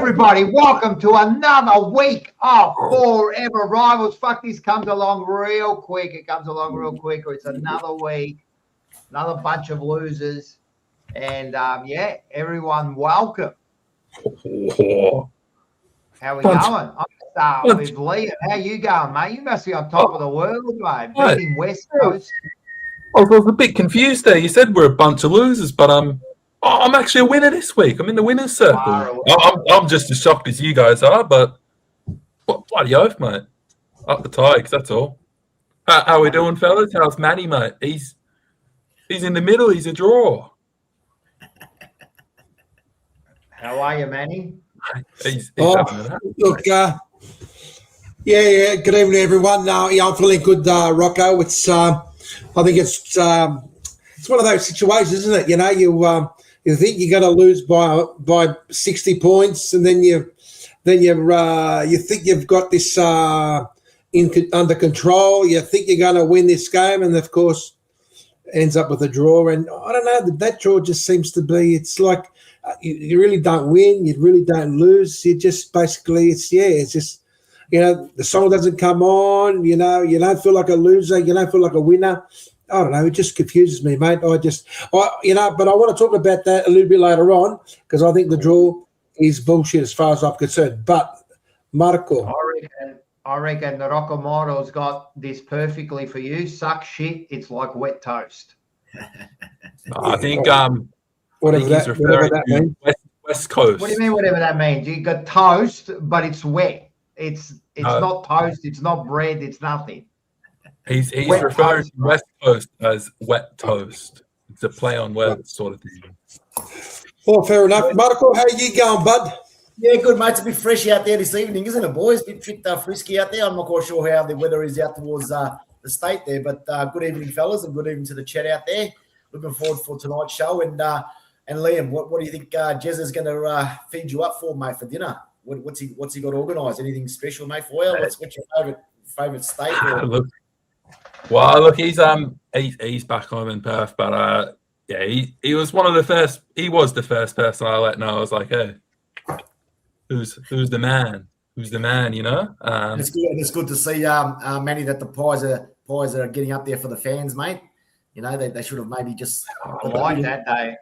Everybody, welcome to another week of Fourever Rivals. Fuck, this comes along real quick. It comes along real quick. It's another week, another bunch of losers. And yeah, everyone, welcome. How we going? I'm going to start with Liam. How you going, mate? You must be on top of the world, mate. Beating West Coast. I was a bit confused there. You said we're a bunch of losers, but I'm actually a winner this week. I'm in the winner's circle. I'm just as shocked as you guys are, but bloody oath, mate. Up the Tigers, that's all. How we doing, fellas? How's Manny, mate? He's in the middle. He's a draw. How are you, Manny? Look, yeah. Good evening, everyone. I'm feeling good, Rocco. It's I think it's one of those situations, isn't it? You know, you think you're going to lose by 60 points, and then you think you've got this under control. You think you're going to win this game, and of course, ends up with a draw. And I don't know, that draw just seems to be. It's like you really don't win, you really don't lose. You just basically, it's just. You know, the song doesn't come on, you know, you don't feel like a loser, you don't feel like a winner. I don't know, it just confuses me, mate. But I want to talk about that a little bit later on because I think the draw is bullshit as far as I'm concerned. But, Marco. I reckon the Rocco Moro's got this perfectly for you. Suck shit, it's like wet toast. I think whatever that means. West Coast. What do you mean, whatever that means? You got toast, but it's wet. It's not toast. It's not bread. It's nothing. He's referring to West Coast as wet toast. It's a play on words sort of thing. Well, fair enough. Marco, how are you going, bud? Yeah, good, mate. It's a bit fresh out there this evening, isn't it, boys? A bit frisky out there. I'm not quite sure how the weather is out towards the state there, but good evening, fellas, and good evening to the chat out there. Looking forward for tonight's show. And Liam, what do you think Jez is going to feed you up for, mate, for dinner? What's he got organised? Anything special, mate, for you? What's your favourite steak? Look, he's back home in Perth, but he was one of the first. He was the first person I let know. I was like, hey, who's the man? Who's the man? You know. It's good to see, Manny, that the pies are getting up there for the fans, mate. You know, they should have maybe just. I like that day.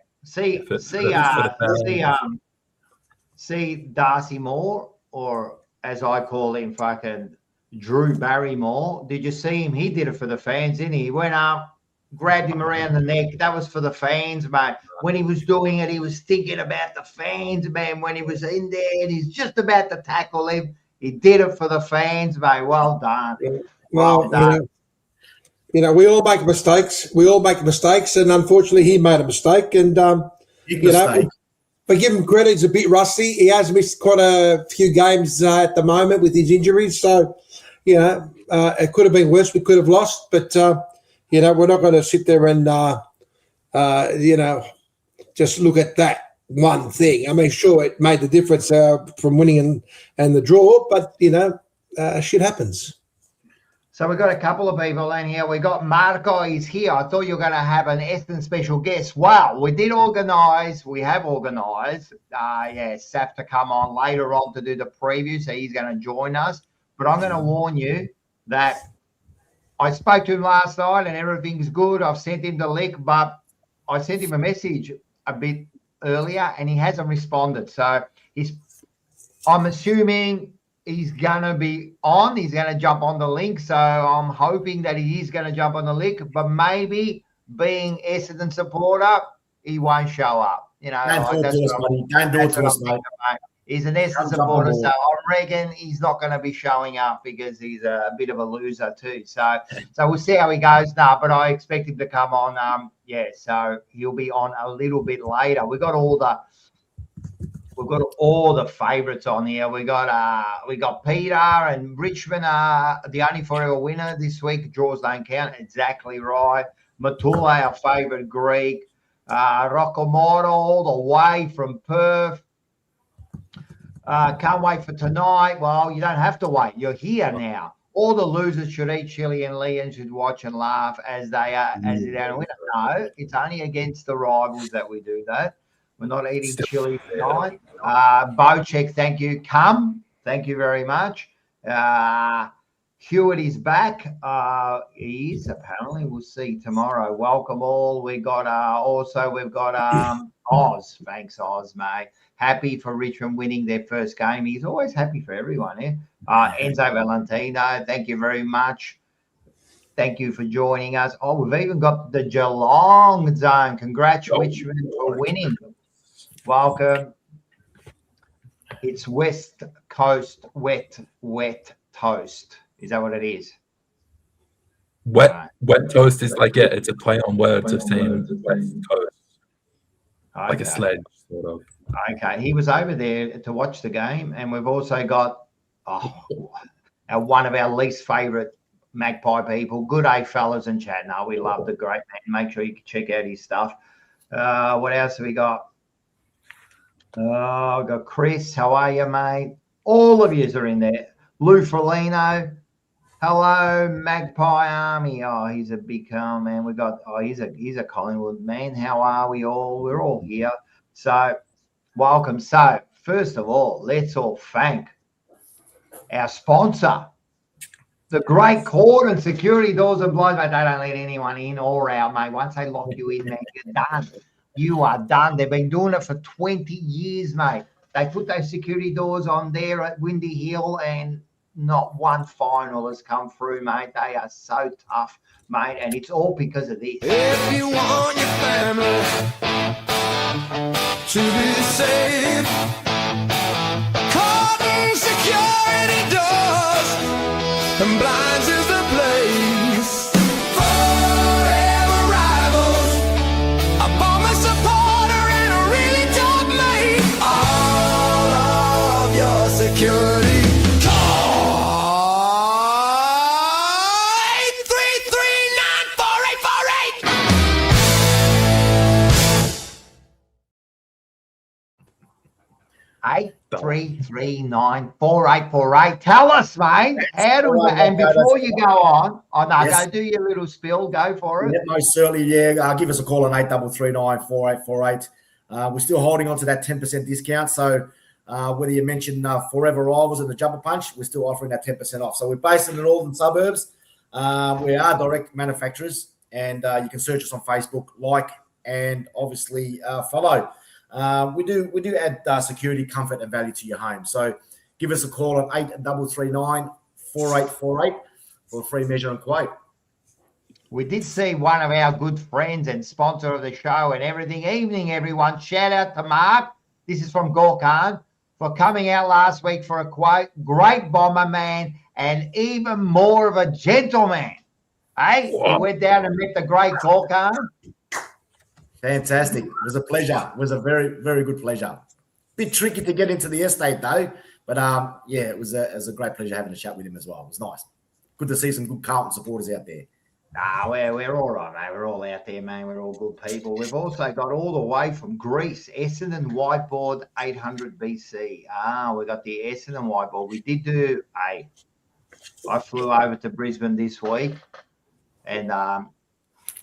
See Darcy Moore, or as I call him, fucking Drew Barrymore. Did you see him? He did it for the fans, didn't he? He went up, grabbed him around the neck. That was for the fans, mate. When he was doing it, he was thinking about the fans, man. When he was in there and he's just about to tackle him, he did it for the fans, mate. Well done. Well done. You know, we all make mistakes. And unfortunately, he made a mistake. And, but give him credit, he's a bit rusty. He has missed quite a few games at the moment with his injuries. So, it could have been worse. We could have lost. But, we're not going to sit there and, just look at that one thing. I mean, sure, it made the difference from winning and the draw. But, shit happens. So we've got a couple of people in here. We got Marco, he's here. I thought you were going to have an Eston special guest. Well, we have organised, Saf to come on later on to do the preview, so he's going to join us. But I'm going to warn you that I spoke to him last night and everything's good. I've sent him the link, but I sent him a message a bit earlier and he hasn't responded. So I'm assuming he's going to be on. He's going to jump on the link. So I'm hoping that he is going to jump on the link. But maybe being Essendon supporter, he won't show up. Don't do it to us, mate. He's an Essendon supporter, so I reckon he's not going to be showing up because he's a bit of a loser too. So we'll see how he goes now. But I expect him to come on. So he'll be on a little bit later. We've got all the favourites on here. We got Peter and Richmond the only forever winner this week. Draws don't count. Exactly right. Matula, our favourite Greek. Rocco Moro all the way from Perth. Can't wait for tonight. Well, you don't have to wait. You're here now. All the losers should eat chili and Leon should watch and laugh as they don't win. No, it's only against the rivals that we do that. We're not eating Still chili there. tonight. Bocek, thank you. Thank you very much. Hewitt is back. He is apparently. We'll see tomorrow. Welcome all. We've got Oz. Thanks, Oz, mate. Happy for Richmond winning their first game. He's always happy for everyone. Enzo Valentino, thank you very much. Thank you for joining us. Oh, we've even got the Geelong zone. Congrats, Richmond, for winning. Welcome. It's West Coast wet toast. Is that what it is? Wet toast is like, it's a play on words of saying West Coast. Like a sledge, sort of. Okay, he was over there to watch the game, and we've also got one of our least favourite Magpie people. Good day, fellas and chat. No, we love the great man. Make sure you check out his stuff. What else have we got? I've got Chris. How are you, mate? All of yous are in there. Lou Frolino. Hello, Magpie Army. Oh, he's a big man. We got he's a Collingwood man. How are we all? We're all here. So welcome. So first of all, let's all thank our sponsor, the great Cordon Security Doors and Blinds. Mate, they don't let anyone in or out, mate. Once they lock you in, man, you're done. You are done. They've been doing it for 20 years, mate. They put those security doors on there at Windy Hill, and not one final has come through, mate. They are so tough, mate, and it's all because of this. If you want your family to be safe, Carlton Security Doors and Blinds is the place. Fourever rivals, a bomber supporter and a really top mate. All of your security. Eight 3394848. Tell us, mate. How do we? And before you go on, go do your little spill. Go for it. Yeah, most certainly. Yeah, give us a call on 83394848. We're still holding on to that 10% discount. So whether you mentioned Fourever Rivals and the Jumper Punch, we're still offering that 10% off. So we're based in the northern suburbs. We are direct manufacturers, and you can search us on Facebook, and obviously follow. We do add security, comfort, and value to your home. So give us a call on 83394848 for a free measure and quote. We did see one of our good friends and sponsor of the show and everything. Evening, everyone. Shout out to Mark. This is from Gorkhan for coming out last week for a quote. Great bomber, man, and even more of a gentleman. Hey, we went down and met the great Gorkhan. Fantastic. It was a pleasure. It was a very, very good pleasure. Bit tricky to get into the estate though, but it was a great pleasure having a chat with him as well. It was nice. Good to see some good Carlton supporters out there. We're all right, mate. We're all out there, man. We're all good people. We've also got all the way from Greece, Essendon Whiteboard 800 BC. We got the Essendon Whiteboard. We did do I flew over to Brisbane this week, and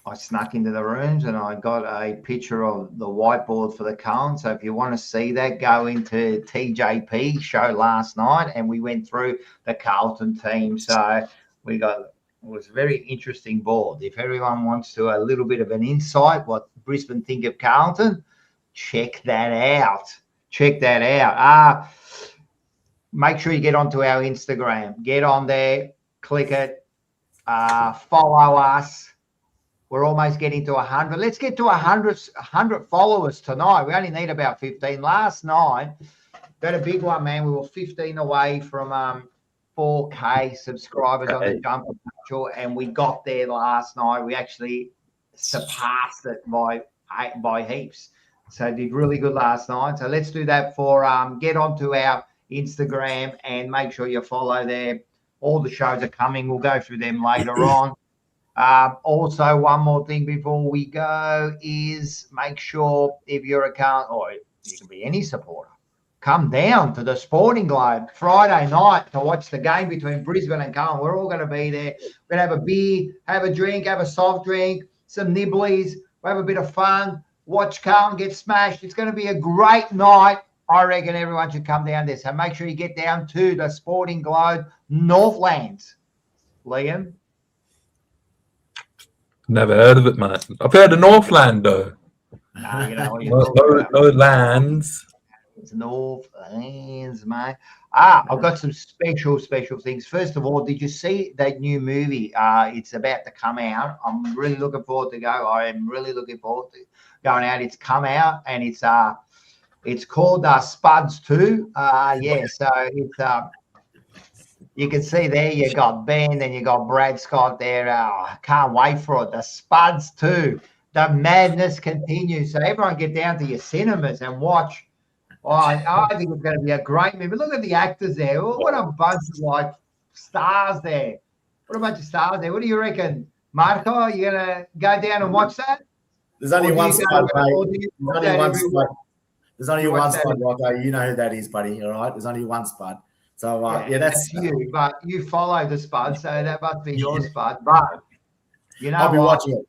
I snuck into the rooms and I got a picture of the whiteboard for the Carlton. So if you want to see that, go into TJP show last night, and we went through the Carlton team. So it was a very interesting board. If everyone wants to a little bit of an insight what Brisbane think of Carlton, check that out. Make sure you get onto our Instagram. Get on there, click it, follow us. We're almost getting to 100. Let's get to 100 followers tonight. We only need about 15. Last night, got a big one, man. We were 15 away from 4K subscribers on the Jumper Punch, and we got there last night. We actually surpassed it by heaps. So did really good last night. So let's do that for get onto our Instagram and make sure you follow there. All the shows are coming. We'll go through them later on. Also, one more thing before we go is make sure if you're a Carlton, or you can be any supporter, come down to the Sporting Globe Friday night to watch the game between Brisbane and Carlton. We're all going to be there. We're going to have a beer, have a drink, have a soft drink, some nibblies. We'll have a bit of fun. watch Carlton get smashed. It's going to be a great night. I reckon everyone should come down there. So make sure you get down to the Sporting Globe Northlands. Liam? Never heard of it, mate. I've heard of Northland, though. No, you know what you're talking about. No lands. It's Northlands, mate. I've got some special things. First of all, did you see that new movie? It's about to come out. I'm really looking forward to go. I am really looking forward to going out. It's come out, and it's called Spuds 2. So it's you can see there you got Ben and you got Brad Scott there. Can't wait for it. The Spuds 2. The madness continues. So everyone get down to your cinemas and watch. I think it's going to be a great movie. Look at the actors there. What a bunch of stars there. What a bunch of stars there. What do you reckon, Marco? Are you going to go down and watch that? There's only one spud, mate. There's only one spud, Rocco. You know who that is, buddy. All right. There's only one spud. So that's you. But you follow the spud, so that must be your spud. But you know, I'll be watching it.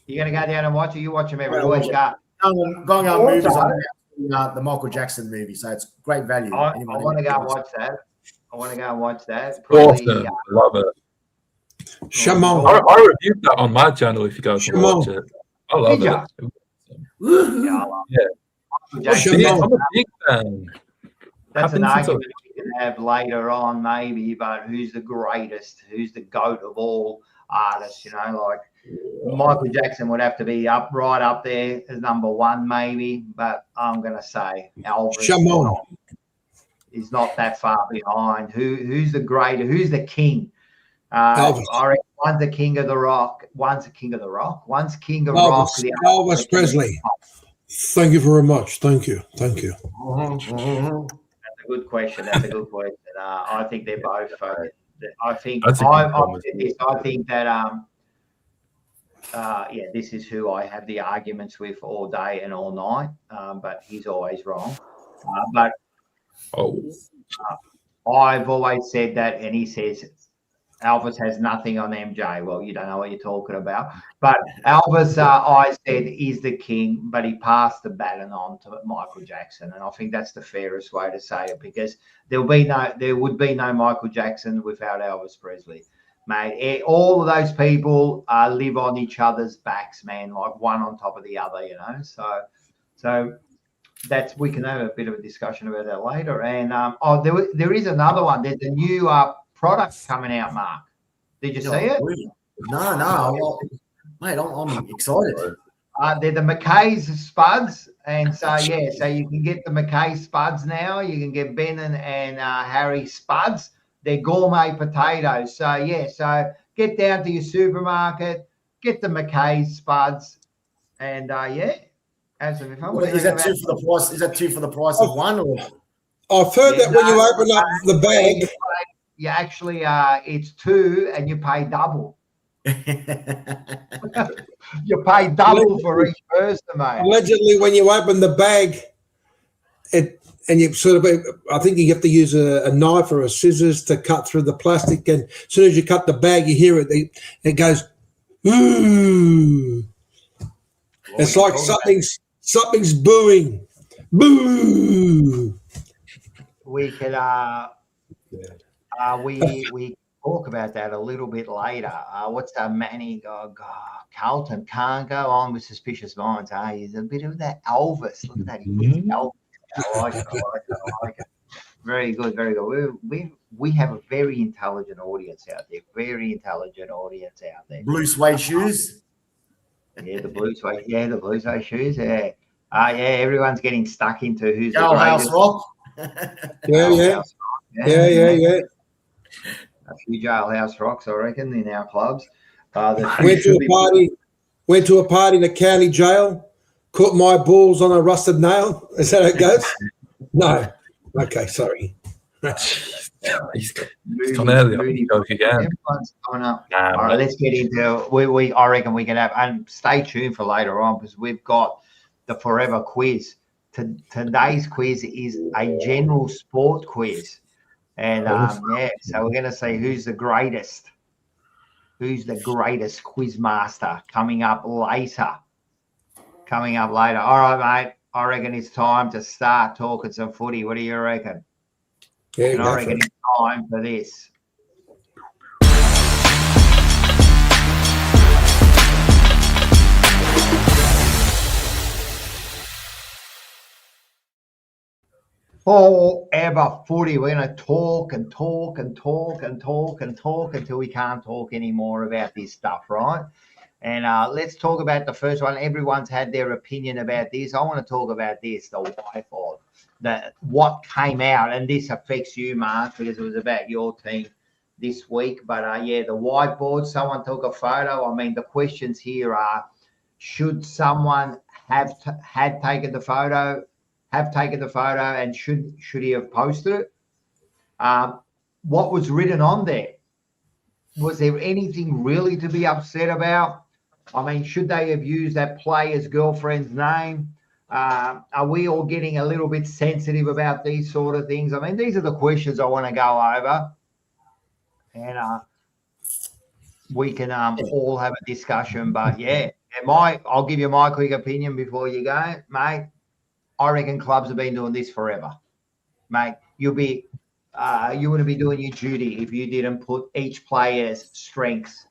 You're going to go down and watch it. You watch them every week. Going on movies on the Michael Jackson movie, so it's great value. I want to go and watch that. Awesome. Love it. Shimon. I reviewed that on my channel if you guys want to watch it. I love it. I'm a big fan. That's an argument we can have later on, maybe, but who's the greatest? Who's the GOAT of all artists? You know, like Michael Jackson would have to be right up there as number one, maybe, but I'm going to say Elvis is not that far behind. Who's the greater? Who's the king? Elvis. I reckon one's the king of the rock. One's king of Elvis, rock. Elvis Presley. Thank you very much. Thank you. That's a good question. I think they're both. I think that this is who I have the arguments with all day and all night. But he's always wrong. I've always said that, and he says Elvis has nothing on MJ. Well, you don't know what you're talking about. But Elvis, I said, is the king, but he passed the baton on to Michael Jackson, and I think that's the fairest way to say it, because there would be no Michael Jackson without Elvis Presley, mate. All of those people live on each other's backs, man, like one on top of the other, you know. So that's, we can have a bit of a discussion about that later. And there is another one. There's a new product coming out, Mark. Did you see it? No. Mate, I'm excited. They're the McKay's Spuds. And so you can get the McKay Spuds now. You can get Ben and Harry Spuds. They're gourmet potatoes. So get down to your supermarket, get the McKay Spuds, and have some fun. Is that two for the price? Is that two for the price of one? Or I've heard that when you open up the bag, you actually it's two, and you pay double. You pay double for each person, mate. Allegedly, when you open the bag, and you sort of, I think you have to use a knife or a scissors to cut through the plastic, and as soon as you cut the bag, you hear it. It goes, ooh. It's like something's booing. Boo. We could we talk about that a little bit later. What's that Manny? Carlton can't go on with suspicious minds. He's a bit of that Elvis. Look at that. Elvis. I like it. Very good. We have a very intelligent audience out there. blue suede shoes. Yeah, the blue suede shoes. Yeah. Everyone's getting stuck into who's Joel the greatest. House Rock. Yeah. A few jailhouse rocks, I reckon, in our clubs. Went to a party in the county jail. Caught my balls on a rusted nail. Is that how it goes? No. Okay, sorry. He's gone early. Everyone's coming up. All right, let's get into. I reckon we can have. And stay tuned for later on, because we've got the Fourever quiz. Today's quiz is a general sport quiz, and so we're going to see who's the greatest quiz master coming up later coming up later. All right, mate. I reckon it's time to start talking some footy. What do you reckon? Yeah, And I reckon it's time for this. Forever footy. We're going to talk and talk and talk and talk and talk until we can't talk anymore about this stuff, right? And let's talk about the first one. Everyone's had their opinion about this. I want to talk about this, the Wi-Fi, what came out. And this affects you, Mark, because it was about your team this week. But, yeah, the whiteboard, someone took a photo. I mean, the questions here are, should someone have taken the photo, and should he have posted it? What was written on there? Was there anything really to be upset about? I mean, should they have used that player's girlfriend's name? Are we all getting a little bit sensitive about these sort of things? I mean, these are the questions I want to go over. And we can all have a discussion. But, yeah, I'll give you my quick opinion before you go, mate. I reckon clubs have been doing this forever, mate. You wouldn't be doing your duty if you didn't put each player's strengths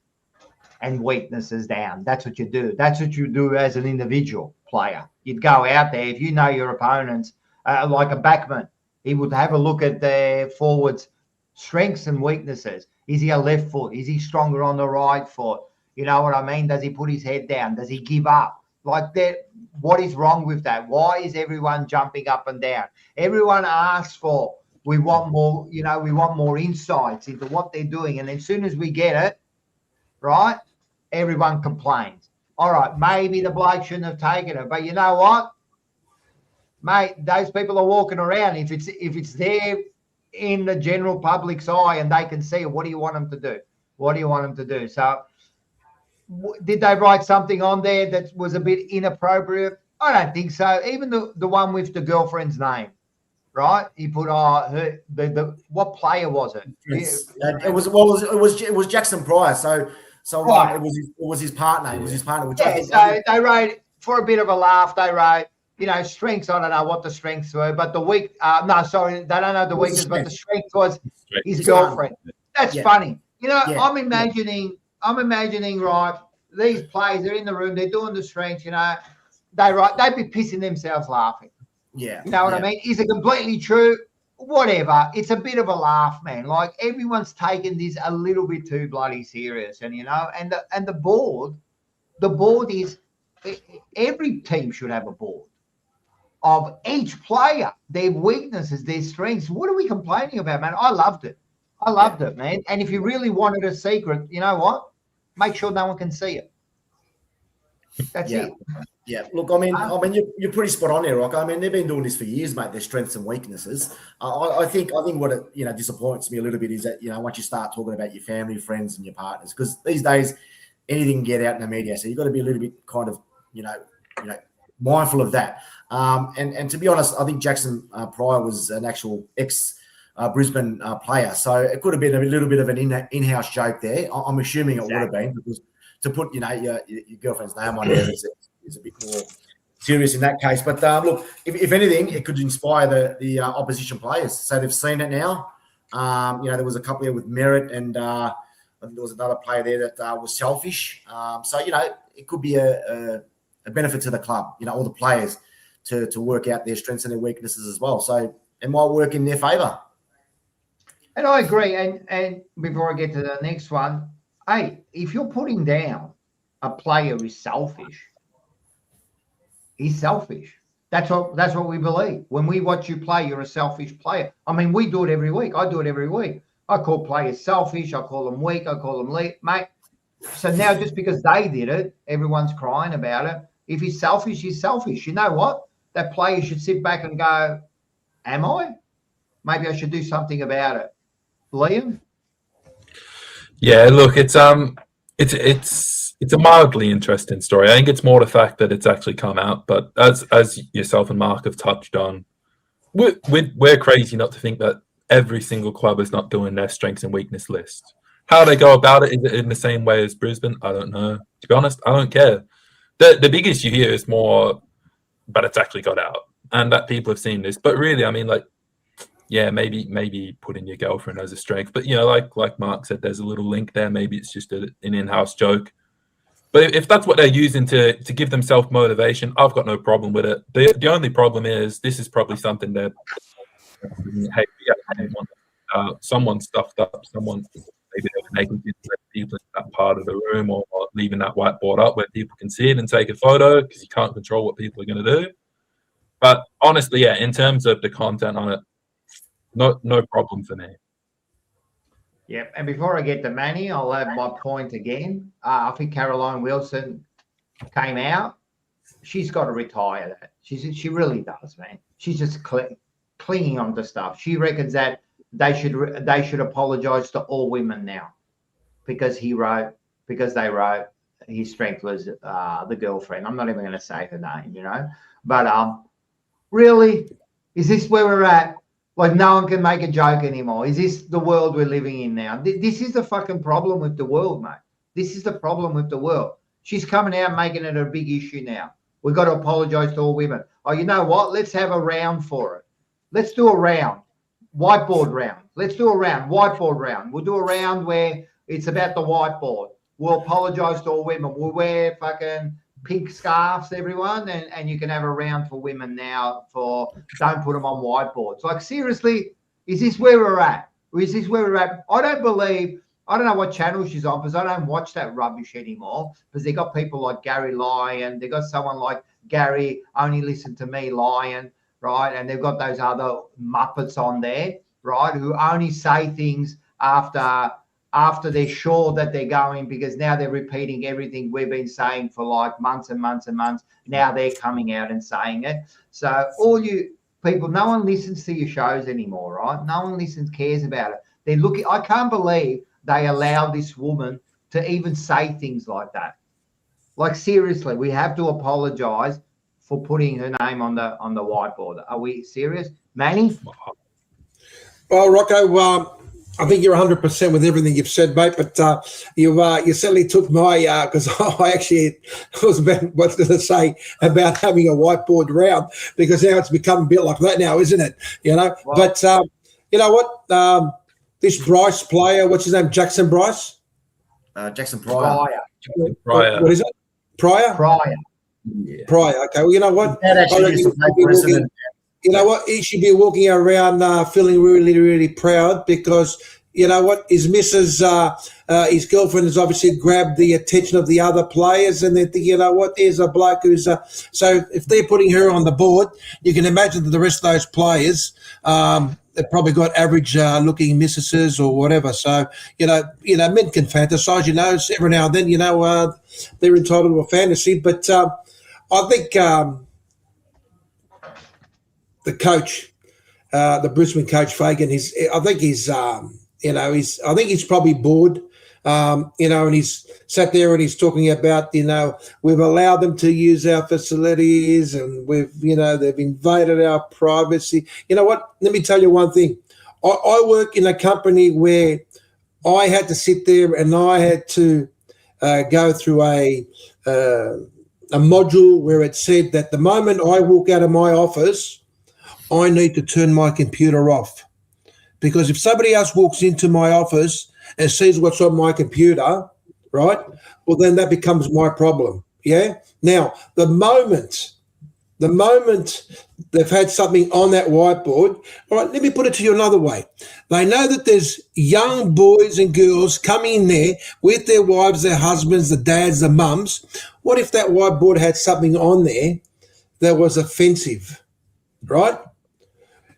and weaknesses down. That's what you do. That's what you do as an individual player. You'd go out there, if you know your opponents, like a backman, he would have a look at the forwards' strengths and weaknesses. Is he a left foot? Is he stronger on the right foot? You know what I mean? Does he put his head down? Does he give up? Like that, what is wrong with that? Why is everyone jumping up and down? Everyone asks for, we want more insights into what they're doing. And as soon as we get it, right, everyone complains. All right, maybe the bloke shouldn't have taken it. But you know what, mate, those people are walking around. If it's there in the general public's eye and they can see it, what do you want them to do? What do you want them to do? So, did they write something on there that was a bit inappropriate? I don't think so. Even the one with the girlfriend's name, right? He put what player was it? It was Jackson Pryor. So right. It was his partner. It was his partner. Yeah, so they wrote, for a bit of a laugh, they wrote, strengths. I don't know what the strengths were, but they don't know the weakness, but the strength was his girlfriend. That's funny. I'm imagining, right, these players are in the room, they're doing the strengths, they'd be pissing themselves laughing. Yeah. You know what I mean? Is it completely true? Whatever. It's a bit of a laugh, man. Like, everyone's taken this a little bit too bloody serious. And, and the board is, every team should have a board of each player, their weaknesses, their strengths. What are we complaining about, man? I loved it. it, man. And if you really wanted a secret, you know what? Make sure no one can see it. That's it. Yeah. Look, I mean, you're pretty spot on there, Rock. I mean, they've been doing this for years, mate. Their strengths and weaknesses. I think what it disappoints me a little bit is that once you start talking about your family, friends, and your partners, because these days anything can get out in the media, so you've got to be a little bit kind of mindful of that. And to be honest, I think Jackson Pryor was an actual Brisbane player, so it could have been a little bit of an in-house joke there. I'm assuming it would have been, because to put your girlfriend's name on there is a bit more serious in that case. But look, if anything, it could inspire the opposition players. So they've seen it now. There was a couple here with Merritt, and I think there was another player there that was selfish. So it could be a benefit to the club, all the players to work out their strengths and their weaknesses as well. So it might work in their favour. And I agree. And before I get to the next one, hey, if you're putting down a player who's selfish, he's selfish. That's what we believe. When we watch you play, you're a selfish player. I mean, we do it every week. I do it every week. I call players selfish. I call them weak. I call them mate. So now just because they did it, everyone's crying about it. If he's selfish, he's selfish. You know what? That player should sit back and go, am I? Maybe I should do something about it. Liam? Yeah, look, it's a mildly interesting story. I think it's more the fact that it's actually come out. But as yourself and Mark have touched on, we're crazy not to think that every single club is not doing their strengths and weakness list. How they go about it in the same way as Brisbane, I don't know. To be honest, I don't care. The big issue here is more, but it's actually got out, and that people have seen this. But really, I mean, like, yeah, maybe putting your girlfriend as a strength. But, you know, like Mark said, there's a little link there. Maybe it's just an in-house joke. But if that's what they're using to give them self-motivation, I've got no problem with it. The only problem is this is probably something that, hey, someone stuffed up, someone maybe they were negligent to let people in that part of the room, or leaving that whiteboard up where people can see it and take a photo, because you can't control what people are going to do. But honestly, yeah, in terms of the content on it, no problem for me. Yeah, and before I get to Manny, I'll have my point again. I think Caroline Wilson came out. She's got to retire that. She really does, man. She's just clinging on to stuff. She reckons that they should apologise to all women now because they wrote his strength was the girlfriend. I'm not even going to say her name, you know. But really, is this where we're at? Like, no one can make a joke anymore. Is this the world we're living in now? This is the fucking problem with the world, mate. This is the problem with the world. She's coming out making it a big issue now. We've got to apologise to all women. Oh, you know what? Let's have a round for it. Let's do a round. Whiteboard round. Let's do a round. Whiteboard round. We'll do a round where it's about the whiteboard. We'll apologise to all women. We'll wear fucking pink scarves, everyone, and you can have a round for women now for don't put them on whiteboards. Like, seriously, is this where we're at? Or is this where we're at? I don't know what channel she's on, because I don't watch that rubbish anymore, because they got people like Gary Lyon, they got someone like Gary Only Listen to Me Lyon, right? And they've got those other Muppets on there, right, who only say things after they're sure that they're going, because now they're repeating everything we've been saying for like months and months and months. Now they're coming out and saying it. So all you people, no one listens to your shows anymore, right? No one cares about it. They're looking. I can't believe they allowed this woman to even say things like that. Like, seriously, we have to apologise for putting her name on the whiteboard. Are we serious, Manny? Well, Rocco, I think you're 100% with everything you've said, mate. But you certainly took my because I actually was about what's going to say about having a whiteboard round, because now it's become a bit like that now, isn't it? You know. Wow. But you know what? This Bryce player, what's his name? Jackson Bryce. Jackson Pryor. What is it? Pryor. Yeah. Pryor. Okay. Well, you know what? You know what? He should be walking around feeling really, really proud, because you know what? His missus, his girlfriend has obviously grabbed the attention of the other players, and they think, you know what? There's a bloke who's so if they're putting her on the board, you can imagine that the rest of those players, they've probably got average looking missuses or whatever. So you know, men can fantasize. You know, every now and then, you know, they're entitled to a fantasy, but I think. The coach, the Brisbane coach Fagan, I think he's probably bored, you know, and he's sat there and he's talking about, you know, we've allowed them to use our facilities, and they've invaded our privacy. You know what? Let me tell you one thing. I work in a company where I had to sit there and I had to go through a module where it said that the moment I walk out of my office, I need to turn my computer off, because if somebody else walks into my office and sees what's on my computer, right, well, then that becomes my problem, yeah? Now, the moment they've had something on that whiteboard, all right, let me put it to you another way. They know that there's young boys and girls coming in there with their wives, their husbands, the dads, the mums. What if that whiteboard had something on there that was offensive, right?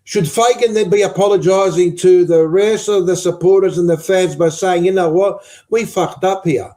Should Fagan then be apologising to the rest of the supporters and the fans by saying, you know what, we fucked up here?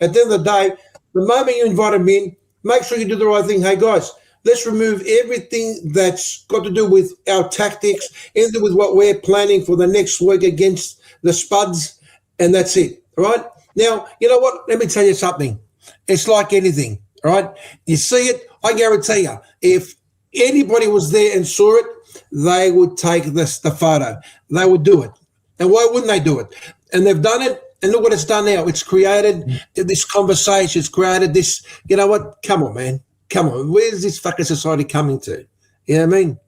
At the end of the day, the moment you invite them in, make sure you do the right thing. Hey, guys, let's remove everything that's got to do with our tactics, anything with what we're planning for the next week against the Spuds, and that's it, all right? Now, you know what? Let me tell you something. It's like anything, all right? You see it, I guarantee you, if anybody was there and saw it, they would take the photo. They would do it. And why wouldn't they do it? And they've done it And look what it's done now. It's created this conversation. It's created this. You know what? Come on, man. Come on. Where's this fucking society coming to? You know what I mean?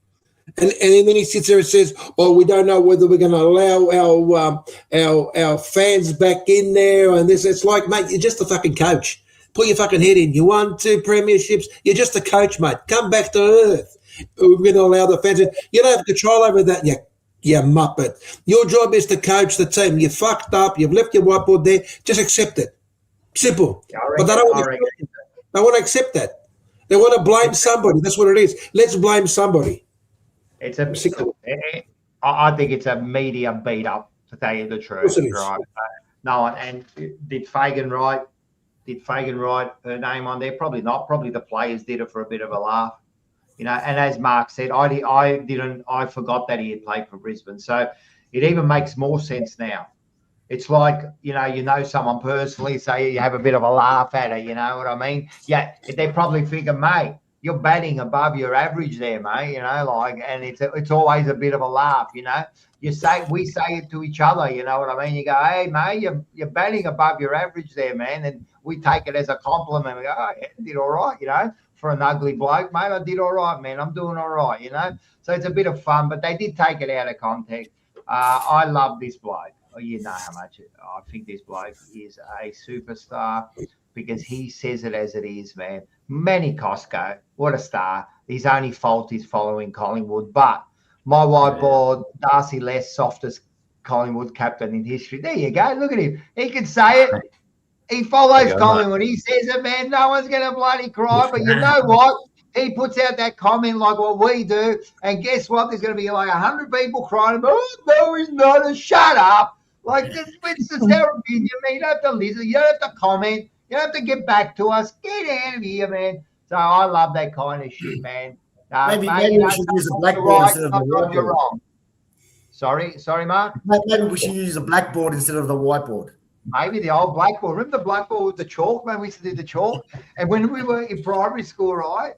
And then he sits there and says, "Oh, we don't know whether we're going to allow our fans back in there." And this, it's like, mate, you're just a fucking coach. Put your fucking head in. You won 2 premierships. You're just a coach, mate. Come back to earth. We're going to allow the fans in. You don't have control over that, you muppet. Your job is to coach the team. You fucked up. You've left your whiteboard there. Just accept it. Simple. But they don't want to accept that. They want to blame somebody. That's what it is. Let's blame somebody. It's I think it's a media beat up, to tell you the truth. Right? No, and did Fagan write her name on there? Probably not. Probably the players did it for a bit of a laugh. You know, and as Mark said, I forgot that he had played for Brisbane. So it even makes more sense now. It's like, you know someone personally, so you have a bit of a laugh at her, you know what I mean? Yeah, they probably figure, mate, you're batting above your average there, mate, you know, like, and it's always a bit of a laugh, you know. We say it to each other, you know what I mean? You go, hey, mate, you're batting above your average there, man, and we take it as a compliment. We go, oh, yeah, I did all right, you know. For an ugly bloke, mate, I did all right, man. I'm doing all right, you know. So it's a bit of fun, but they did take it out of context. I love this bloke. Oh, you know how much I think this bloke is a superstar because he says it as it is, man. Manny Costco, what a star. His only fault is following Collingwood, but my whiteboard, Darcy Les, softest Collingwood captain in history. There you go. Look at him. He can say it. He follows Collingwood. He says it, man. No one's going to bloody cry. But you know what? He puts out that comment like what we do. And guess what? There's going to be like 100 people crying. Oh, no, he's not. Shut up. Like, it's just our opinion, man. You don't have to listen. You don't have to comment. You don't have to get back to us. Get out of here, man. So I love that kind of shit, man. Maybe we should use a blackboard instead of the whiteboard. You're wrong. Sorry, Mark? Maybe we should use a blackboard instead of the whiteboard. Maybe the old blackboard. Remember the blackboard with the chalk, man? We used to do the chalk. And when we were in primary school, right,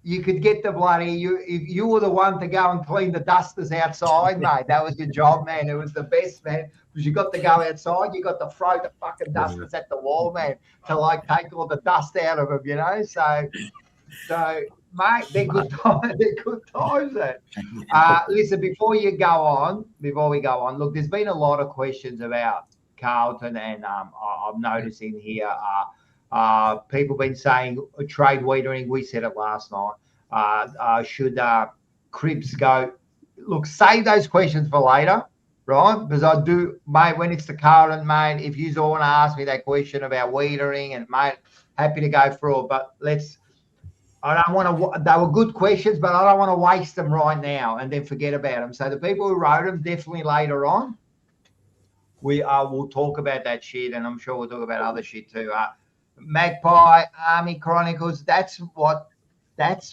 you could get the bloody, if you were the one to go and clean the dusters outside, mate, that was your job, man. It was the best, man, because you got to go outside. You got to throw the fucking dusters at the wall, man, to like take all the dust out of them, you know? So mate, they're good times. They're good times, man. Listen, before we go on, look, there's been a lot of questions about Carlton, and I'm noticing here people been saying trade Wiedering. We said it last night. Should Cribs go? Look, save those questions for later, right? Because I do, mate, when it's the Carlton, mate, if you all want to ask me that question about Wiedering, and mate, happy to go through it, but I don't want to, they were good questions, but I don't want to waste them right now and then forget about them. So the people who wrote them, definitely later on, we'll talk about that shit, and I'm sure we'll talk about other shit too. Magpie, Army Chronicles, that's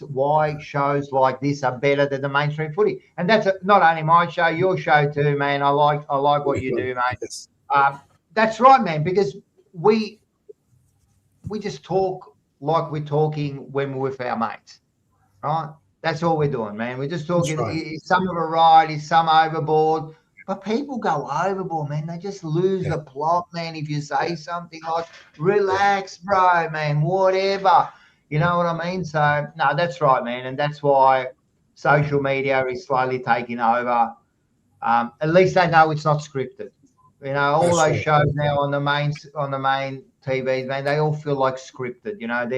why shows like this are better than the mainstream footy. And that's not only my show, your show too, man. I like what you do, mate. That's right, man, because we just talk like we're talking when we're with our mates, right? That's all we're doing, man. We're just talking. Right. Some of a right, some overboard. But people go overboard, man. They just lose the plot, man. If you say something like, relax, bro, man, whatever. You know what I mean? So, no, that's right, man. And that's why social media is slowly taking over. At least they know it's not scripted. You know, all those shows now on the main TVs, man, they all feel like scripted. You know,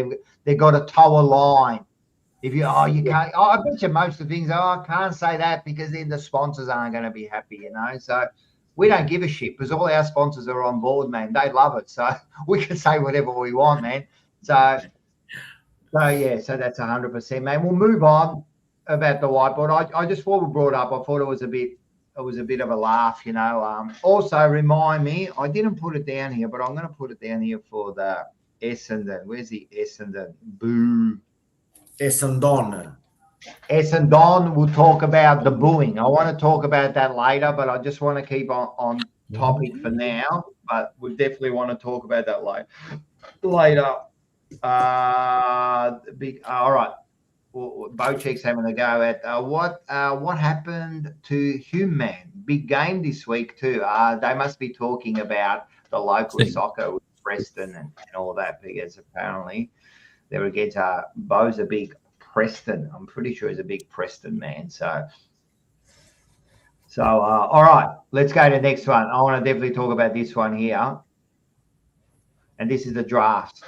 they've got to toe a line. If you can't, I bet you most of the things, I can't say that because then the sponsors aren't going to be happy, you know. So we don't give a shit because all our sponsors are on board, man. They love it. So we can say whatever we want, man. So yeah, so that's 100%, man. We'll move on about the whiteboard. I just thought we brought up, I thought it was a bit of a laugh, you know. Also remind me, I didn't put it down here, but I'm going to put it down here for the Essendon. Where's the Essendon? Boo. Essendon. We'll talk about the booing. I want to talk about that later, but I just want to keep on topic for now. But we definitely want to talk about that later. All right. Bocheck's having a go at what happened to Hume Man. Big game this week too. They must be talking about the local soccer with Preston and all that, because apparently they were against Bo's a big Preston. I'm pretty sure he's a big Preston man. So all right, let's go to the next one. I want to definitely talk about this one here. And this is the draft.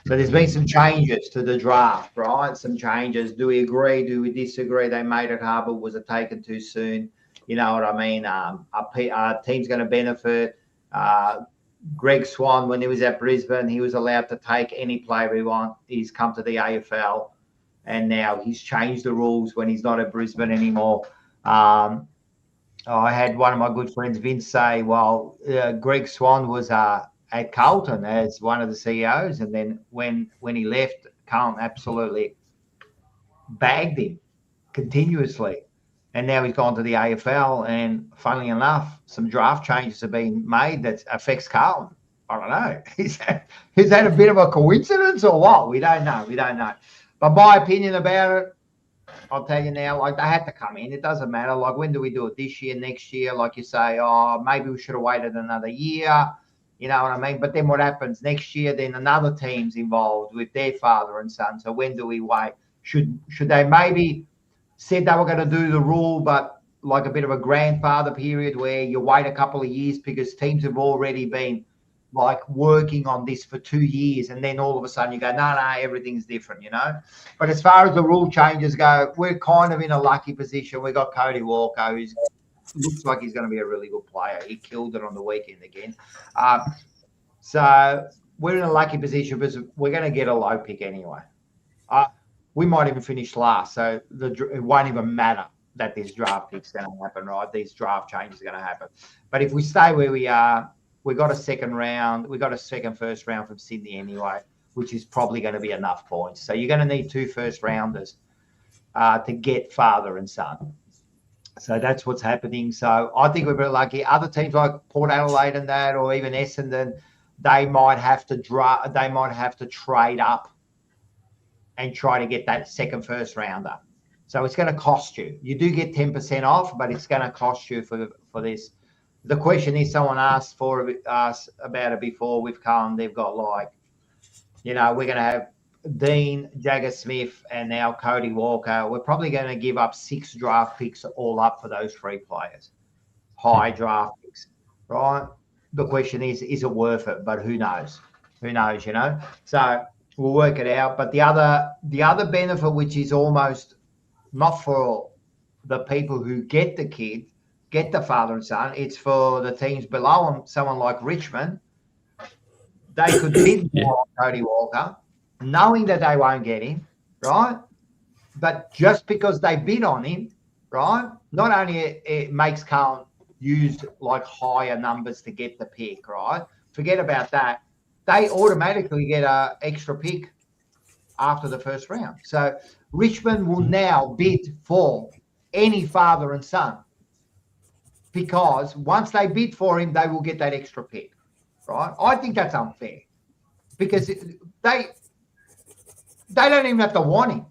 So there's been some changes to the draft, right? Some changes. Do we agree? Do we disagree? They made it hard, but was it taken too soon? You know what I mean? Our team's going to benefit. Greg Swan, when he was at Brisbane, he was allowed to take any player he wants. He's come to the AFL, and now he's changed the rules when he's not at Brisbane anymore. I had one of my good friends, Vince, say, well, Greg Swan was at Carlton as one of the CEOs, and then when he left, Carlton absolutely bagged him continuously, and now he's gone to the AFL, and funnily enough, some draft changes have been made that affects Carlton. I don't know. Is that a bit of a coincidence or what? We don't know. But my opinion about it, I'll tell you now, like, they had to come in. It doesn't matter. Like, when do we do it? This year, next year? Like you say, oh, maybe we should have waited another year. You know what I mean? But then what happens next year? Then another team's involved with their father and son. So when do we wait? Should they maybe said they were going to do the rule, but like a bit of a grandfather period where you wait a couple of years because teams have already been like working on this for 2 years, and then all of a sudden you go, no, everything's different, you know? But as far as the rule changes go, we're kind of in a lucky position. We've got Cody Walker, who's looks like he's going to be a really good player. He killed it on the weekend again. So we're in a lucky position because we're going to get a low pick anyway. We might even finish last, so it won't even matter that this draft pick's going to happen, right? These draft changes are going to happen. But if we stay where we are, we got a second first round from Sydney anyway, which is probably going to be enough points. So you're going to need 2 first rounders to get father and son. So that's what's happening. So I think we're very lucky. Other teams like Port Adelaide and that, or even Essendon, they might have to trade up and try to get that second first rounder. So it's going to cost you. You do get 10% off, but it's going to cost you for this. The question is, someone asked us about it before with Carlton. They've got we're going to have Dean, Jagger Smith, and now Cody Walker. We're probably going to give up 6 draft picks all up for those 3 players. High draft picks, right? The question is it worth it? But who knows? Who knows, you know? So we'll work it out. But the other benefit, which is almost not for the people who get the kid, get the father and son, it's for the teams below them, someone like Richmond. They could bid more on Cody Walker, knowing that they won't get him, right? But just because they bid on him, right, not only it makes Carlton use like higher numbers to get the pick, right? Forget about that. They automatically get an extra pick after the first round. So Richmond will now bid for any father and son, because once they bid for him, they will get that extra pick, right? I think that's unfair because they don't even have to want him.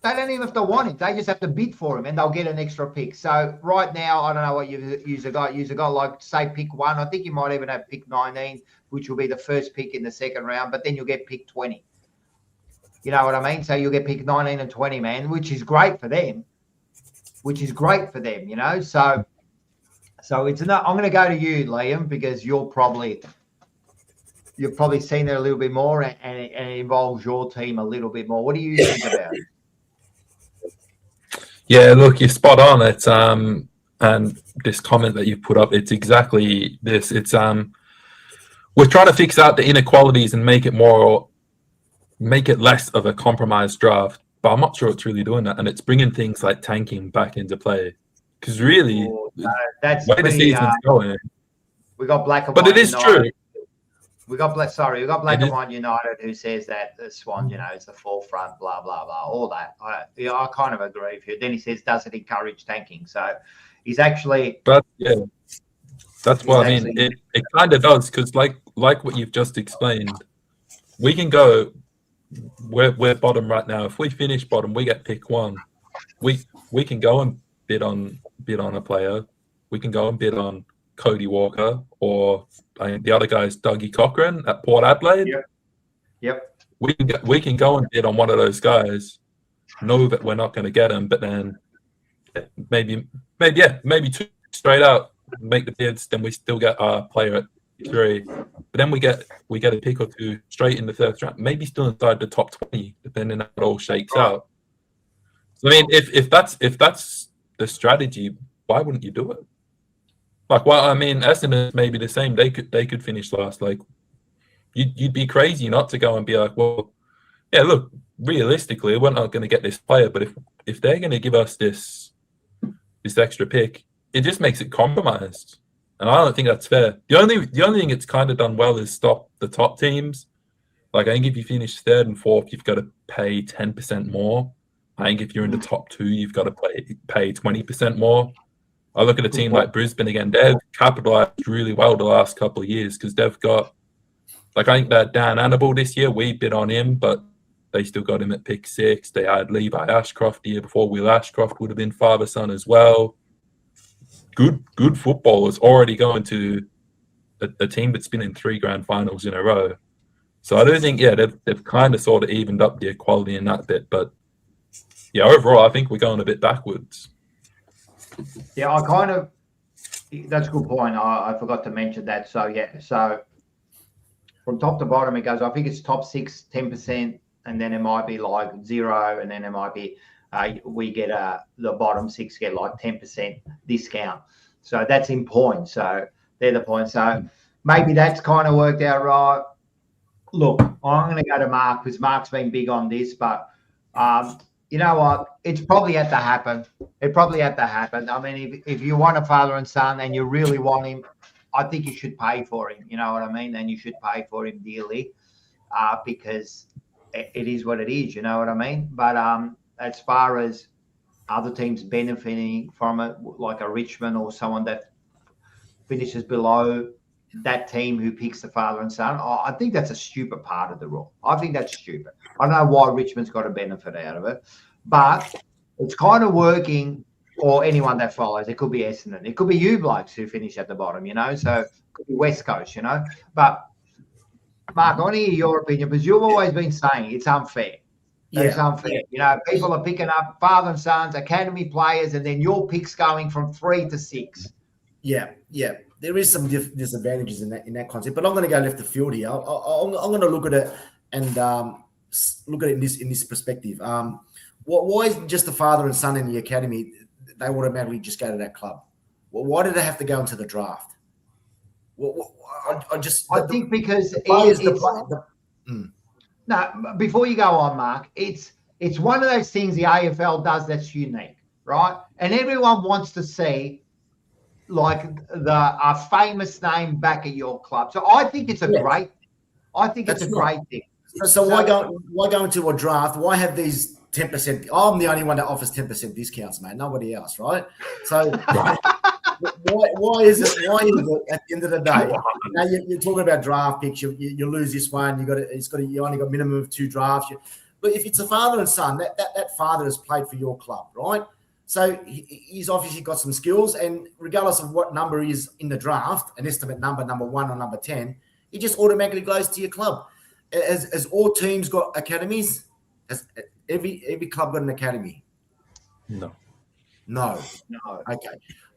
They don't even have to want him. They just have to bid for him, and they'll get an extra pick. So right now, I don't know what you got like, say, pick 1. I think you might even have pick 19, which will be the first pick in the second round, but then you'll get pick 20. You know what I mean? So you'll get pick 19 and 20, man, which is great for them. You know? So it's enough. I'm going to go to you, Liam, because you've probably seen it a little bit more, and it involves your team a little bit more. What do you think about it? Yeah, look, you're spot on. It's and this comment that you've put up, it's exactly this. It's we're trying to fix out the inequalities and make it less of a compromised draft. But I'm not sure it's really doing that, and it's bringing things like tanking back into play. Because really, that's the way the season's going. We got Black and But White it is United. true. We got Black and White United, who says that the Swan, is the forefront, blah blah blah, all that. I kind of agree with you. Then he says, does it encourage tanking? So he's actually. But yeah, that's what I mean. It kind of does, because like what you've just explained, we can go. We're bottom right now. If we finish bottom, we get pick 1. We can go and bid on a player. We can go and bid on Cody Walker, or I think the other guy is Dougie Cochran at Port Adelaide. Yep. We can go and bid on one of those guys, know that we're not going to get him, but then maybe two straight out, make the bids, then we still get our player at 3. But then we get a pick or 2 straight in the 3rd round, maybe still inside the top 20, depending on how it all shakes out. So I mean, if that's the strategy, why wouldn't you do it? Like, well, I mean, Essendon may be the same. They could finish last. Like, you'd be crazy not to go and be like, well, yeah, look, realistically, we're not going to get this player, but if they're going to give us this extra pick, it just makes it compromised, and I don't think that's fair. The only thing it's kind of done well is stop the top teams. Like, I think if you finish 3rd and 4th, you've got to pay 10% more. I think if you're in the top 2, you've got to pay 20% more. I look at a team like Brisbane again. They've capitalised really well the last couple of years because they've got, like, I think that Dan Annable this year, we bid on him, but they still got him at pick 6. They had Levi Ashcroft the year before. Will Ashcroft would have been father-son as well. Good footballers already going to a team that's been in 3 grand finals in a row. So I do think, they've kind of sort of evened up the equality in that bit, but yeah, overall, I think we're going a bit backwards. Yeah, that's a good point. I forgot to mention that. So, so from top to bottom, it goes, I think it's top 6, 10%, and then it might be like 0, and then it might be, we get the bottom 6 get like 10% discount. So that's in points. So they're the points. So maybe that's kind of worked out right. Look, I'm going to go to Mark because Mark's been big on this, but you know what? It's probably had to happen. I mean, if you want a father and son and you really want him, I think you should pay for him. You know what I mean? And you should pay for him dearly because it is what it is. You know what I mean? But as far as other teams benefiting from it, like a Richmond or someone that finishes below that team who picks the father and son, I think that's a stupid part of the rule. I think that's stupid. I don't know why Richmond's got a benefit out of it, but it's kind of working, or anyone that follows. It could be Essendon. It could be you blokes who finish at the bottom, you know, so it could be West Coast, you know. But, Mark, I want to hear your opinion because you've always been saying it's unfair. It's unfair. You know, people are picking up father and sons, academy players, and then your picks going from 3 to 6. Yeah. There is some disadvantages in that concept, but I'm going to go left of field here. I'm going to look at it and look at it in this perspective. Why isn't just the father and son in the academy? They automatically just go to that club. Well, why do they have to go into the draft? I think because no. Before you go on, Mark, it's one of those things the AFL does that's unique, right? And everyone wants to see like a famous name back at your club. So I think it's a great. I think it's a great thing. So why go into a draft? Why have these 10%? I'm the only one that offers 10% discounts, mate. Nobody else, right? So why is it at the end of the day? Now you're talking about draft picks. You lose this one. You only got minimum of 2 drafts. But if it's a father and son, that father has played for your club, right? So he's obviously got some skills, and regardless of what number he is in the draft, an estimate number 1 or number 10, he just automatically goes to your club. As all teams got academies, has every club got an academy? No. Okay.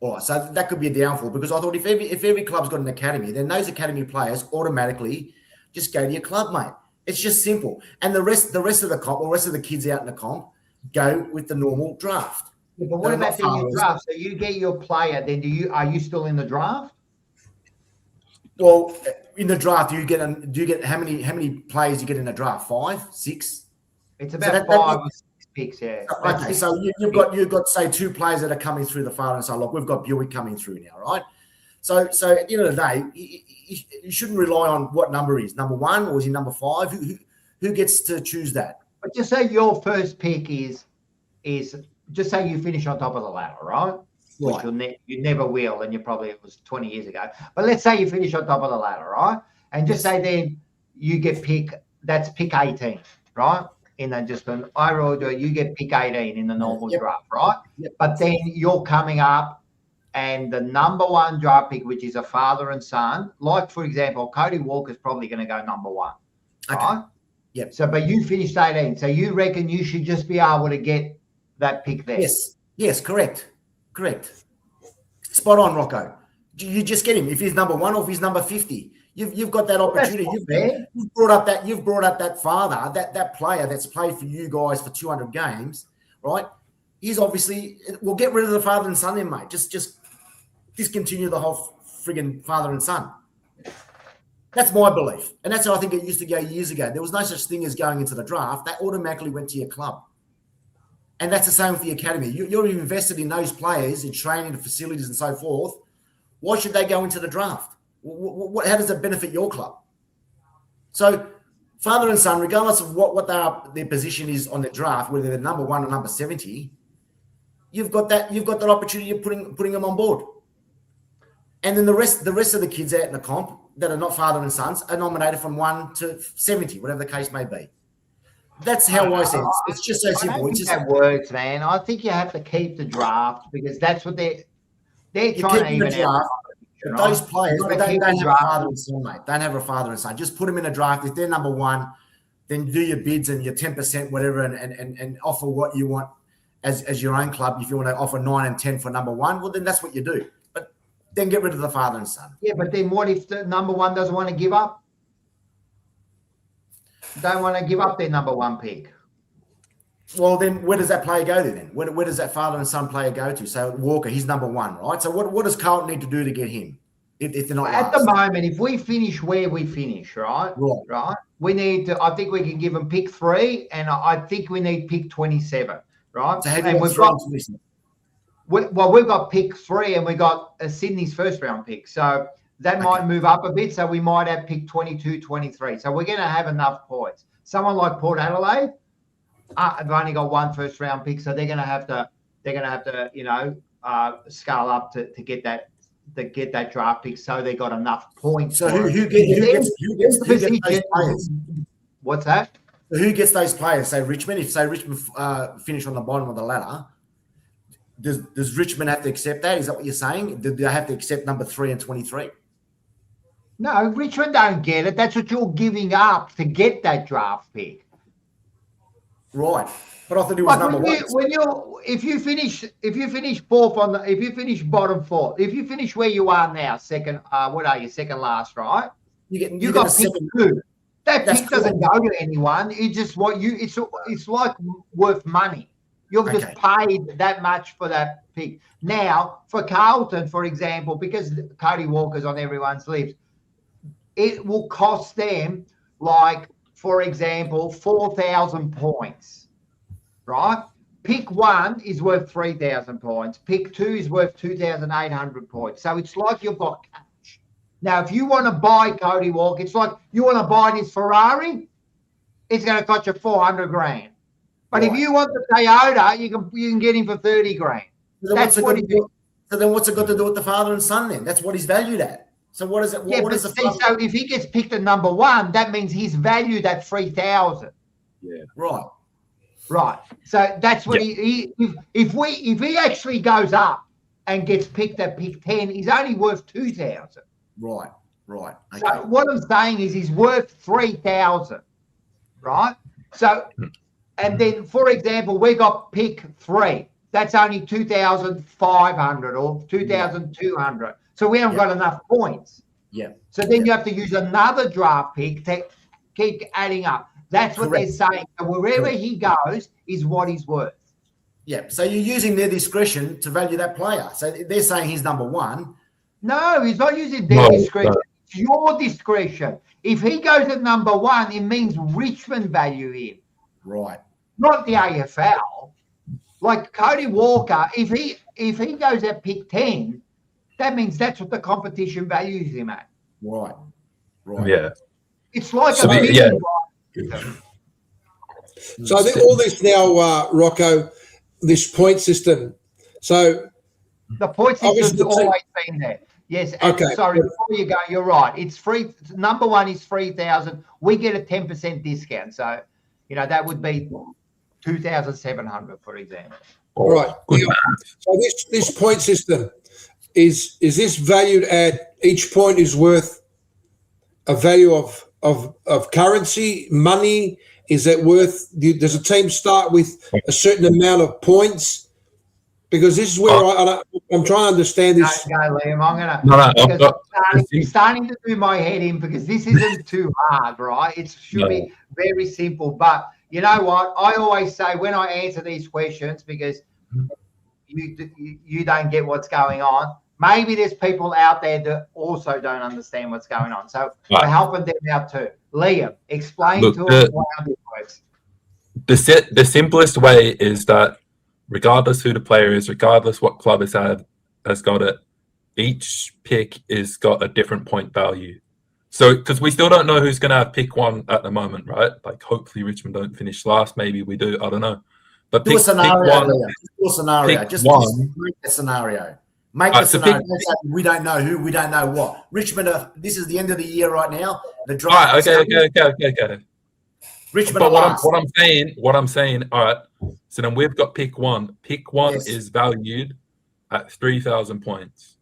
All right. So that could be a downfall because I thought if every club's got an academy, then those academy players automatically just go to your club, mate. It's just simple. And the rest of the comp, or the rest of the kids out in the comp, go with the normal draft. Yeah, but what about in your draft? So you get your player, then are you still in the draft? Well, in the draft, do you get how many players you get in the draft? 5, 6? It's about 5 or 6 picks, yeah. Okay, so you've got say 2 players that are coming through the father and son. Look, we've got Buick coming through now, right? So at the end of the day, you shouldn't rely on what number he is. Number 1 or is he number 5? Who gets to choose that? But just say your first pick is just say you finish on top of the ladder, right? Which you never will, and it was 20 years ago. But let's say you finish on top of the ladder, right? And just say then you get that's pick 18, right? In an overall, you get pick 18 in the normal draft, right? Yep. But then you're coming up and the number one draft pick, which is a father and son, like for example, Cody Walker's probably going to go number one, right? Yep. So, but you finished 18, so you reckon you should just be able to get that pick there? Yes, correct. Spot on, Rocco. You just get him if he's number one or if he's number 50. You've got that opportunity. You've brought up that father, that player that's played for you guys for 200 games, right? He's obviously, we'll get rid of the father and son then, mate. Just discontinue the whole friggin' father and son. That's my belief. And that's how I think it used to go years ago. There was no such thing as going into the draft. That automatically went to your club. And that's the same with the academy. You're invested in those players, in training, facilities and so forth. Why should they go into the draft? How does it benefit your club? So father and son, regardless of what their position is on the draft, whether they're number 1 or number 70, you've got that opportunity of putting them on board. And then the rest of the kids out in the comp that are not father and sons are nominated from 1 to 70, whatever the case may be. That's how I see it. It's just so simple. It's just that works, man. I think you have to keep the draft because that's what they're trying to even out. Right? Those players, don't have a father and son, mate. Don't have a father and son. Just put them in a draft. If they're number 1, then do your bids and your 10%, whatever, and offer what you want as your own club. If you want to offer 9 and 10 for number 1, well, then that's what you do. But then get rid of the father and son. Yeah, but then what if the number 1 doesn't want to give up? Don't want to give up their number 1 pick. Well, then where does that player go to then? Where does that father and son player go to? So Walker, he's number 1, right? So what does Carlton need to do to get him if they're not at the moment? If we finish where we finish, right, we need to. I think we can give them pick 3, and I think we need pick 27, right? So we've got pick 3, and we got Sydney's first round pick, so that might move up a bit. So we might have pick 22, 23. So we're going to have enough points. Someone like Port Adelaide. They've only got 1 first round pick, so they're going to have to scale up to get that draft pick, so they got enough points. So who gets those players? What's that? So who gets those players? Say Richmond. If Richmond finish on the bottom of the ladder, does Richmond have to accept that? Is that what you're saying? Do they have to accept number 3 and 23? No, Richmond don't get it. That's what you're giving up to get that draft pick. Right, but I thought it was number 1. If you finish fourth if you finish bottom 4, if you finish where you are now, second, what are you, second last, right? You got pick 2. That pick doesn't go to anyone. It's just it's like worth money. You've just paid that much for that pick. Now for Carlton, for example, because Cody Walker's on everyone's lips, it will cost them like, for example, 4,000 points, right? Pick 1 is worth 3,000 points. Pick 2 is worth 2,800 points. So it's like you've got cash. Now, if you want to buy Cody Walker, it's like you want to buy this Ferrari, it's going to cost you 400 grand. But if you want the Toyota, you can get him for 30 grand. So then what's it got to do with the father and son then? That's what he's valued at. So what is it? So if he gets picked at number 1, that means he's valued at 3,000. Yeah. Right. So that's what if he actually goes up and gets picked at pick 10, he's only worth 2,000. Right. Okay. So what I'm saying is he's worth 3,000. Right. So, and then for example, we got pick 3. That's only 2,500 or 2,200. So we haven't got enough points. Yeah. So then you have to use another draft pick to keep adding up. That's what they're saying. So wherever he goes is what he's worth. Yeah. So you're using their discretion to value that player. So they're saying he's number 1. No, he's not using their discretion. It's your discretion. If he goes at number 1, it means Richmond value him. Right. Not the AFL. Like Cody Walker, if he goes at pick 10, that means that's what the competition values him at. Right. Yeah. It's like So I think all this now, Rocco, this point system. So the point system's always been there. Yes. Okay. Sorry, before you go, you're right. It's free. Number 1 is 3,000. We get a 10% discount. So, that would be 2,700, for example. All right. So this point system, is this valued at each point is worth a value of currency, money? Is that worth? Does a team start with a certain amount of points? Because this is where I'm trying to understand this. Go, Liam. I'm gonna. No, because it's starting to do my head in because this isn't too hard, right? It should be very simple. But you know what? I always say when I answer these questions, because you don't get what's going on. Maybe there's people out there that also don't understand what's going on. So we're helping them out too. Liam, explain to us how this works. The simplest way is that regardless who the player is, regardless what club has got it, each pick is got a different point value. So, because we still don't know who's going to have pick one at the moment, right? Like, hopefully Richmond don't finish last. Maybe we do. I don't know. But do a scenario. Pick scenario. Just make a scenario. Make a scenario. We don't know who. We don't know what. Richmond. This is the end of the year right now. The draft. Okay. Richmond. But what I'm saying. All right. So then we've got pick one. Pick one is valued at 3,000 points.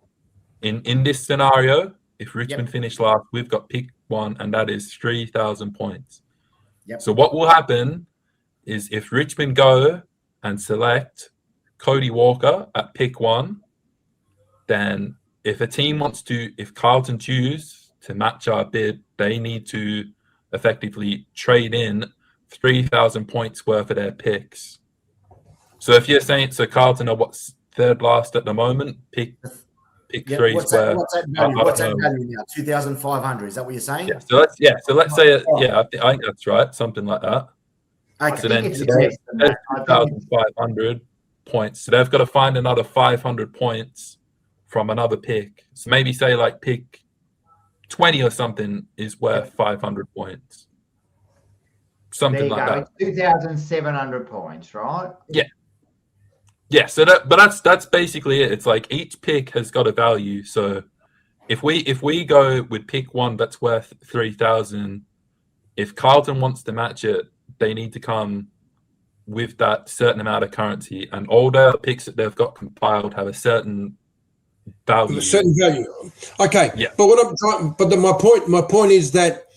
In this scenario, if Richmond finish last, we've got pick one, and that is 3,000 points. Yep. So what will happen is if Richmond go and select Cody Walker at pick one, then if Carlton choose to match our bid, they need to effectively trade in 3,000 points worth of their picks. So if you're saying, so Carlton are what's third last at the moment, pick three. What's that value now? 2,500. Is that what you're saying? Yeah. So let's say I think that's right. Something like that. Okay. So then there's 2,500 points. So they've got to find another 500 points from another pick. So maybe say like pick 20 or something is worth 500 points. Something like that. 2,700 points, right? Yeah. Yeah, so that's basically it. It's like each pick has got a value. So if we go with pick one that's worth 3,000, if Carlton wants to match it, they need to come with that certain amount of currency, and all the picks that they've got compiled have a certain value. A certain value. Okay. Yeah. But my point is that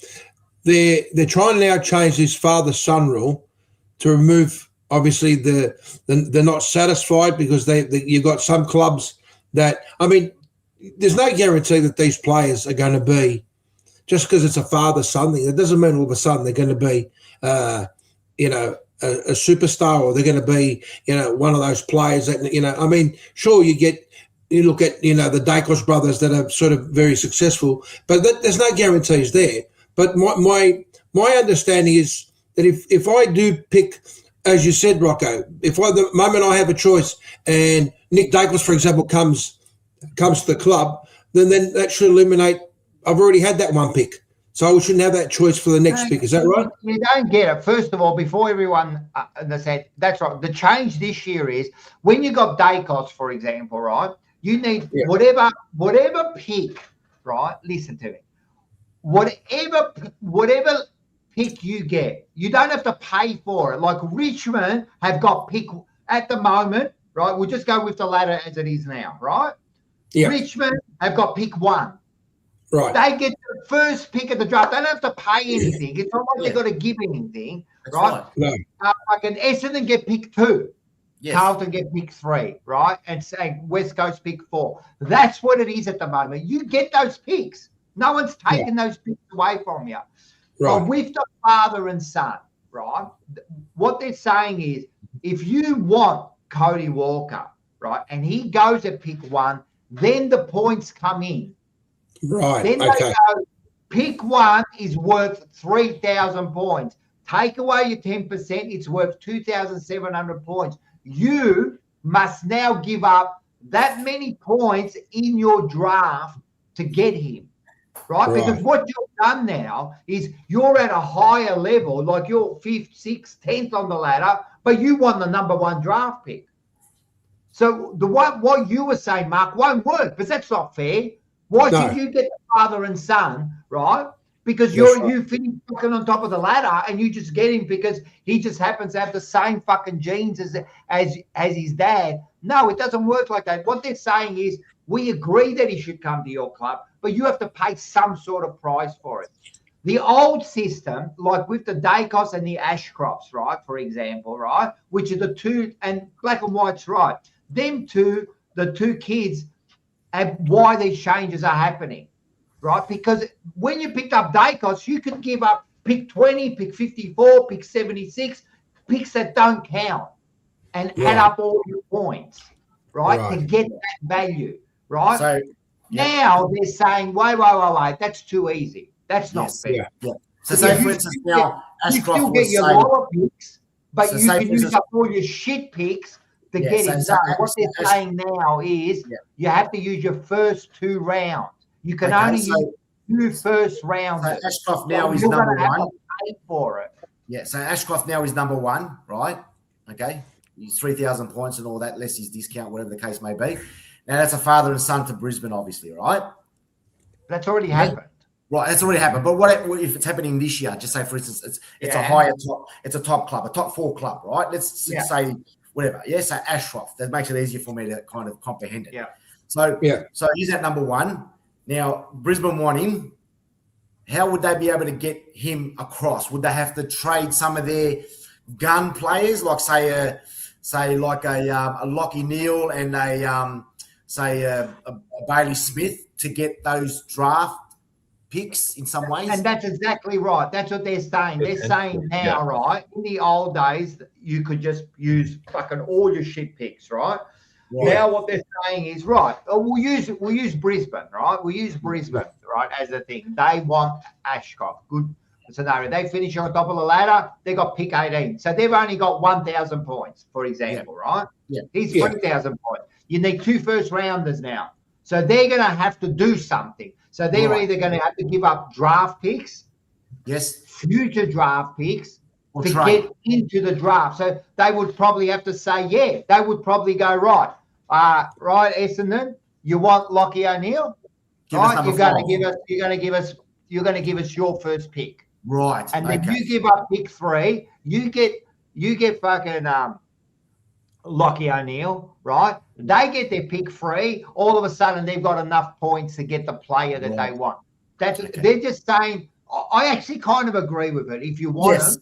they're trying to now change this father-son rule to remove. Obviously, they're not satisfied because you've got some clubs that, I mean, there's no guarantee that these players are going to be, just because it's a father-son thing, it doesn't mean all of a sudden they're going to be, a superstar, or they're going to be, one of those players that, I mean, sure, you look at, the Dacos brothers that are sort of very successful, but there's no guarantees there. But my understanding is that if I do pick, as you said, Rocco, the moment I have a choice and Nick Dacos, for example, comes to the club, then that should eliminate. I've already had that one pick, so I shouldn't have that choice for the next pick. Is that right? You don't get it. First of all, before everyone said that's right. The change this year is when you got Dacos, for example, right? You need whatever pick, right? Listen to me. Whatever pick you get, you don't have to pay for it. Like Richmond have got pick at the moment, right? We'll just go with the ladder as it is now, right? Yeah. Richmond have got pick one. Right. They get the first pick of the draft. They don't have to pay anything. It's not like they've got to give anything, right? No. Essendon get pick two. Yes. Carlton get pick three, right? And say West Coast pick four. That's what it is at the moment. You get those picks. No one's taking those picks away from you. Right. But with the father and son, right, what they're saying is if you want Cody Walker, right, and he goes at pick one, then the points come in. Right. Then they go, pick one is worth 3,000 points. Take away your 10%, it's worth 2,700 points. You must now give up that many points in your draft to get him. Right? Because what you've done now is you're at a higher level, like you're 5th, 6th, 10th on the ladder, but you won the number one draft pick. So what you were saying, Mark, won't work, because that's not fair. Why should you get the father and son, right? Because you finish fucking on top of the ladder and you just get him because he just happens to have the same fucking genes as his dad. No, it doesn't work like that. What they're saying is We agree that he should come to your club, but you have to pay some sort of price for it. The old system, like with the Dacos and the Ashcrofts, right, for example, right, which are the two, and Black and White's right, them two, the two kids, and why these changes are happening, right? Because when you picked up Dacos, you could give up pick 20, pick 54, pick 76, picks that don't count, and add up all your points, right, to get that value, right? So now they're saying, wait, that's too easy. That's not fair. Yeah. So say, for instance, now Ashcroft you still get your lower picks, but So you say, can for use instance- up all your shit picks to Yeah, get so it say done. What they're Ash- saying now is you have to use your first 2 rounds. You can Okay, only so- use 2 first rounds. So Ashcroft now is You're number gonna have one. to pay for it. Yeah, so Ashcroft now is number one, right? Okay. He's 3,000 points and all that, less his discount, whatever the case may be. Now that's a father and son to Brisbane, obviously, right? That's already happened. Right, that's already happened. But what if it's happening this year? Just say, for instance, it's a higher top, it's a top club, a top 4 club, right? Let's say whatever. Yeah, so Ashcroft. That makes it easier for me to kind of comprehend it. Yeah. So he's at number one. Now Brisbane want him. How would they be able to get him across? Would they have to trade some of their gun players, like say a Lockie Neal and a Bailey Smith, to get those draft picks in some ways? And that's exactly right. That's what they're saying. They're saying now, right? In the old days, you could just use fucking all your shit picks, right? Now what they're saying is, right, we'll use Brisbane, right? We'll use Brisbane, right, as a thing. They want Ashcroft. Good scenario. They finish on top of the ladder, they got pick 18. So they've only got 1,000 points, for example, right? Yeah. He's 3,000 points. You need 2 first rounders now. So they're going to have to do something. So they're either going to have to give up draft picks, future draft picks, or to trade. get into the draft. So they would probably have to say, they would probably go, right, Essendon, you want Lockie O'Neill? Right, you're going to give us your first pick. Right. And then you give up pick 3, you get fucking Lockie O'Neill, right? They get their pick 3. All of a sudden, they've got enough points to get the player that they want. They're just saying. I actually kind of agree with it. If you want them,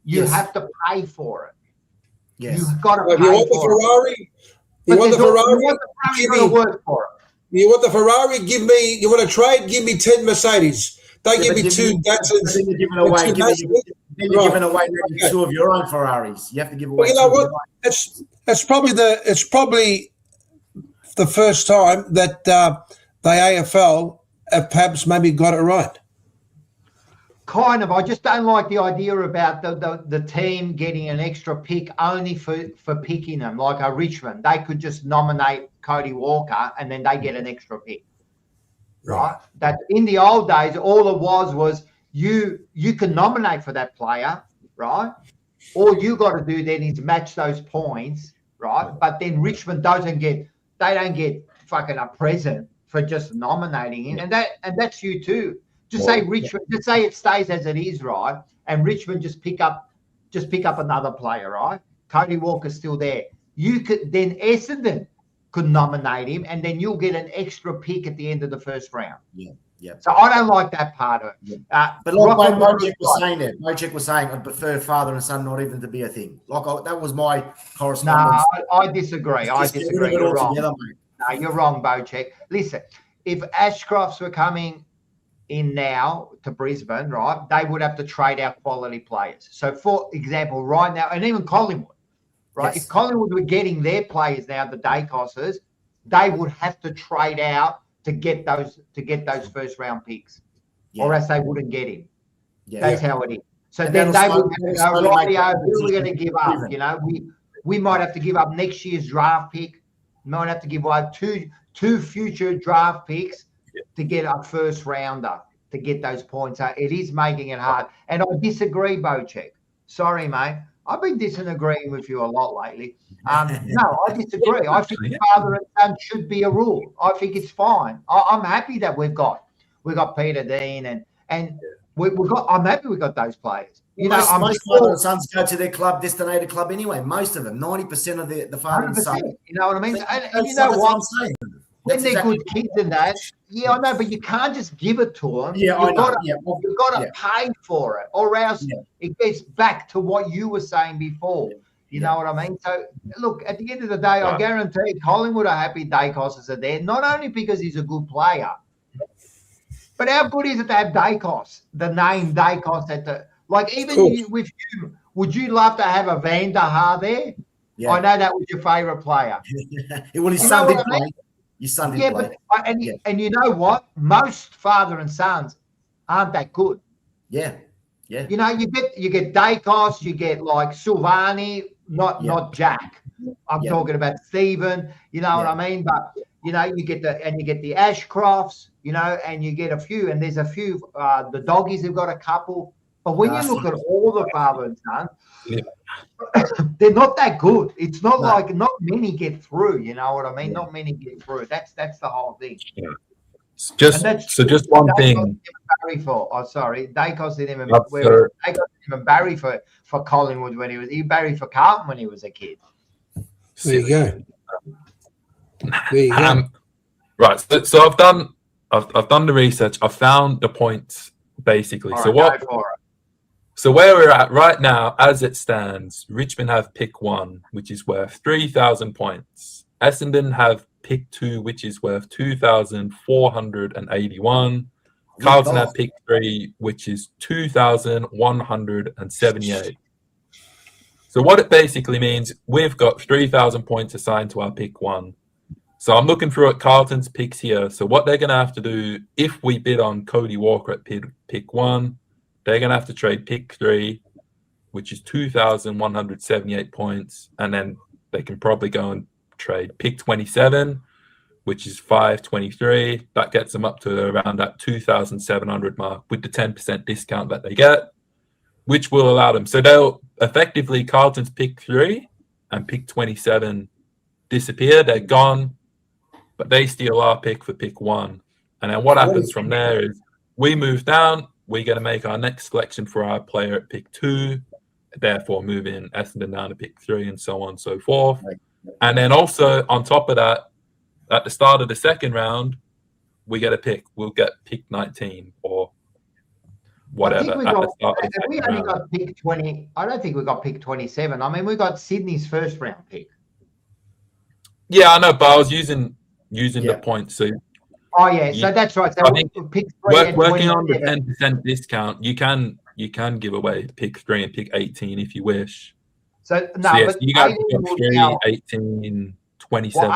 you have to pay for it. Yes. You've got to pay You want the for Ferrari? it. You want the Ferrari? You want the Ferrari to work for it. You want the Ferrari? Give me. You want to trade? Give me 10 Mercedes. Don't give me 2 Datsuns. Then you're giving away. Giving away maybe 2 of your own Ferraris. You have to give away. Well, you know what? It's probably the first time that the AFL have perhaps maybe got it right. Kind of. I just don't like the idea about the team getting an extra pick only for picking them, like a Richmond. They could just nominate Cody Walker and then they get an extra pick. Right? That in the old days, all it was you can nominate for that player, right? All you got to do then is match those points, right? But then Richmond don't get fucking a present for just nominating him, and that's you too. Just say Richmond. Just say it stays as it is, right? And Richmond just pick up another player, right? Cody Walker's still there. You could then Essendon could nominate him, and then you'll get an extra pick at the end of the first round. Yeah. So I don't like that part of it. But like Mojek was saying there, Mojek was saying I'd prefer father and son not even to be a thing. That was my correspondence. No, I disagree. You're wrong. No, you're wrong, Bojek. Listen, if Ashcrofts were coming in now to Brisbane, right, they would have to trade out quality players. So, for example, right now, and even Collingwood, right? If Collingwood were getting their players now, the Dacoses, they would have to trade out to get those first round picks, or else they wouldn't get him. That's how it is. So and then they would go, who are we going to give up? You know, we might have to give up next year's draft pick. Might have to give away two future draft picks to get a first rounder to get those points. So it is making it hard. And I disagree, Bojek. Sorry, mate. I've been disagreeing with you a lot lately. No, I disagree. I think father and son should be a rule. I think it's fine. I'm happy that we've got Peter Dean and we've got. I'm happy we got those players. You know, most father and sons go to their club, designated club anyway. Most of them, 90% of the father and son. You know what I mean? And you know what? when they're good kids and that, yeah, I know, but you can't just give it to them. Yeah, I know. You've got to pay for it, or else it gets back to what you were saying before. You know what I mean? So, look, at the end of the day, I guarantee Collingwood are happy Dacos are there, not only because he's a good player, but how good is it to have Dacos, the name Dacos at the – like, even with you, would you love to have a Van der Haar there? Yeah. I know that was your favourite player. Well, his son did play. Your son did play. And you know what? Most father and sons aren't that good. Yeah. Yeah. You know, you get Dacos, you get like Silvani, not Jack. I'm talking about Stephen, you know what I mean? But you know, you get the Ashcrofts, you know, and you get a few, and there's a few the doggies have got a couple. But when you look at all the father and son, they're not that good. It's not like not many get through, you know what I mean? Not many get through. That's the whole thing. Yeah. Just one thing. Dacos didn't even barry for Collingwood when he barried for Carlton when he was a kid. There you go. There you go. Right. So I've done the research. I've found the points basically. So where we're at right now, as it stands, Richmond have pick 1, which is worth 3,000 points. Essendon have pick 2, which is worth 2,481. Carlton have pick 3, which is 2,178. So what it basically means, we've got 3,000 points assigned to our pick 1. So I'm looking through at Carlton's picks here. So what they're going to have to do, if we bid on Cody Walker at pick 1, they're going to have to trade pick 3, which is 2,178 points. And then they can probably go and trade pick 27, which is 523. That gets them up to around that 2,700 mark with the 10% discount that they get, which will allow them. So they'll effectively, Carlton's pick 3 and pick 27 disappear. They're gone, but they steal our pick for pick 1. And then what happens from there is we move down. We're going to make our next selection for our player at pick 2, therefore moving Essendon down to pick 3 and so on and so forth. And then also on top of that, at the start of the second round, we get a pick. We'll get pick 19 or whatever. We only got pick 20. I don't think we got pick 27. I mean, we got Sydney's first round pick. Yeah, I know, but I was using the points. So so that's right. So I think pick 3 working on the 10% discount, you can give away pick 3 and pick 18 if you wish. So you got pick 3, 18, 27,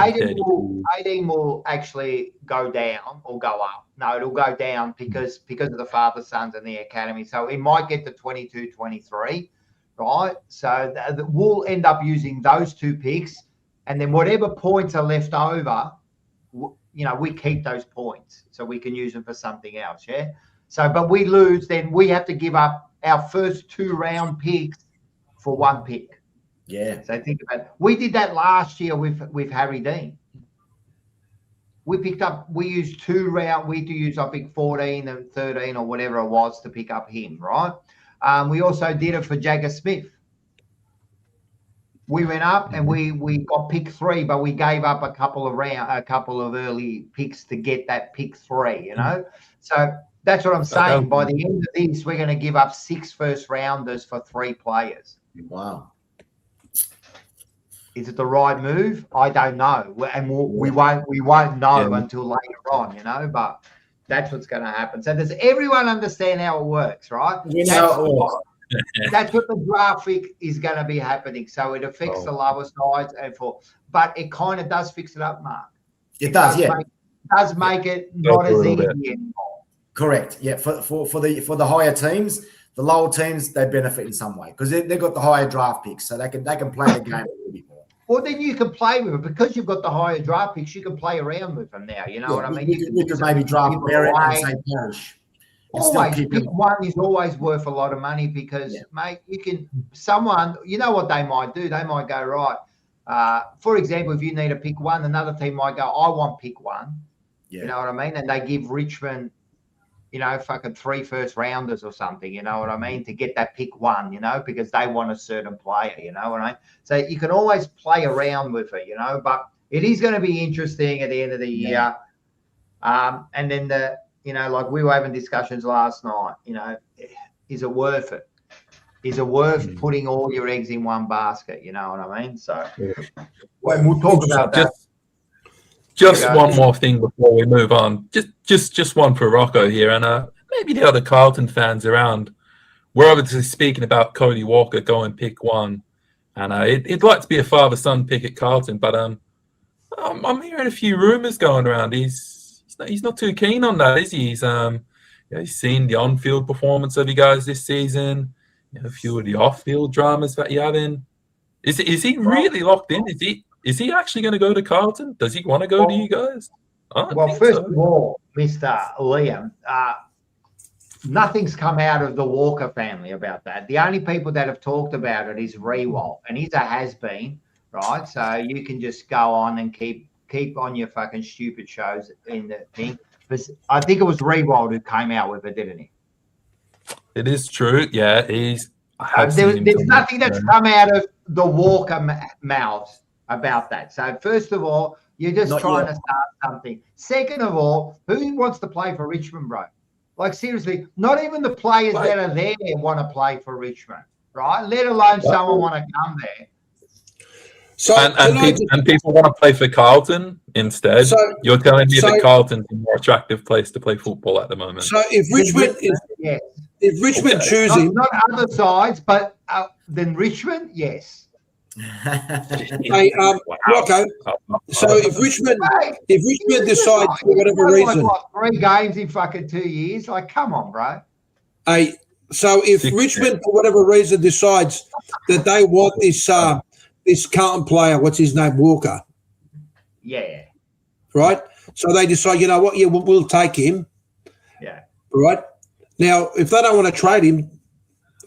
18 will actually go down or go up. No, it'll go down because of the father, sons, and the academy. So it might get to 22, 23, right? So we'll end up using those 2 picks, and then whatever points are left over, you know, we keep those points so we can use them for something else, yeah? So, but we lose, then we have to give up our first 2 round picks for 1 pick. Yeah. So think about it. We did that last year with Harry Dean. We used 2 round. We do use, I think, 14 and 13 or whatever it was to pick up him, right? We also did it for Jagger Smith. We went up and we got pick 3, but we gave up a couple of early picks to get that pick 3, you know? So that's what I'm saying. By the end of this, we're going to give up 6 first rounders for 3 players. Wow. Is it the right move? I don't know, and we won't know until later on, you know. But that's what's going to happen. So does everyone understand how it works, right? That's what the graphic is going to be happening. So it affects the lower sides but it kind of does fix it up, Mark. It does make it not as easy anymore. Correct. Yeah. For the higher teams, the lower teams, they benefit in some way because they've got the higher draft picks, so they can play the game a little bit more. Well, then you can play with it because you've got the higher draft picks. You can play around with them now. You know what I mean? You could maybe draft Barrett and say Parrish. Always, pick 1 is always worth a lot of money because, mate, you know what they might do? They might go, right, for example, if you need a pick 1, another team might go, I want pick 1. Yeah. You know what I mean? And they give Richmond, you know, fucking 3 first rounders or something, you know what I mean, to get that pick 1, you know, because they want a certain player, you know what I mean? So you can always play around with it, you know, but it is going to be interesting at the end of the year. And then like we were having discussions last night, is it worth it? Is it worth putting all your eggs in one basket? You know what I mean? So we'll talk about that. Just one more thing before we move on. Just one for Rocco here, and maybe the other Carlton fans around. We're obviously speaking about Cody Walker going pick 1, and he'd like to be a father-son pick at Carlton, but I'm hearing a few rumours going around. He's not too keen on that, is he? He's seen the on-field performance of you guys this season. A few of the off-field dramas that you're having. Is he really locked in? Is he actually going to go to Carlton? Does he want to go to you guys? Well, first of all, Mr. Liam, nothing's come out of the Walker family about that. The only people that have talked about it is Rewalt, and he's a has-been, right? So you can just go on and keep on your fucking stupid shows in the thing. I think it was Rewalt who came out with it, didn't he? It is true. Yeah, there's nothing that's come out of the Walker mouths about that. So first of all, you're just trying to start something. Second of all, who wants to play for Richmond, bro? Like seriously, not even the players that are there want to play for Richmond, right? Let alone someone want to come there. So and people want to play for Carlton instead. You're telling me that Carlton's a more attractive place to play football at the moment. So if Richmond choosing not other sides, but then Richmond, yes. Hey, Rocco. So if Richmond decides for whatever reason, like 3 games in fucking 2 years, like come on, bro. Hey, so if Richmond for whatever reason decides that they want this Carlton player, what's his name, Walker? Yeah. Right. So they decide, you know what? Yeah, we'll take him. Yeah. Right. Now, if they don't want to trade him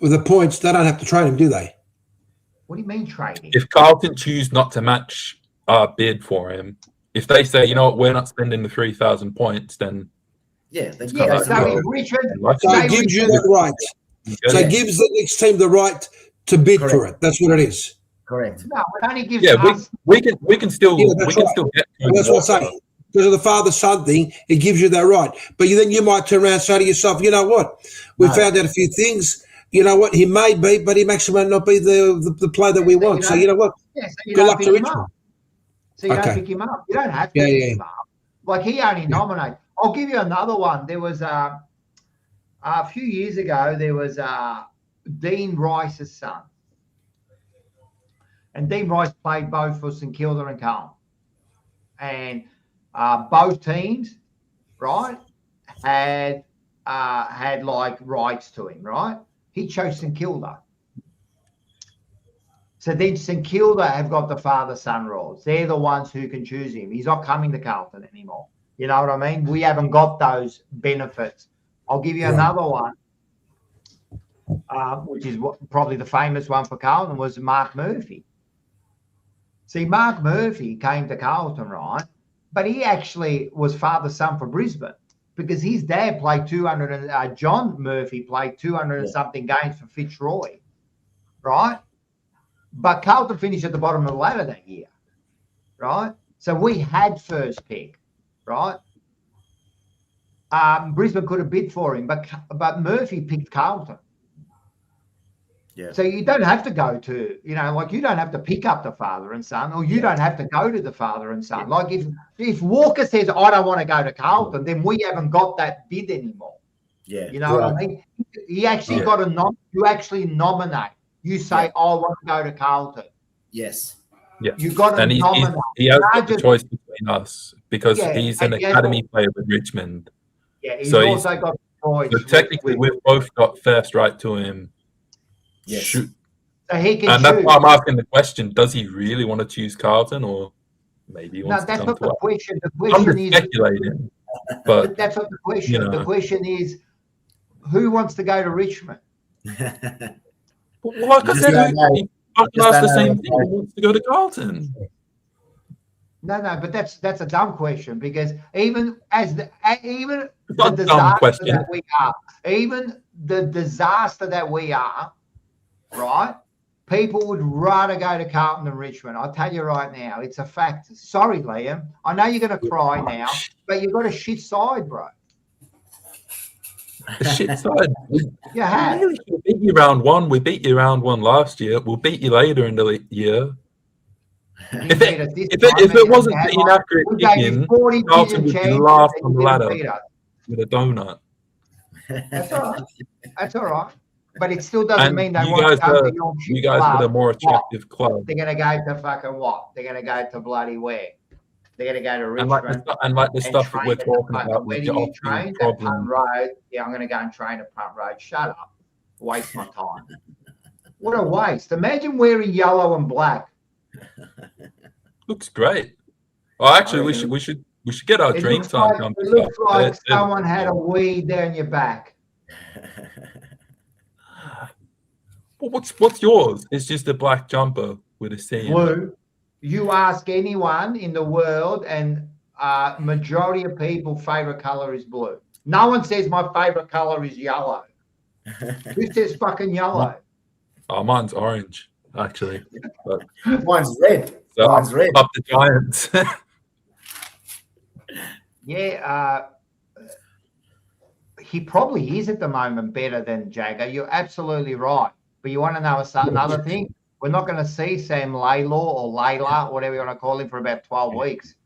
with the points, they don't have to trade him, do they? What do you mean trading? If Carlton choose not to match our bid for him, if they say, you know what, we're not spending the 3,000 points, then So it gives you that right. So it gives the next team the right to bid for it. That's what it is. Correct. No, it only gives us. We can still get. That's what I'm saying. Because of the father-son thing, it gives you that right. But then you might turn around and say to yourself, you know what? We found out a few things. You know what? He may be, but he actually might not be the player that we want. So you know what? Good luck to Richmond. So you don't pick him up. You don't have to pick him up. Like he only nominated. I'll give you another one. There was a few years ago, there was Dean Rice's son. And Dean Rice played both for St Kilda and Carlton. And both teams, right, had like rights to him, right? He chose St Kilda. So then St Kilda have got the father-son rules. They're the ones who can choose him. He's not coming to Carlton anymore. You know what I mean? We haven't got those benefits. I'll give you another one, which is probably the famous one for Carlton, was Mark Murphy. See, Mark Murphy came to Carlton, right? But he actually was father-son for Brisbane because his dad played John Murphy played 200 and something games for Fitzroy, right? But Carlton finished at the bottom of the ladder that year, right? So we had first pick, right? Brisbane could have bid for him, but Murphy picked Carlton. Yeah. So you don't have to go to, you don't have to pick up the father and son, or you don't have to go to the father and son. Like if Walker says, I don't want to go to Carlton, then we haven't got that bid anymore. Yeah. You know what I mean? He actually got you actually nominate. You say, I want to go to Carlton. Yes. Yeah. You've got to nominate. He has the choice between us because he's an academy player with Richmond. Yeah, he's also got the choice. So technically, we've both got first right to him. Yes. Shoot. So he can and that's why I'm asking the question, does he really want to choose Carlton or maybe he wants to come to us? No, that's not the question. The question is speculating. But that's not the question. The question is who wants to go to Richmond? Well, like I said, I can ask the same thing. Who wants to go to Carlton? No, but that's a dumb question because even the disaster that we are, right? people would rather go to Carlton than Richmond. I'll tell you right now, it's a fact. Sorry, Liam. I know you're going to cry now, but you've got a shit side, bro. The shit side. You have. We beat you round one. We beat you round one last year. We'll beat you later in the year. If it wasn't the inaccurate kicking, Carlton would be last on the ladder with a donut. That's all right. That's all right. But it still doesn't mean they you want guys to come are, to your shit you guys club. are the more attractive club. They're going to go to fucking what? They're going to go to bloody where? They're going to go to Richmond. And like the stuff that we're talking about. Where do you train? At Punt Road. Yeah, I'm going to go and train at Punt Road. Shut up. Waste my time. What a waste. Imagine wearing yellow and black. Looks great. Well, actually, we should get our drinks on. It looks like someone had a weed down your back. Well, what's yours? It's just a black jumper with a C. Blue. You ask anyone in the world, and majority of people' favorite color is blue. No one says my favorite color is yellow. Who says fucking yellow? Oh, mine's orange, actually. But mine's red. So mine's red. Up the Giants. Yeah. He probably is at the moment better than Jagger. You're absolutely right. But you want to know another thing? We're not going to see Sam Laylaw or Layla, whatever you want to call him, for about 12 weeks.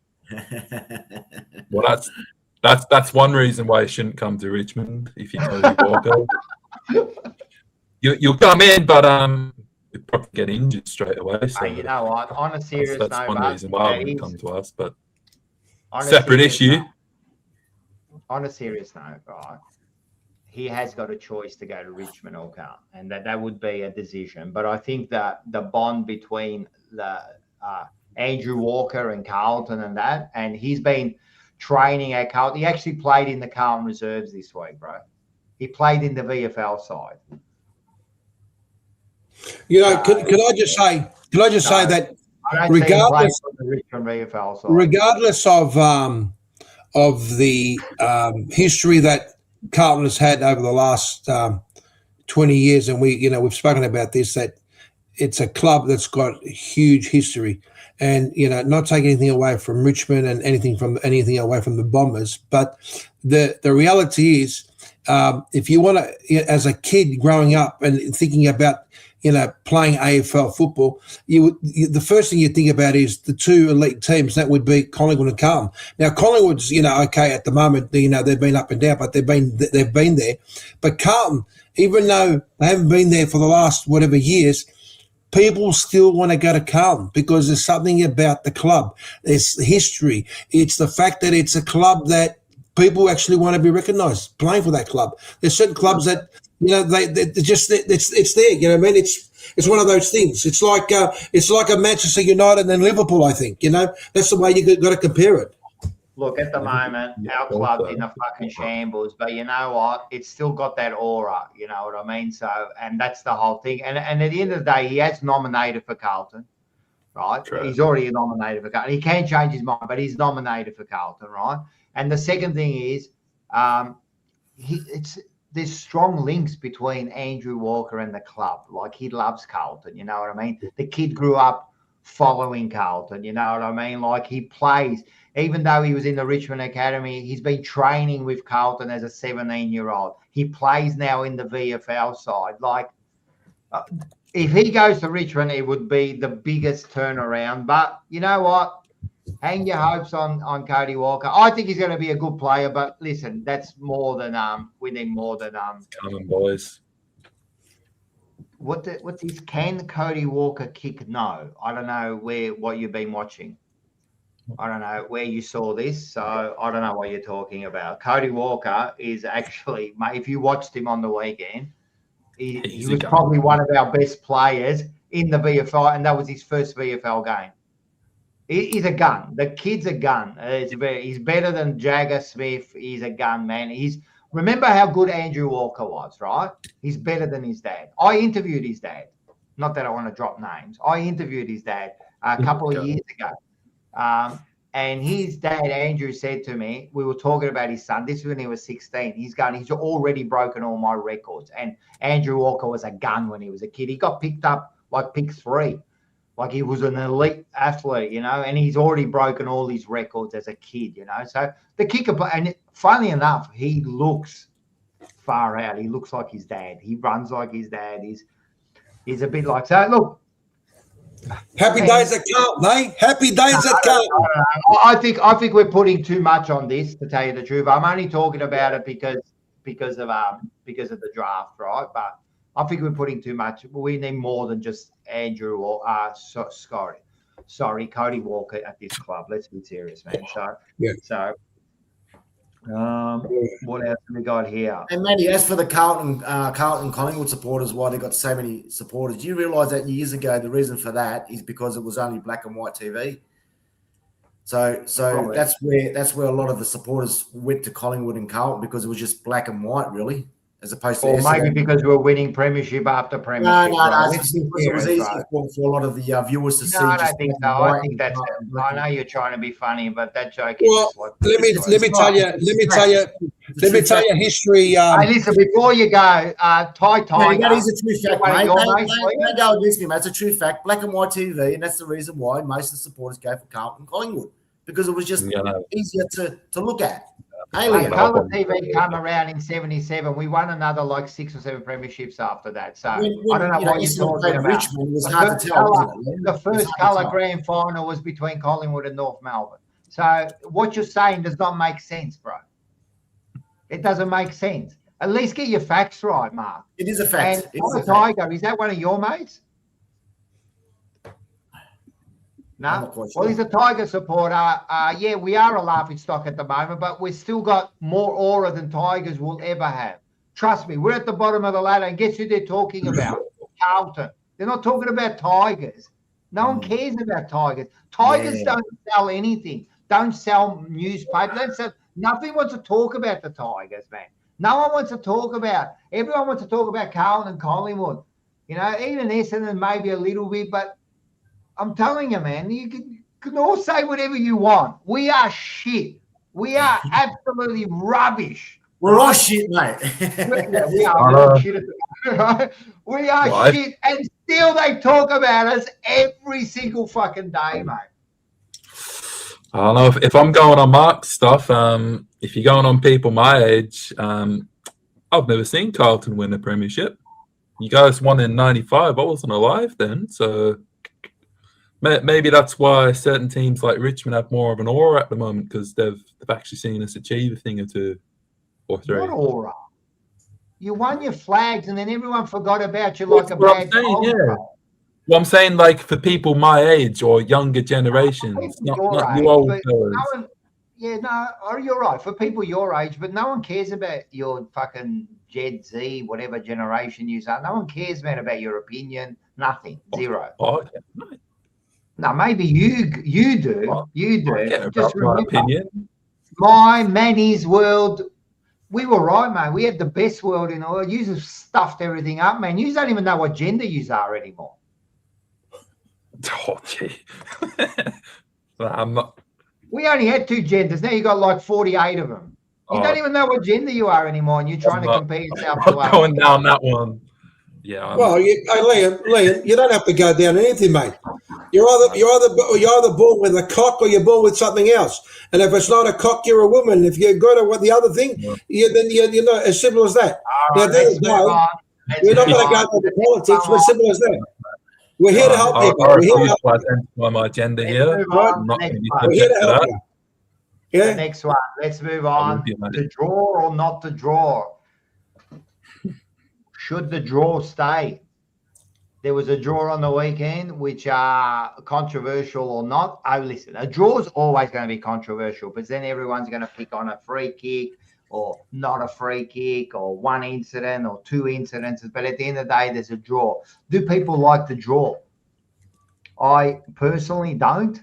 Well, that's one reason why he shouldn't come to Richmond if you Cody Walker. You'll come in, but you'll probably get injured straight away. So you know what? On a serious note, that's one reason why he wouldn't come to us. But separate issue. On a serious note, right? He has got a choice to go to Richmond or Carlton, and that would be a decision. But I think that the bond between the Andrew Walker and Carlton and he's been training at Carlton. He actually played in the Carlton reserves this week, bro. He played in the VFL side. You know, could I just say that regardless of the Richmond VFL side, regardless of the history that Carlton has had over the last 20 years, and we've spoken about this, that it's a club that's got huge history, and not taking anything away from Richmond and anything away from the Bombers, but the reality is, if you want to, as a kid growing up and thinking about playing AFL football, the first thing you think about is the two elite teams. That would be Collingwood and Carlton. Now, Collingwood's, okay, at the moment, they've been up and down, but they've been there. But Carlton, even though they haven't been there for the last whatever years, people still want to go to Carlton because there's something about the club. There's history. It's the fact that it's a club that people actually want to be recognised playing for that club. There's certain clubs that, they just, it's there. You know what I mean? It's one of those things. It's like a Manchester United and Liverpool, I think. That's the way you got to compare it. Look, at the moment, our club's in a fucking shambles, but you know what? It's still got that aura, you know what I mean? So, and that's the whole thing. And at the end of the day, he has nominated for Carlton, right? True. He's already nominated for Carlton. He can change his mind, but he's nominated for Carlton, right? And the second thing is, there's strong links between Andrew Walker and the club. Like, he loves Carlton, you know what I mean? The kid grew up following Carlton, you know what I mean? Like, he plays, even though he was in the Richmond Academy, he's been training with Carlton as a 17-year-old. He plays now in the VFL side. Like, if he goes to Richmond, it would be the biggest turnaround. But you know what? Hang your hopes on Cody Walker. I think he's going to be a good player, but listen, that's more than we need more than come on, boys. What's this? Can Cody Walker kick? No, I don't know what you've been watching. I don't know where you saw this, so I don't know what you're talking about. Cody Walker is actually, mate, if you watched him on the weekend, he was probably one of our best players in the VFL, and that was his first VFL game. He's a gun. The kid's a gun. He's better than Jagger Smith. He's a gun, man. Remember how good Andrew Walker was, right? He's better than his dad. I interviewed his dad. Not that I want to drop names. I interviewed his dad a couple of years ago. And his dad, Andrew, said to me, we were talking about his son. This was when he was 16. He's already broken all my records. And Andrew Walker was a gun when he was a kid. He got picked up like pick 3. Like he was an elite athlete, you know, and he's already broken all his records as a kid, you know. So the kicker, and funnily enough, he looks far out. He looks like his dad. He runs like his dad. He's a bit like, so look. Happy days at Carlton, eh? Happy days at Carlton. I think we're putting too much on this, to tell you the truth. I'm only talking about it because of the draft, right? But I think we're putting too much. We need more than just Andrew or Cody Walker at this club. Let's be serious, man. So what else have we got here? And Matty, as for the Carlton Collingwood supporters, why they got so many supporters? Do you realise that years ago the reason for that is because it was only black and white TV? So probably. that's where a lot of the supporters went to Collingwood and Carlton, because it was just black and white, really, as opposed to. Or maybe because we're winning premiership after premiership. No. It was easy for a lot of the viewers to see. No, I don't think so. I think that's. I know you're trying to be funny, but that joke is. Well, let me tell you history. Hey, listen, before you go, Ty Tiger. That is a true fact, mate. Don't go against me, mate. It's a true fact. Black and white TV, and that's the reason why most of the supporters go for Carlton Collingwood, because it was just easier to look at. Colour TV came around in '77. We won another like 6 or 7 premierships after that. So I don't know what you're talking about. Richmond was hard to tell. The first colour grand final was between Collingwood and North Melbourne. So what you're saying does not make sense, bro. It doesn't make sense. At least get your facts right, Mark. It is a fact. And Tiger, is that one of your mates? No, well, he's a Tiger supporter. Yeah, we are a laughing stock at the moment, but we've still got more aura than Tigers will ever have. Trust me, we're at the bottom of the ladder, and guess who they're talking about? Carlton. They're not talking about Tigers. No one cares about Tigers. Tigers don't sell anything. Don't sell newspapers. Nothing wants to talk about the Tigers, man. No one wants to talk about. Everyone wants to talk about Carlton and Collingwood. You know, even Essendon maybe a little bit, but I'm telling you, man, you can all say whatever you want. We are shit. We are absolutely rubbish. We're all shit, mate. We are shit. We are shit, and still they talk about us every single fucking day, mate. I don't know if I'm going on Mark's stuff. If you're going on people my age, I've never seen Carlton win a premiership. You guys won in '95. I wasn't alive then, so. Maybe that's why certain teams like Richmond have more of an aura at the moment, because they've actually seen us achieve a thing or 2 or 3. What aura? You won your flags, and then everyone forgot about you like a bad Well, I'm saying, like, for people my age or younger generations, not you old fellas. You're right. For people your age, but no one cares about your fucking Gen Z, whatever generation you are. No one cares, man, about your opinion. Nothing. Zero. Okay. No, maybe you do. Well, you do. Just remember, my opinion. My Manny's world. We were right, man. We had the best world in the world. You just stuffed everything up, man. You don't even know what gender you are anymore. Oh, gee. I'm not. We only had 2 genders. Now you got like 48 of them. You don't even know what gender you are anymore, and you're trying to compare yourself to us. Going down that one. Yeah. Well, Liam, you don't have to go down anything, mate. You're either born with a cock or you're born with something else. And if it's not a cock, you're a woman. If you go to what the other thing, then you're not as simple as that. Now, we're not going to go to the politics. We're simple as that. We're here to help people. We're here to identify my gender here. We're here to help you. Yeah. The next one. Let's move on. To draw or not to draw. Should the draw stay? There was a draw on the weekend, which are controversial or not. Oh, listen, a draw is always going to be controversial, because then everyone's going to pick on a free kick or not a free kick or 1 incident or 2 incidences. But at the end of the day, there's a draw. Do people like the draw? I personally don't.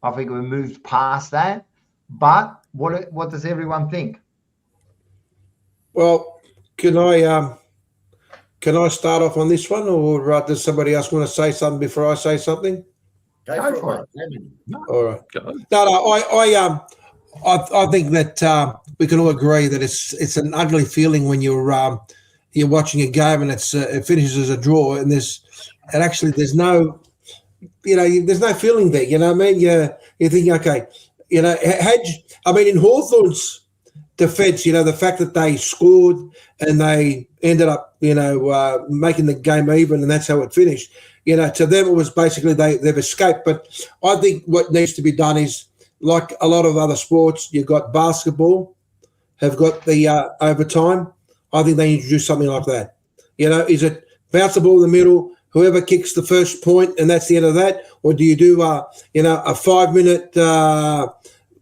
I think we moved past that. But what does everyone think? Well, can I start off on this one, or does somebody else want to say something before I say something? Go for it. All right. I think that we can all agree that it's an ugly feeling when you're watching a game and it finishes as a draw, and there's and actually there's no, there's no feeling there. You know what I mean? You think, okay, in Hawthorn's defence, the fact that they scored and they ended up, making the game even, and that's how it finished. To them it was basically they've escaped. But I think what needs to be done is, like a lot of other sports, you've got basketball, have got the overtime. I think they introduce something like that. Is it bounce the ball in the middle, whoever kicks the first point, and that's the end of that? Or do you do, a 5-minute,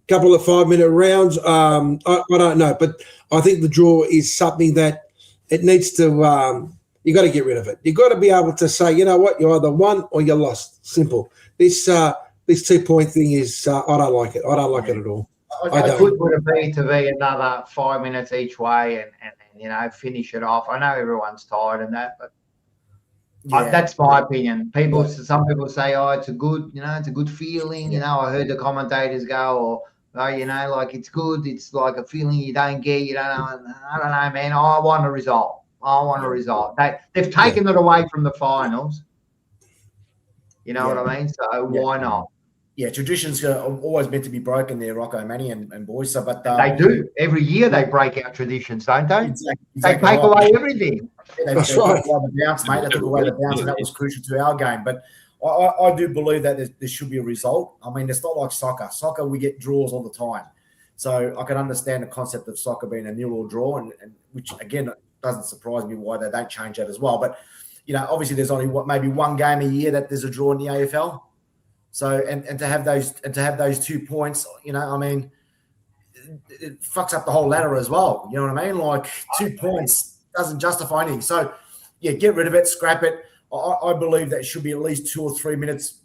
couple of 5-minute rounds? I don't know. But I think the draw is something that it needs to, you got to get rid of it. You got to be able to say, you know what, you either won or you lost. Simple. This 2-point thing is, I don't like it. I don't like it at all. I don't. Would it be to be another 5 minutes each way and finish it off? I know everyone's tired and that, but that's my opinion. Some people say, oh, it's a good, it's a good feeling. I heard the commentators go, like it's good. It's like a feeling you don't get. I don't know, man. I want a result. They've taken it away from the finals. You know what I mean? So why not? Yeah, traditions are always meant to be broken there, Rocco, Manny, and boys. So, but they do every year. They break our traditions, don't they? Exactly they take away everything. That's right. The bounce, mate. They took away the bounce, and that was crucial to our game. But I do believe that there should be a result. I mean, it's not like soccer. Soccer, we get draws all the time. So I can understand the concept of soccer being a nil or draw, and which again doesn't surprise me why they don't change that as well. But obviously there's only maybe one game a year that there's a draw in the AFL. So and to have those 2 points, it fucks up the whole ladder as well. You know what I mean? Like 2 points doesn't justify anything. So yeah, get rid of it, scrap it. I believe that it should be at least 2 or 3 minutes.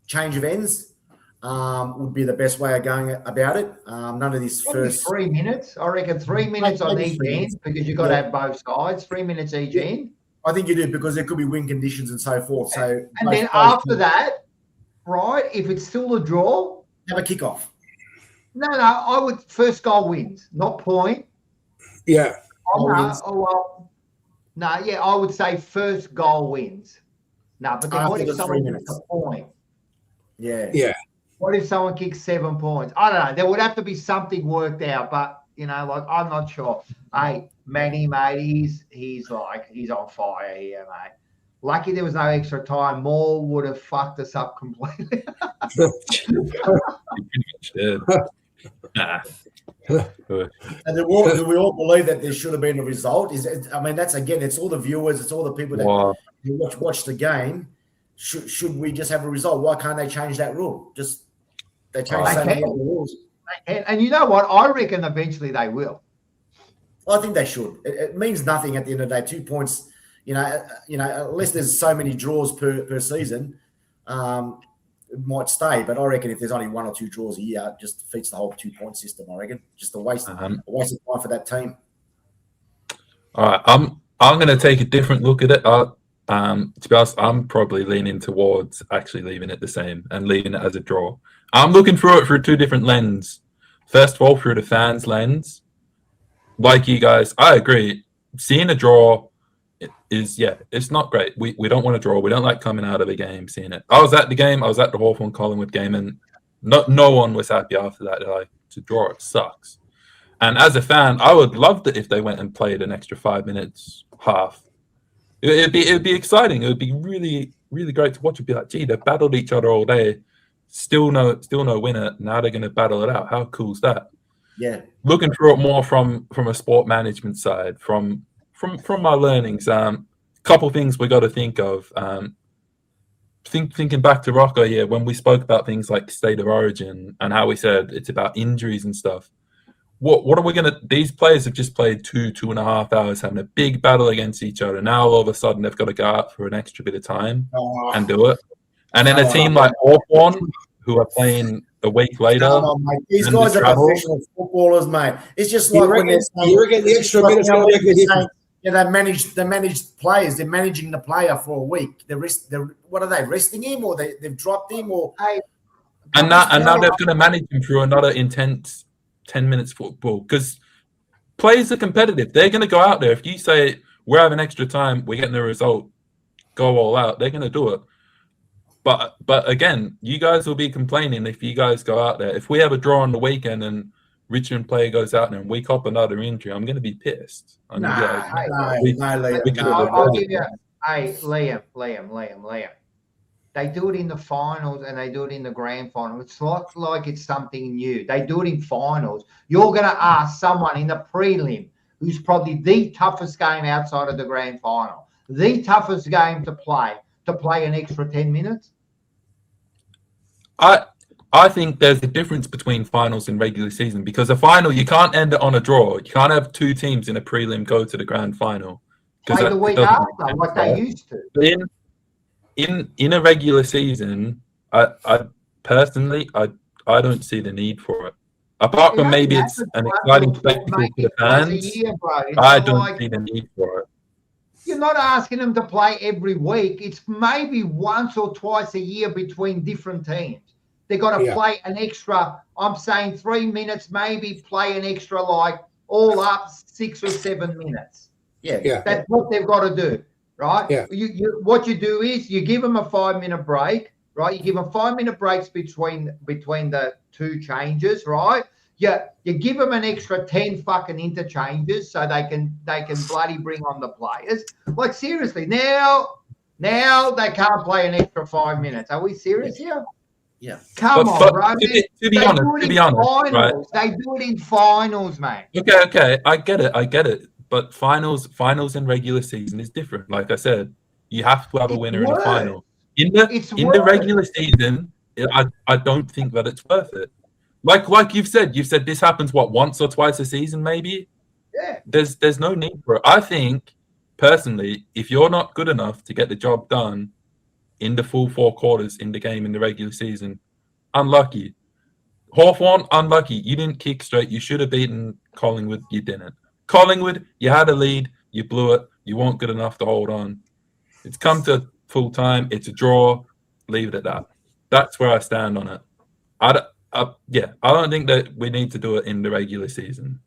Change of ends would be the best way of going about it. None of this first 3 minutes. I reckon 3 minutes on each end because you've got to have both sides. 3 minutes each end. I think you do because there could be win conditions and so forth. So and then after that, right? If it's still a draw, have a kickoff. No. I would first goal wins, not point. Yeah. I would say first goal wins. No, but then what if someone kicks a point? Yeah. Yeah. What if someone kicks 7 points? I don't know. There would have to be something worked out, but I'm not sure. Hey, Manny, mate, he's on fire here, mate. Lucky there was no extra time. More would have fucked us up completely. And do we all believe that there should have been a result? That's again, it's all the viewers, it's all the people that watch the game. Should we just have a result? Why can't they change that rule? They change so many rules. And you know what? I reckon eventually they will. I think they should. It means nothing at the end of the day. 2 points, unless there's so many draws per season, it might stay. But I reckon if there's only 1 or 2 draws a year, it just defeats the whole 2-point system. I reckon just a waste of time for that team. All right, I'm going to take a different look at it. To be honest, I'm probably leaning towards actually leaving it the same and leaving it as a draw. I'm looking through it through 2 different lenses. First of all, through the fans' lens. Like you guys, I agree. Seeing a draw it's not great. We don't want to draw. We don't like coming out of a game seeing it. I was at the game. I was at the Hawthorn-Collingwood game, and no one was happy after that. To draw, it sucks. And as a fan, I would love that if they went and played an extra 5 minutes, half. It'd be exciting. It would be really, really great to watch. It'd be like, gee, they've battled each other all day. Still no winner. Now they're going to battle it out. How cool's that? Yeah. Looking through it more from a sport management side, from my learnings, couple things we got to think of. Thinking back to Rocco, when we spoke about things like state of origin and how we said it's about injuries and stuff. What are we gonna? These players have just played 2.5 hours having a big battle against each other. Now all of a sudden they've got to go out for an extra bit of time and do it. And then a team like Hawthorn, who are playing a week later. These guys are professional footballers, mate. It's just like when they're saying, you reckon the extra minutes going to make the difference. They manage players. They're managing the player for a week. What are they, resting him, or they've dropped him, or? And now they're going to manage him through another intense 10 minutes football, because players are competitive. They're going to go out there. If you say we're having extra time, we're getting the result, go all out, they're going to do it. But again, you guys will be complaining if you guys go out there. If we have a draw on the weekend and Richmond player goes out there and we cop another injury, I'm going to be pissed. No, Liam. I'll give you. Hey, Liam. They do it in the finals and they do it in the grand final. It's like it's something new. They do it in finals. You're going to ask someone in the prelim who's probably the toughest game outside of the grand final, the toughest game to play an extra 10 minutes? I think there's a difference between finals and regular season, because a final, you can't end it on a draw. You can't have two teams in a prelim go to the grand final. Play the week after, like they used to. In a regular season, I personally don't see the need for it. Apart from maybe it's an exciting spectacle for the fans, I don't see the need for it. You're not asking them to play every week. It's maybe once or twice a year between different teams. They've got to play an extra, I'm saying 3 minutes, maybe play an extra, like all up 6 or 7 minutes. Yeah. That's what they've got to do, right? Yeah. What you do is you give them a 5-minute break, right? You give them 5-minute breaks between the two changes, right? You give them an extra 10 fucking interchanges so they can bloody bring on the players. Like, seriously, now they can't play an extra 5 minutes. Are we serious here? Yeah. Come on, bro. To be honest, right? They do it in finals, mate. Okay. I get it. But finals and regular season is different. Like I said, you have to have a winner in a final. In the regular season, I don't think that it's worth it. Like you've said this happens once or twice a season, maybe. Yeah. There's no need for it. I think personally, if you're not good enough to get the job done in the full 4 quarters in the game in the regular season, unlucky. Hawthorn, unlucky. You didn't kick straight. You should have beaten Collingwood. You didn't. Collingwood, you had a lead. You blew it. You weren't good enough to hold on. It's come to full time. It's a draw. Leave it at that. That's where I stand on it. I don't think that we need to do it in the regular season.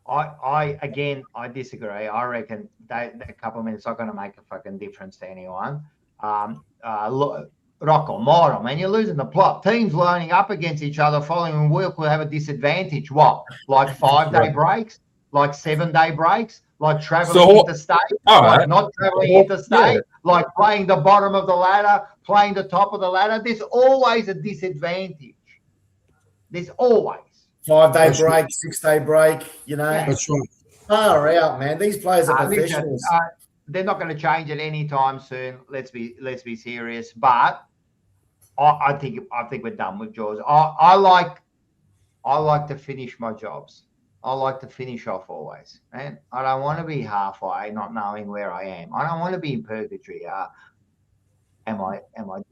I disagree. I reckon that couple of minutes are going to make a fucking difference to anyone. Rock or Moro, man, you're losing the plot. Teams lining up against each other following week will have a disadvantage. What? Like 5-day breaks? Like 7-day breaks? Like traveling interstate? Like not traveling interstate? Like playing the bottom of the ladder, playing the top of the ladder? There's always a disadvantage. There's always. 5-day break, 6-day break, you know. That's right. Far out, man. These players are professionals. They're not going to change it anytime soon. Let's be serious. But I think we're done with Jaws. I like to finish my jobs. I like to finish off always, man. I don't want to be halfway, not knowing where I am. I don't want to be in purgatory. Am I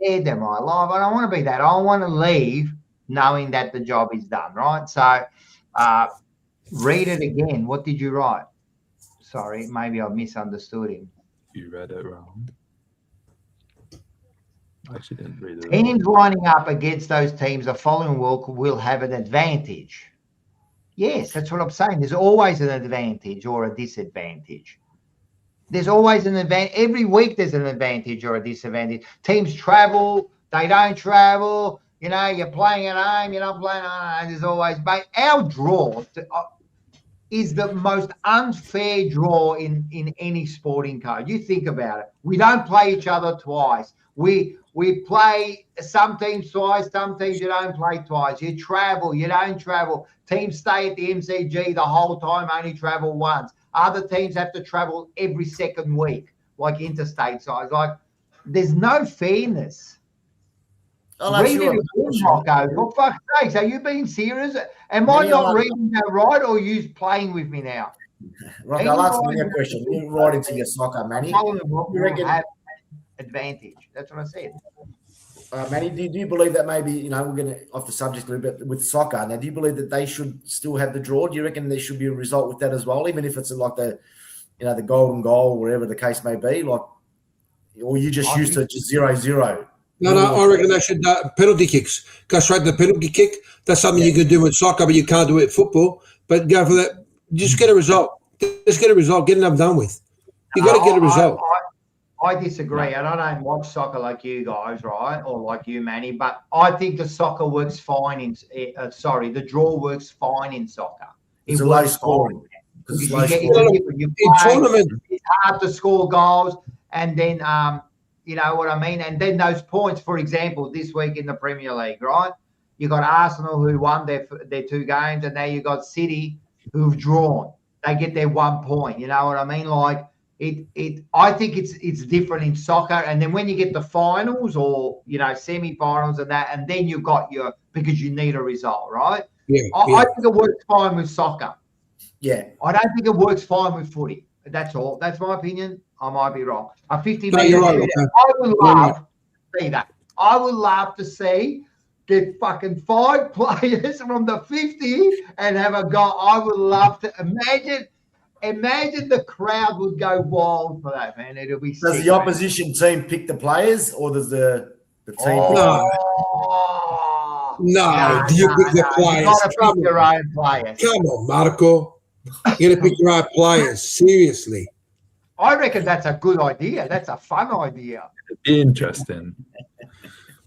dead? Am I alive? I don't want to be that. I want to leave knowing that the job is done, right? So read it again. What did you write? Sorry, maybe I misunderstood him. You read it wrong. I actually didn't read it. Teams lining up against those teams the following week will have an advantage. Yes, that's what I'm saying. There's always an advantage or a disadvantage. There's always an advantage. Every week there's an advantage or a disadvantage. Teams travel, they don't travel. You know, you're playing at home, you're not playing at home. There's always, mate, our draw is the most unfair draw in any sporting code. You think about it. We don't play each other twice. We play some teams twice, some teams you don't play twice. You travel, you don't travel. Teams stay at the MCG the whole time, only travel once. Other teams have to travel every second week, like interstate sides. Like, there's no fairness. Read it again, Rocco. For fuck's sakes, are you being serious? Am I not reading that right, or are you playing with me now? Rocco, I'll ask you a question. You write into your soccer, Manny. You reckon have advantage? That's what I said. Manny, do you believe that maybe, you know, we're going to off the subject a little bit with soccer. Now, do you believe that they should still have the draw? Do you reckon there should be a result with that as well, even if it's like the golden goal, wherever the case may be, like, or you just used to just 0-0? No, I reckon they should penalty kicks. Go straight to the penalty kick. That's something you can do with soccer, but you can't do it in football. But go for that. Just get a result. Just get a result. Get it done with. You got to get a result. I disagree, and I don't watch soccer like you guys, right, or like you, Manny. But I think the soccer works fine in. The draw works fine in soccer. It's It a low works scoring. fine. Because it's You low get scoring. you In play, tournament, it's hard to score goals, and then you know what I mean. And then those points, for example, this week in the Premier League, right? You got Arsenal who won their 2 games, and now you got City who've drawn. They get their 1 point. You know what I mean? Like I think it's different in soccer. And then when you get the finals or semi-finals and that, and then you've got because you need a result, right? I think it works fine with soccer. Yeah. I don't think it works fine with footy. That's all. That's my opinion. I might be wrong. A 50 No, metre you're right, shootout. okay. I would love to see that. I would love to see get fucking 5 players from the 50 and have a go. I would love to imagine the crowd would go wild for that, man. It'll be Does sick, the opposition team pick the players, or does the team pick the No, do you pick the players? You got to pick your own players. Come on, Marco. You got to pick your own players. Seriously. I reckon that's a good idea. That's a fun idea. Interesting.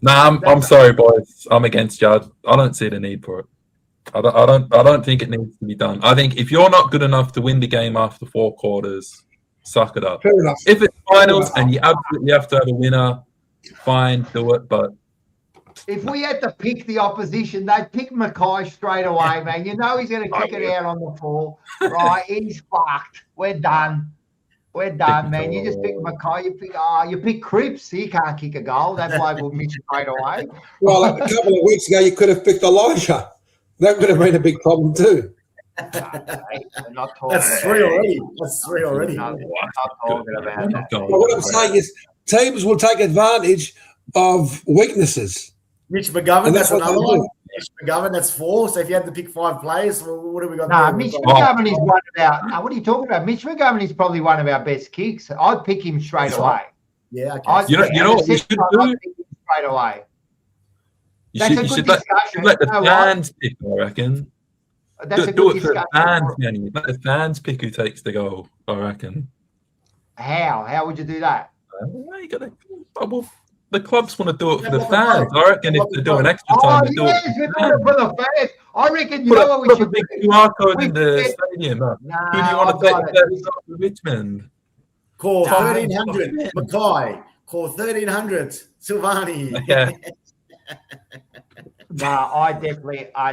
I'm sorry, boys. I'm against you. I don't see the need for it. I don't think it needs to be done. I think if you're not good enough to win the game after 4 quarters, suck it up. Fair enough. If it's finals and you absolutely have to have a winner, fine, do it. But if we had to pick the opposition, they'd pick Mackay straight away, man. You know he's going to kick it out on the floor, right? He's fucked. We're done. We're done, man. You just pick Mackay. You pick Cripps. He can't kick a goal. That bloke will miss straight away. Well, a couple of weeks ago, you could have picked Elijah. That would have been a big problem too. That's 3 already. That's 3 already. Not talking about that. Well, what I'm saying is teams will take advantage of weaknesses. Mitch McGovern, And that's that's what another they one. do. Mitch McGovern, that's 4. So if you had to pick 5 players, what have we got? No, there? Mitch McGovern is one of our. No, what are you talking about? Mitch McGovern is probably one of our best kicks. I'd pick him straight away. Yeah, okay. You know what we should do? I'd pick him straight away. you should let the fans pick, I reckon. That's a Do good it for the discussion. fans, Manny. Let the fans pick who takes the goal, I reckon. How? How would you do that? The clubs want to do it for the fans. I reckon if they're doing extra time, they do it We're for doing it for the fans. I reckon you know what we Put a should big do? QR code in We the should- stadium. No, Who do you want to take that to Richmond? Call Tom 1300 Smith. Mackay. Call 1300 Silvani. Yeah. No, I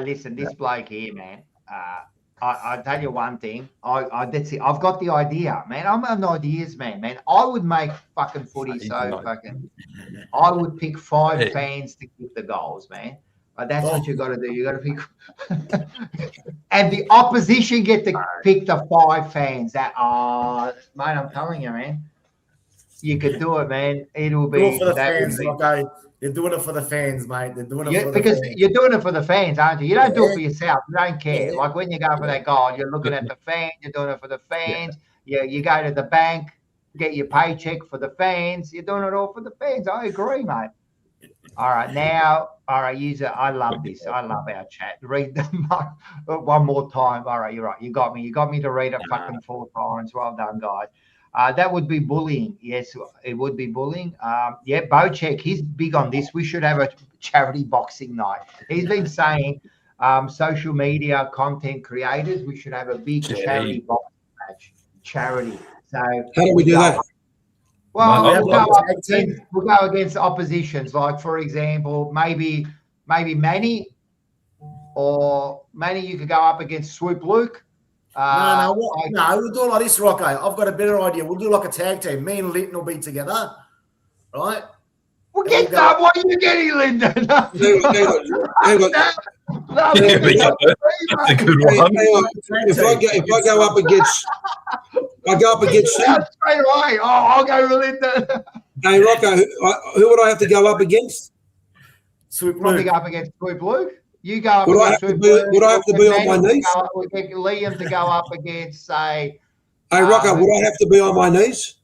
listen. This bloke here, man. I tell you one thing. That's it. I've got the idea, man. I'm an ideas man, man. I would make fucking footy so fucking. I would pick 5 fans to kick the goals, man. But that's what you got to do. You got to pick, and the opposition get to pick the 5 fans. That mate, I'm telling you, man. You could do it, man. It'll be Do it for the that would fans, be- okay? They're doing it for the fans, mate. They're doing it for the because fans. you're doing it for the fans, aren't you? You don't do it for yourself. You don't care. Yeah. Like when you go for that goal, you're looking at the fans. You're doing it for the fans. You go to the bank, get your paycheck for the fans. You're doing it all for the fans. I agree, mate. All right, user. I love this. I love our chat. Read them one more time. All right, you're right. You got me. You got me to read it fucking 4 times. Well done, guys. That would be bullying. Yes, it would be bullying. Yeah, Bocek, he's big on this. We should have a charity boxing night. He's been saying social media content creators, we should have a big charity boxing match. Charity. So How do we do that? well, Well, we'll go against oppositions. Like for example, maybe Manny, you could go up against Swoop Luke. No, we'll do it like this, Rocco. I've got a better idea. We'll do like a tag team. Me and Linton will be together, right? Well, get that. What are you getting, Lyndon? Hang on. No, Yeah, but that's a good one. If I go up against you, straight away. I'll go with Lyndon. hey Rocco, who would I have to go up against? Swoop Probably Luke. go up against Swoop Luke. You go up Would I against have to Swoop be- Luke. would I have to be on my Manny knees? We get Liam to go up against, say. Hey Rocco, would I have to be on my knees?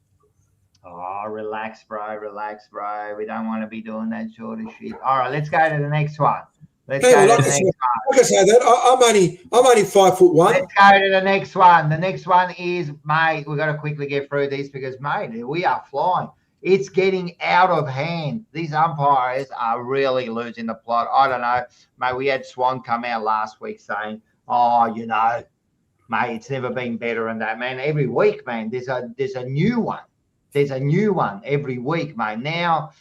Oh, relax, bro. Relax, bro. We don't want to be doing that sort of shit. All right, let's go to the next one. Let's Hang on, go like to the I next said, like I say that I'm only 5'1". Let's go to the next one. The next one is, mate, we've got to quickly get through these because, mate, we are flying. It's getting out of hand. These umpires are really losing the plot. I don't know, mate. We had Swan come out last week saying, "Oh, you know, mate, it's never been better." And that, man, every week, man, there's a new one. There's a new one every week, mate. Now,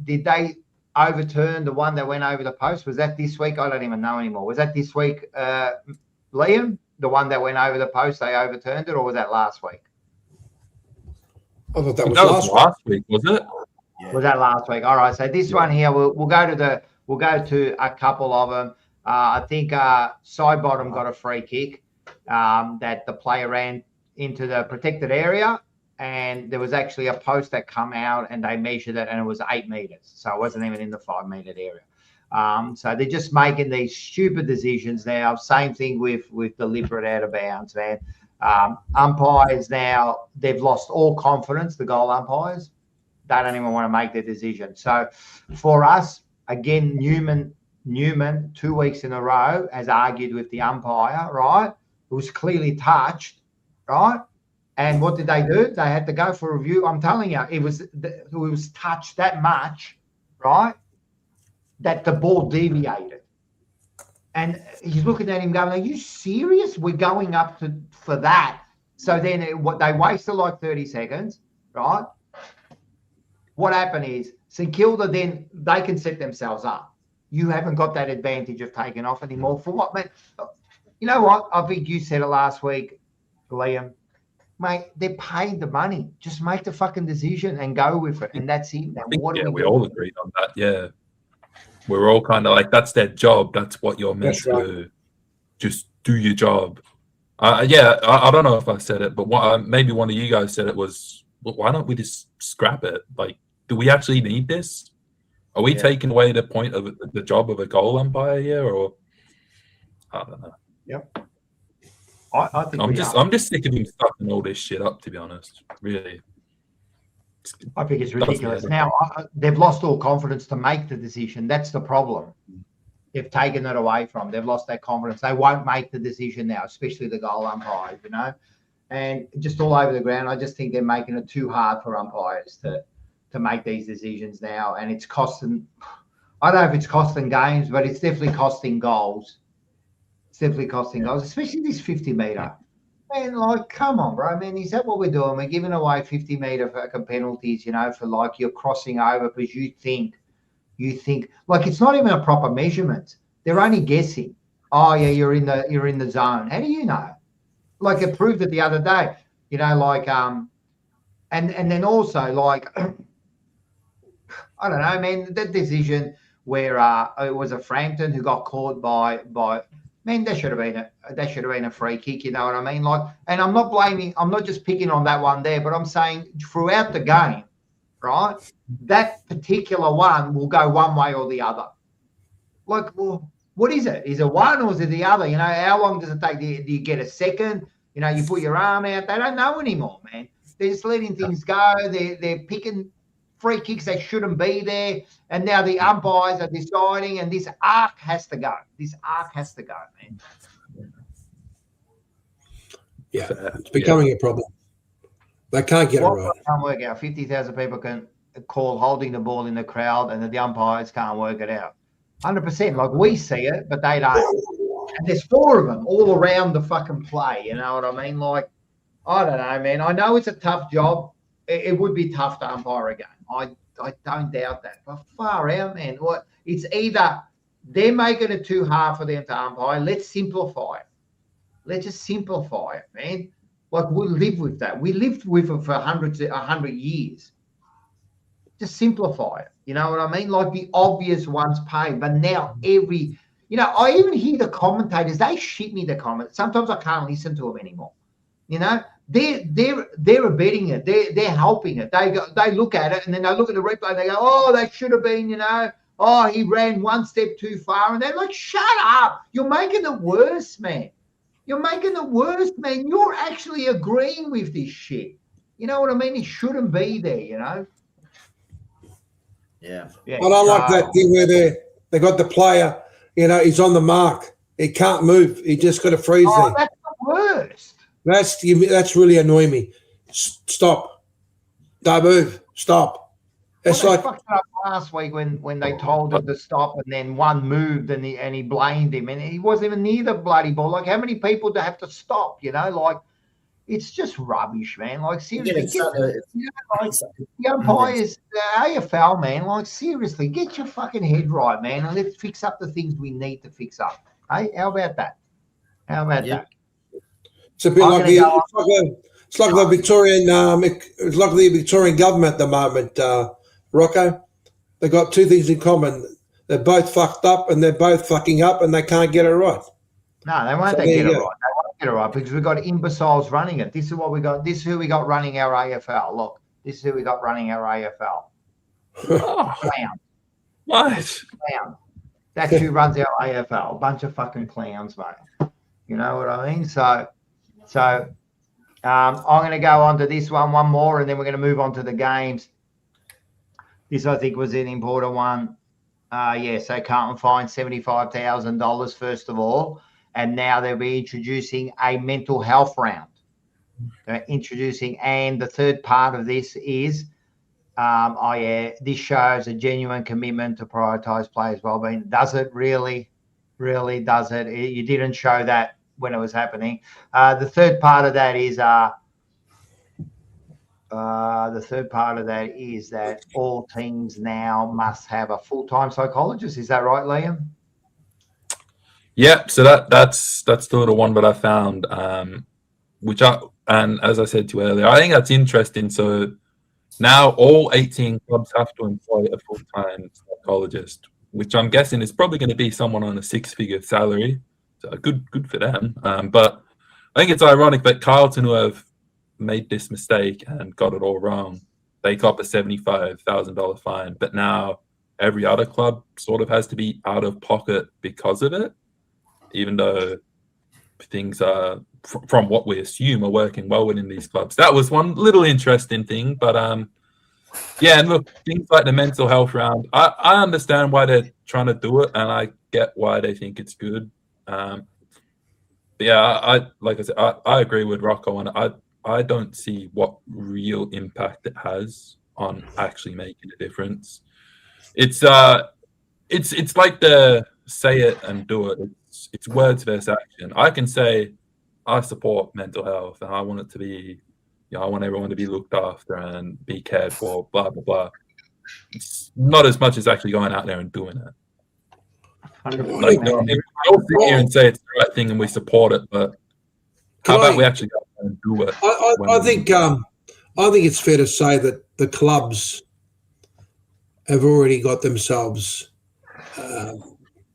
did they overturn the one that went over the post? Was that this week? I don't even know anymore. Was that this week, Liam? The one that went over the post, they overturned it, or was that last week? I thought that was last week, was it? Yeah. Was that last week? All right. So this one here, we'll go to a couple of them. I think side bottom got a free kick that the player ran into the protected area, and there was actually a post that come out and they measured it, and it was 8 meters. So it wasn't even in the 5 meter area. So they're just making these stupid decisions now. Same thing with deliberate out of bounds, man. Umpires now, they've lost all confidence, the goal umpires. They don't even want to make their decision. So for us, again, Newman 2 weeks in a row has argued with the umpire, right? It was clearly touched, right? And what did they do? They had to go for a review. I'm telling you, it was touched that much, right, that the ball deviated. And he's looking at him going, "Are you serious? We're going up for that." So then they wasted like 30 seconds, right? What happened is St Kilda, then they can set themselves up. You haven't got that advantage of taking off anymore. For what, mate? You know what? I think you said it last week, Liam. Mate, they're paid the money. Just make the fucking decision and go with it. And that's it. We all agreed on that, yeah. We're all kind of like, that's their job. That's what you're meant to do. Just do your job. I don't know if I said it, but maybe one of you guys said it was, well, why don't we just scrap it? Like, do we actually need this? Are we taking away the point of the job of a goal umpire here, or I don't know. Yep. I think I'm just sick of him stuffing all this shit up, to be honest. Really. I think it's ridiculous. Now, they've lost all confidence to make the decision. That's the problem. They've taken it away from them. They've lost that confidence. They won't make the decision now, especially the goal umpires, you know. And just all over the ground, I just think they're making it too hard for umpires to make these decisions now. And it's costing, I don't know if it's costing games, but it's definitely costing goals. It's definitely costing goals, especially this 50 metre. Man, like, come on, bro. Man, is that what we're doing? We're giving away 50 metre fucking penalties, you know, for like you're crossing over because you think like it's not even a proper measurement. They're only guessing. Oh yeah, you're in the zone. How do you know? Like it proved it the other day, you know, like and then also like I don't know, man, that decision where it was a Frampton who got caught by man, that should have been a free kick, you know what I mean? Like, and I'm not just picking on that one there, but I'm saying throughout the game, right? That particular one will go one way or the other. Like, well, what is it? Is it one or is it the other? You know, how long does it take? Do you get a second? You know, you put your arm out. They don't know anymore, man. They're just letting things go. They're picking free kicks that shouldn't be there. And now the umpires are deciding, and this arc has to go. This arc has to go, man. Yeah, it's becoming a problem. They can't get it right. Can't work out. 50,000 people can call holding the ball in the crowd, and the umpires can't work it out. 100%. Like, we see it, but they don't. And there's 4 of them all around the fucking play. You know what I mean? Like, I don't know, man. I know it's a tough job. It would be tough to umpire a game. I don't doubt that. But far out, man. What? It's either they're making it too hard for them to umpire. Let's simplify it. Let's just simplify it, man. Like, we'll live with that. We lived with it for 100 years. Just simplify it. You know what I mean? Like the obvious ones paid. But now you know, I even hear the commentators, they shit me the comments. Sometimes I can't listen to them anymore. You know, they're abetting it. They're helping it. They look at it and then they look at the replay and they go, oh, they should have been, you know, oh, he ran one step too far. And they're like, shut up. You're making it worse, man. You're making it worse, man. You're actually agreeing with this shit. You know what I mean? It shouldn't be there, you know? Yeah. I don't like that thing where they got the player, you know, he's on the mark. He can't move. He just got to freeze there. That's the worst. That's really annoying me. Stop. Don't move. Stop. It's Well, like, they fucked it up last week when they told him to stop, and then one moved and he blamed him, and he wasn't even near the bloody ball. Like, how many people do have to stop? You know, like, it's just rubbish, man. Like, seriously, the umpires, the AFL, man. Like, seriously, get your fucking head right, man, and let's fix up the things we need to fix up. Hey, how about that? How about that? it's a bit like it's like the Victorian it's like the Victorian government at the moment, Rocco. They got two things in common. They're both fucked up and they're both fucking up and they can't get it right. No, they won't. Get it right. They won't get it right because we've got imbeciles running it. This is what we got. This is who we got running our AFL. Look, this is who we got running our AFL. Clown. Nice. Clown. That's who runs our AFL. A bunch of fucking clowns, mate. You know what I mean? So I'm going to go on to this one more, and then we're going to move on to the games. This, I think, was an important one. So Carlton fined $75,000 first of all, and now they'll be introducing a mental health round. They're introducing, and the third part of this is, this shows a genuine commitment to prioritise players' well-being. Does it really? Really, does it? You didn't show that when it was happening. The third part of that is that all teams now must have a full-time psychologist. Is that right, Liam? Yeah, so that's the little one that I found, and as I said to you earlier, I think that's interesting. So now all 18 clubs have to employ a full-time psychologist, which I'm guessing is probably going to be someone on a six-figure salary. So good for them. But I think it's ironic that Carlton, who have made this mistake and got it all wrong, they cop a $75,000 fine. But now every other club sort of has to be out of pocket because of it, even though things are, from what we assume, are working well within these clubs. That was one little interesting thing. But and look, things like the mental health round, I understand why they're trying to do it, and I get why they think it's good. I agree with Rocco on it. I don't see what real impact it has on actually making a difference. It's like the say it and do it. It's words versus action. I can say I support mental health and I want it to be, I want everyone to be looked after and be cared for, blah blah blah. It's not as much as actually going out there and doing it. Like, we all sit here and say it's the right thing and we support it, but how about we actually go and do it? I think it's fair to say that the clubs have already got themselves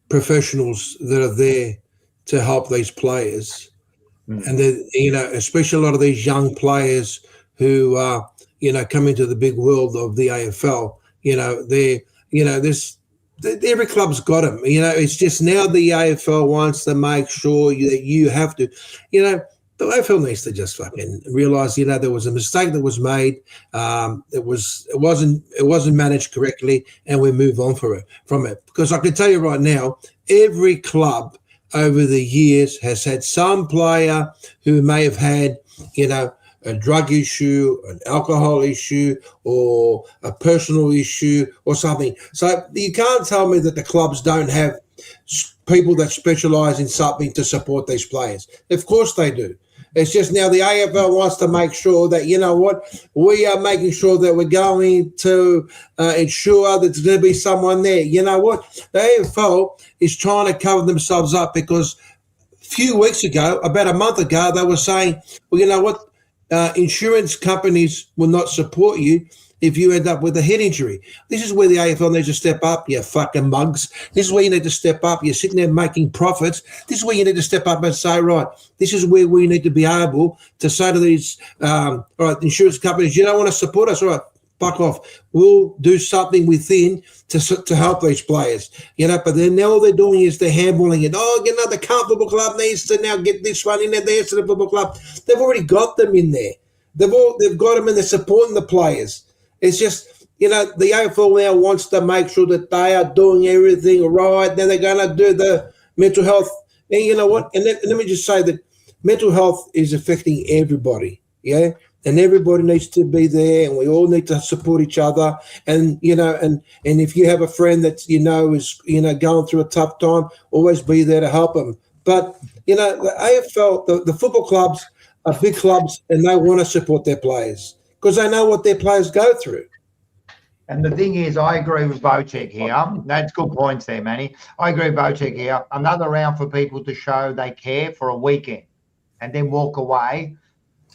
professionals that are there to help these players, and then especially a lot of these young players who come into the big world of the AFL. Every club's got them. It's just now the AFL wants to make sure that you have to, the AFL needs to just fucking realise, there was a mistake that was made. It wasn't managed correctly, and we move on from it. Because I can tell you right now, every club over the years has had some player who may have had, a drug issue, an alcohol issue, or a personal issue or something. So you can't tell me that the clubs don't have people that specialise in something to support these players. Of course they do. It's just now the AFL wants to make sure that, we are making sure that we're going to ensure that there's going to be someone there. You know what? The AFL is trying to cover themselves up because a few weeks ago, about a month ago, they were saying, well, you know what? Insurance companies will not support you if you end up with a head injury. This is where the AFL needs to step up, you fucking mugs. This is where you need to step up. You're sitting there making profits. This is where you need to step up and say, right, this is where we need to be able to say to these all right, insurance companies, you don't want to support us, all right, fuck off. We'll do something within to help these players, but then all they're doing is they're handballing it. Oh, the Carlton Football Club needs to now get this one in there, there's the football club. They've already got them in there. They've got them and they're supporting the players. It's just, the AFL now wants to make sure that they are doing everything right. Then they're going to do the mental health. And you know what? And let me just say that mental health is affecting everybody. Yeah. and everybody needs to be there, and we all need to support each other. And and if you have a friend that is going through a tough time, always be there to help them. But the AFL, the football clubs are big clubs, and they want to support their players because they know what their players go through. And the thing is, I agree with Bocek here. That's good points there, Manny. I agree with Bocek here. Another round for people to show they care for a weekend and then walk away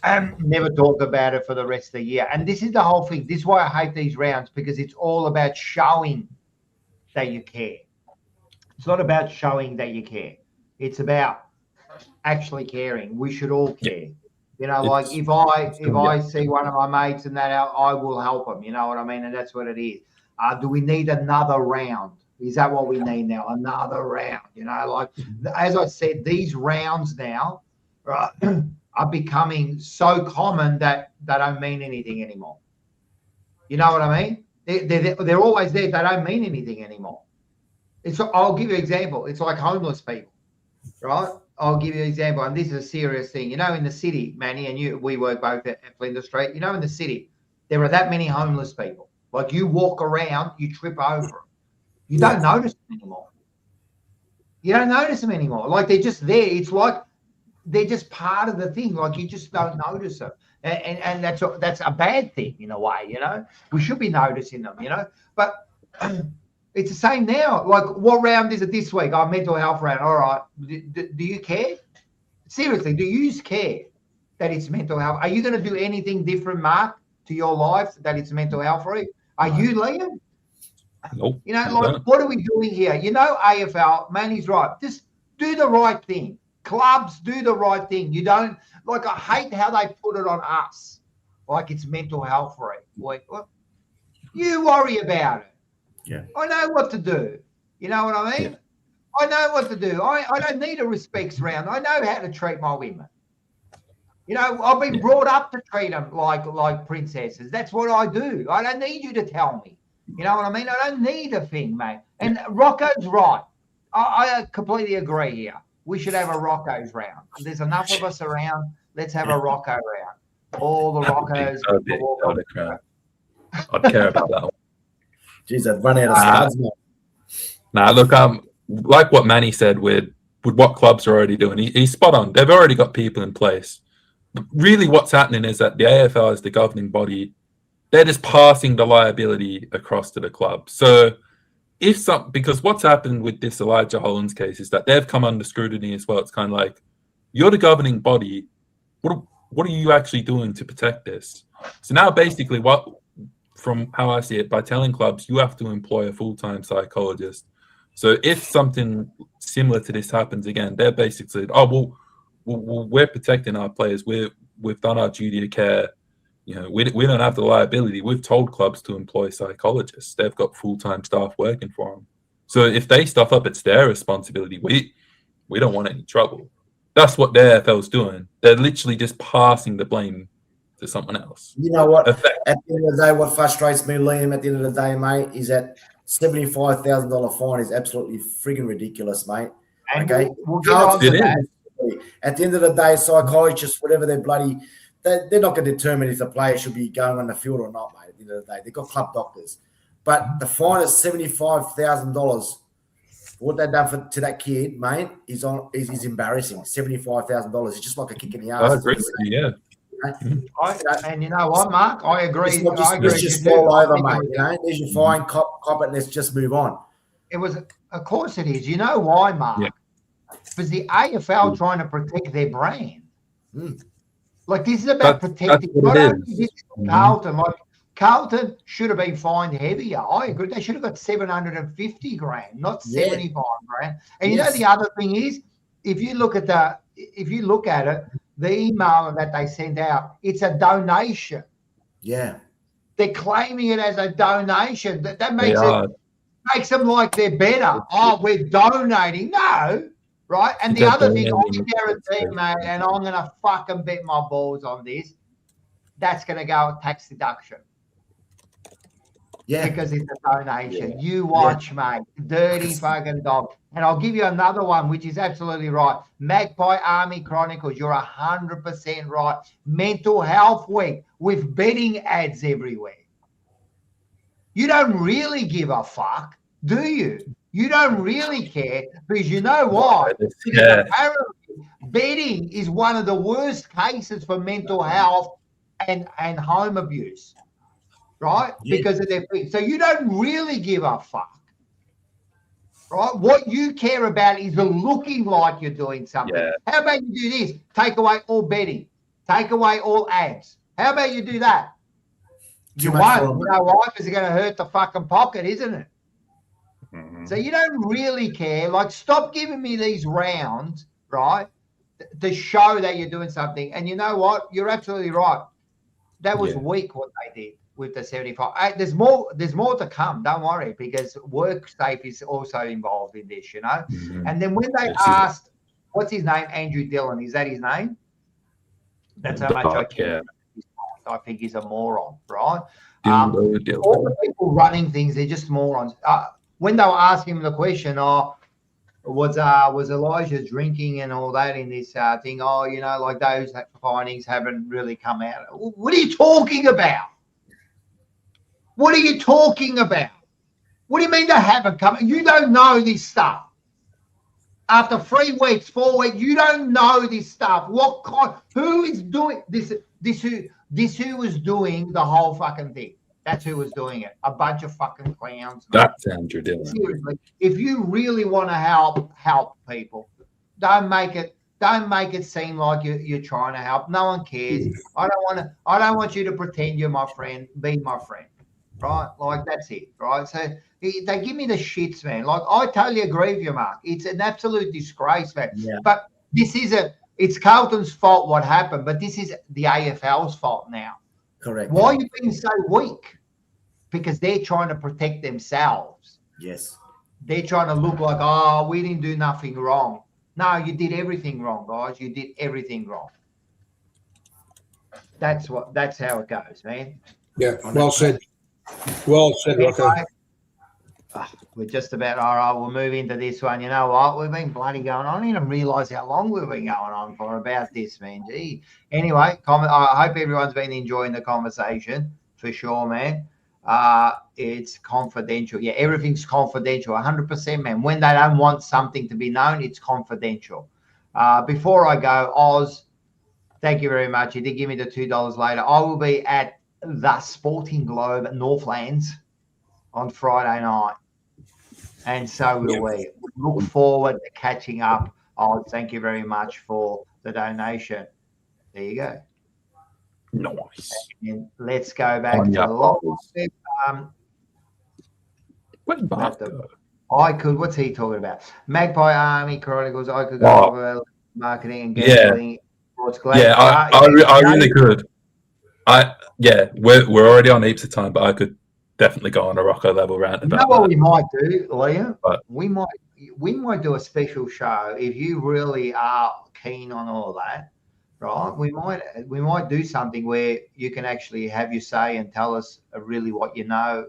and never talk about it for the rest of the year. And this is the whole thing. This is why I hate these rounds, because it's all about showing that you care. It's not about showing that you care. It's about actually caring. We should all care. Like if I see one of my mates and that out, I will help them. You know what I mean? And that's what it is. Do we need another round? Is that what we need now? Another round? Like as I said, these rounds now are becoming so common that they don't mean anything anymore. You know what I mean? They're always there. They don't mean anything anymore. I'll give you an example. It's like homeless people, right? I'll give you an example, and this is a serious thing. In the city, Manny, and we work both at Flinders Street. In the city, there are that many homeless people. Like you walk around, you trip over them. You don't notice them anymore. You don't notice them anymore. Like they're just there. It's like they're just part of the thing. Like you just don't notice them, and that's a bad thing in a way. We should be noticing them. But. It's the same now. Like, what round is it this week? Our mental health round. All right. Do you care? Seriously, do you care that it's mental health? Are you going to do anything different, Mark, to your life that it's mental health for you? Are you, Liam? Nope. What are we doing here? AFL, Manny's right. Just do the right thing. Clubs, do the right thing. You don't, I hate how they put it on us. Like it's mental health for it. You worry about it. Yeah. I know what to do. You know what I mean? Yeah. I know what to do. I don't need a respects round. I know how to treat my women. I've been brought up to treat them like princesses. That's what I do. I don't need you to tell me. You know what I mean? I don't need a thing, mate. And Rocco's right. I completely agree here. We should have a Rocco's round. There's enough of us around. Let's have a Rocco round. All the Roccos. I'd care about that one. Jeez, I'd run out of studs. Look, like what Manny said with what clubs are already doing, he's spot on. They've already got people in place. But really what's happening is that the AFL is the governing body. They're just passing the liability across to the club. So because what's happened with this Elijah Hollands case is that they've come under scrutiny as well. It's kind of like, you're the governing body. What are you actually doing to protect this? So now basically from how I see it, by telling clubs, you have to employ a full-time psychologist. So if something similar to this happens again, they're basically, we're protecting our players. We've done our duty of care. We don't have the liability. We've told clubs to employ psychologists. They've got full-time staff working for them. So if they stuff up, it's their responsibility. We don't want any trouble. That's what the AFL's doing. They're literally just passing the blame to someone else. You know what? At the end of the day, what frustrates me, Liam, at the end of the day, mate, is that $75,000 fine is absolutely frigging ridiculous, mate. Okay? We'll get on to that. At the end of the day, psychologists, whatever they're they're not going to determine if the player should be going on the field or not, mate. At the end of the day, they've got club doctors. But the fine is $75,000. What they've done to that kid, mate, is embarrassing. $75,000 is just like a kick in the ass. I agree with you, yeah. And you know what, Mark? I agree. Let's just fall over, mate. There's your fine, cop it, let's just move on. Of course it is. You know why, Mark? Yeah. Because the AFL trying to protect their brand. Like this is about protecting. Not only this Carlton. Like Carlton should have been fined heavier. I agree. They should have got 750 grand, not 75 grand. And you know the other thing is, if you look at it, the email that they sent out, it's a donation. Yeah. They're claiming it as a donation. That makes them like they're better. Oh, we're donating. No, right? And the other thing, I guarantee, mate, and I'm going to fucking bet my balls on this, that's going to go tax deduction. Yeah. Because it's a donation. You watch, mate. Dirty fucking dog. And I'll give you another one, which is absolutely right. Magpie Army Chronicles, you're 100% right. Mental Health Week with betting ads everywhere. You don't really give a fuck, do you? You don't really care because you know why? Because apparently betting is one of the worst cases for mental health and home abuse. Right? Yeah. Because of their feet. So you don't really give a fuck. Right? What you care about is looking like you're doing something. Yeah. How about you do this? Take away all betting. Take away all ads. How about you do that? You won't. You know why? Because it's going to hurt the fucking pocket, isn't it? Mm-hmm. So you don't really care. Like, stop giving me these rounds, right, to show that you're doing something. And you know what? You're absolutely right. That was weak what they did with the 75. There's more to come. Don't worry, because WorkSafe is also involved in this, you know. Mm-hmm. And then when they asked, what's his name? Andrew Dillon. Is that his name? That's how much I care. I think he's a moron, right? All the people running things, they're just morons. When they were asking him the question, was Elijah drinking and all that in this thing? Oh, you know, like those findings haven't really come out. What are you talking about? What are you talking about? What do you mean they haven't come? You don't know this stuff. After 3 weeks, 4 weeks, you don't know this stuff. What kind? Who is doing this? Who was doing the whole fucking thing? That's who was doing it. A bunch of fucking clowns. That's Andrew Dillon. Seriously, if you really want to help people, don't make it seem like you're trying to help. No one cares. I don't want you to pretend you're my friend. Be my friend, right? Like, that's it, right? So they give me the shits, man. Like, I totally agree with you, Mark. It's an absolute disgrace, man. Yeah. But this isn't. It's Carlton's fault what happened, but this is the AFL's fault now. Correct. Why are you being so weak? Because they're trying to protect themselves. Yes. They're trying to look like, oh, we didn't do nothing wrong. No, you did everything wrong, guys. You did everything wrong. That's how it goes, man. Yeah, well said. Well said, Rocco. We're just about all right. We'll move into this one. You know what? We've been bloody going on. I didn't even realise how long we've been going on for about this, man. Gee. Anyway, I hope everyone's been enjoying the conversation for sure, man. It's confidential. Yeah, everything's confidential, 100%, man. When they don't want something to be known, it's confidential. Before I go, Oz, thank you very much. You did give me the $2 later. I will be at the Sporting Globe at Northlands on Friday night. And so will we. Look forward to catching up. Oz, thank you very much for the donation. There you go. Nice. And let's go back to the log. Where'd Mark go? I could. What's he talking about? Magpie Army Chronicles. I could go over marketing and gambling. Yeah, I really could. We're already on heaps of time, but I could definitely go on a Rocco level rant about that. You know what we might do, Liam? But we might do a special show if you really are keen on all that. Right, we might do something where you can actually have your say and tell us really what you know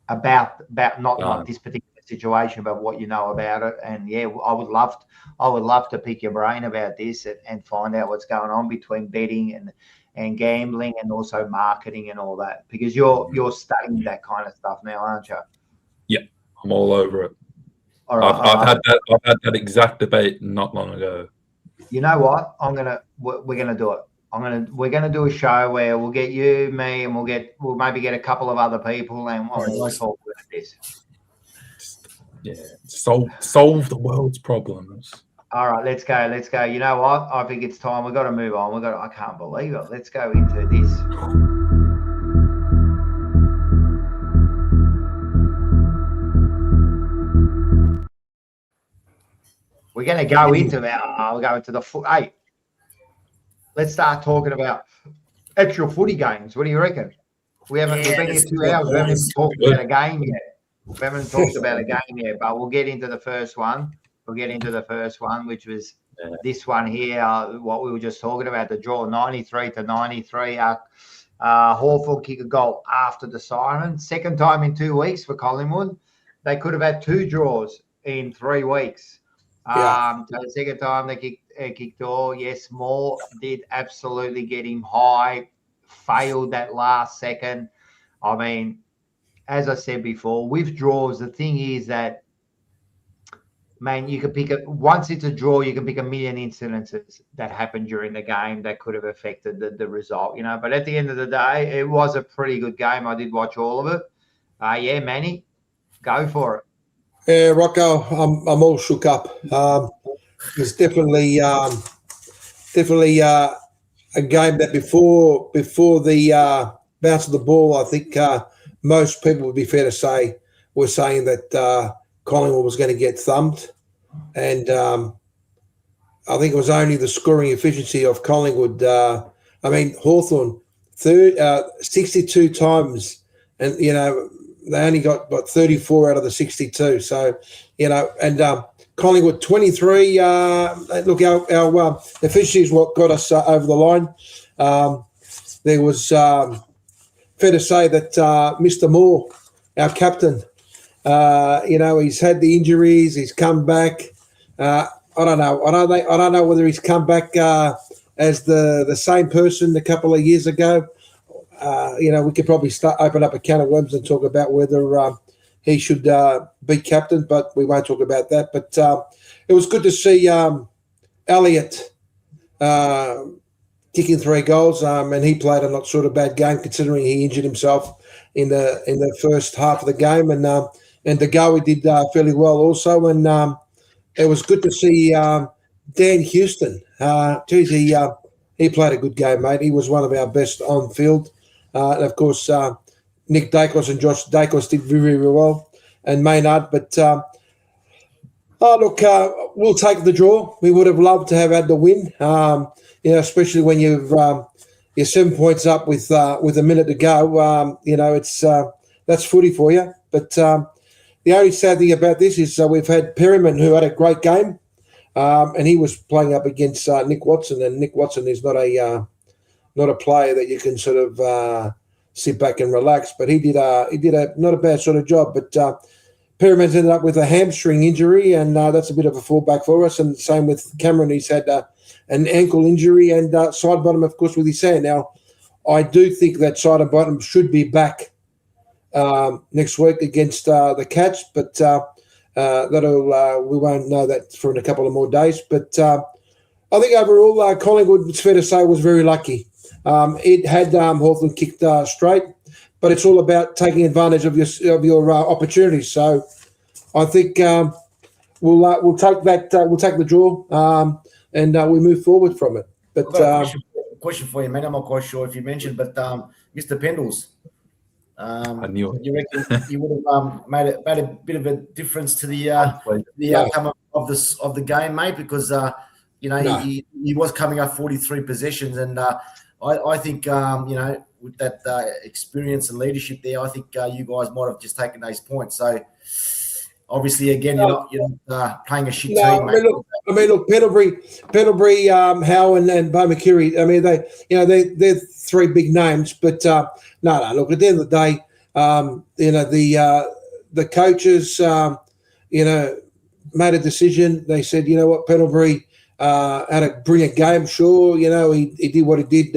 about not this particular situation, but what you know about it. And yeah, I would love to pick your brain about this and find out what's going on between betting and gambling and also marketing and all that, because you're studying that kind of stuff now, aren't you? Yeah, I'm all over it. All right, I've had that exact debate not long ago. You know what? We're gonna do it. We're gonna do a show where we'll get you, me, and we'll maybe get a couple of other people, and we'll talk about this. Yeah, solve the world's problems. All right, let's go. You know what? I think it's time. We've got to move on. I can't believe it. Let's go into this. We're going to go into we'll go into the foot. Hey, let's start talking about actual footy games. What do you reckon? We've been here 2 hours. We haven't even talked about a game yet. But we'll get into the first one. Which was this one here. What we were just talking about, the draw, 93-93. Hawthorn kick a goal after the siren. Second time in 2 weeks for Collingwood. They could have had 2 draws in 3 weeks. Yeah. So the second time they kicked all. Yes, Moore did absolutely get him high, failed that last second. I mean, as I said before, with draws, the thing is that, man, you can pick it once it's a draw, you can pick a million incidences that happened during the game that could have affected the result, you know. But at the end of the day, it was a pretty good game. I did watch all of it. Yeah, Manny, go for it. Yeah, Rocco, I'm all shook up. It's definitely a game that before the bounce of the ball, I think most people would be fair to say were saying that Collingwood was going to get thumped, and I think it was only the scoring efficiency of Collingwood. I mean, Hawthorn 62 times, and you know they only got 34 out of the 62. So you know, and Collingwood 23. Look, our efficiency is what got us over the line. There was fair to say that Mr. Moore, our captain, you know, he's had the injuries. He's come back. I don't know. I don't know whether he's come back as the same person a couple of years ago. You know, we could probably open up a can of worms and talk about whether he should be captain, but we won't talk about that. But it was good to see Elliott kicking 3 goals, and he played a not sort of bad game considering he injured himself in the first half of the game, and DeGoey did fairly well also, and it was good to see Dan Houston. Geez, he played a good game, mate. He was one of our best on field. And of course, Nick Dacos and Josh Dacos did very, very well, and Maynard. But look, we'll take the draw. We would have loved to have had the win. You know, especially when you're 7 points up with a minute to go. You know, it's that's footy for you. But the only sad thing about this is we've had Perryman, who had a great game, and he was playing up against Nick Watson, and Nick Watson is not a player that you can sort of sit back and relax. But he did a not a bad sort of job. But Perryman's ended up with a hamstring injury, and that's a bit of a fallback for us. And same with Cameron, he's had an ankle injury, and Sidebottom, of course, with his hand. Now, I do think that Sidebottom should be back next week against the Cats, but that'll we won't know that for a couple of more days. But I think overall, Collingwood, it's fair to say, was very lucky. It had Hawthorn kicked straight, but it's all about taking advantage of your opportunities. So I think we'll take that. We'll take the draw, and we move forward from it. But question for you, man. I'm not quite sure if you mentioned, but Mr. Pendles. I knew it. You reckon you would have made a bit of a difference to the outcome of the game, mate? Because you know he was coming up 43 possessions, and I think you know, with that experience and leadership there, I think you guys might have just taken those points. So obviously, again, you're not playing a shit team. I mean, look, Pendlebury, Howe, and Bo McCurry. I mean, they're 3 big names, but no. Look, at the end of the day, you know, the coaches, you know, made a decision. They said, you know what, Pendlebury had a brilliant game. Sure, you know, he did what he did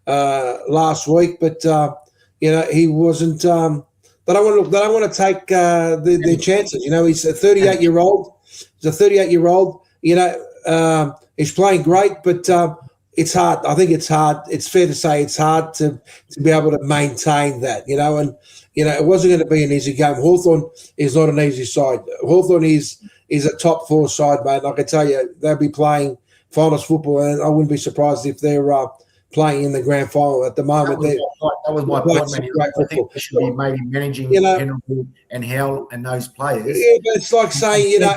last week, but you know, he wasn't. They don't want to take their chances. You know, he's a 38-year-old. He's a 38-year-old. You know, he's playing great, but it's hard. I think it's hard. It's fair to say it's hard to be able to maintain that. You know, and you know, it wasn't going to be an easy game. Hawthorn is not an easy side. Hawthorn is a top 4 side, mate. And I can tell you, they'll be playing finals football, and I wouldn't be surprised if they're playing in the grand final at the moment. That was my point, man. I think they should be maybe managing, you know, Penrith and Howell and those players. Yeah, but it's like saying, you know,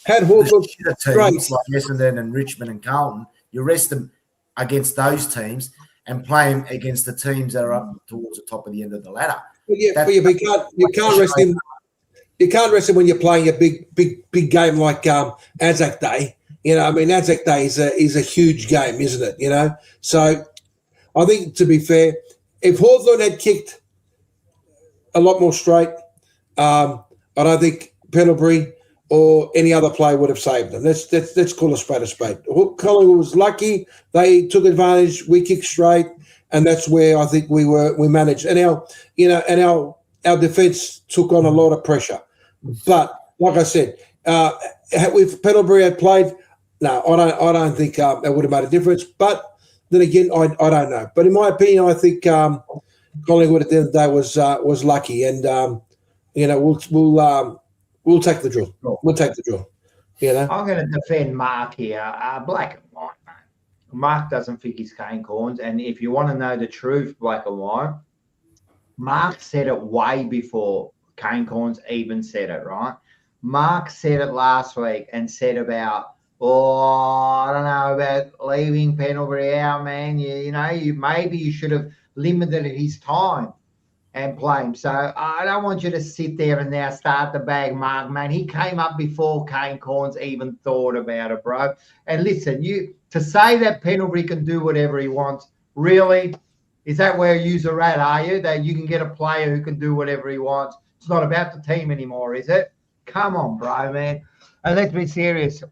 had Hawthorn teams like Essendon and Richmond and Carlton, you rest them against those teams and play them against the teams that are up towards the top of the end of the ladder. But you can't rest him. You can't rest him when you're playing a big game like Anzac Day. You know, I mean, Anzac Day is a huge game, isn't it? You know, so I think, to be fair, if Hawthorn had kicked a lot more straight, I don't think Pendlebury or any other player would have saved them. Let's call a spade a spade. Collingwood was lucky; they took advantage. We kicked straight, and that's where I think we managed. And our defence took on a lot of pressure. But like I said, if Pendlebury had played, no, I don't think that would have made a difference. But then again, I don't know. But in my opinion, I think Collingwood at the end of the day was lucky, and we'll take the draw. We'll take the draw. I'm going to defend Mark here, black and white, man. Mark doesn't think he's cane corns, and if you want to know the truth, black and white, Mark said it way before cane corns even said it, right? Mark said it last week and said about, I don't know about leaving Pendlebury out, man. Maybe you should have limited his time and play him. So I don't want you to sit there and now start to bag Mark, man. He came up before cane corns even thought about it, bro. And listen, to say that Pendlebury can do whatever he wants, really, is that where you're at, are you? That you can get a player who can do whatever he wants? It's not about the team anymore, is it? Come on, bro, man. And let's be serious. It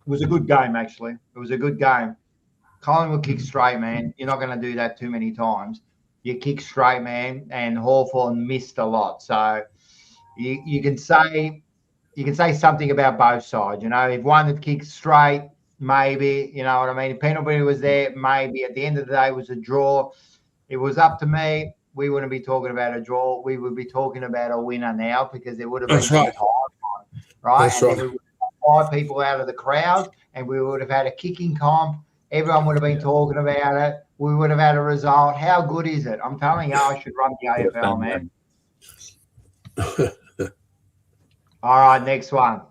was a good game, actually. It was a good game. Collingwood kicked straight, man. You're not going to do that too many times. You kick straight, man, and Hawthorn missed a lot. So you can say something about both sides. If one had kicked straight, maybe, you know what I mean? If Pendlebury was there, maybe. At the end of the day, it was a draw. It was up to me. We wouldn't be talking about a draw. We would be talking about a winner now because there would have been some time on, right? That's right. We would have 5 people out of the crowd, and we would have had a kicking comp. Everyone would have been talking about it. We would have had a result. How good is it? I'm telling you, I should run the AFL, man. All right, next one.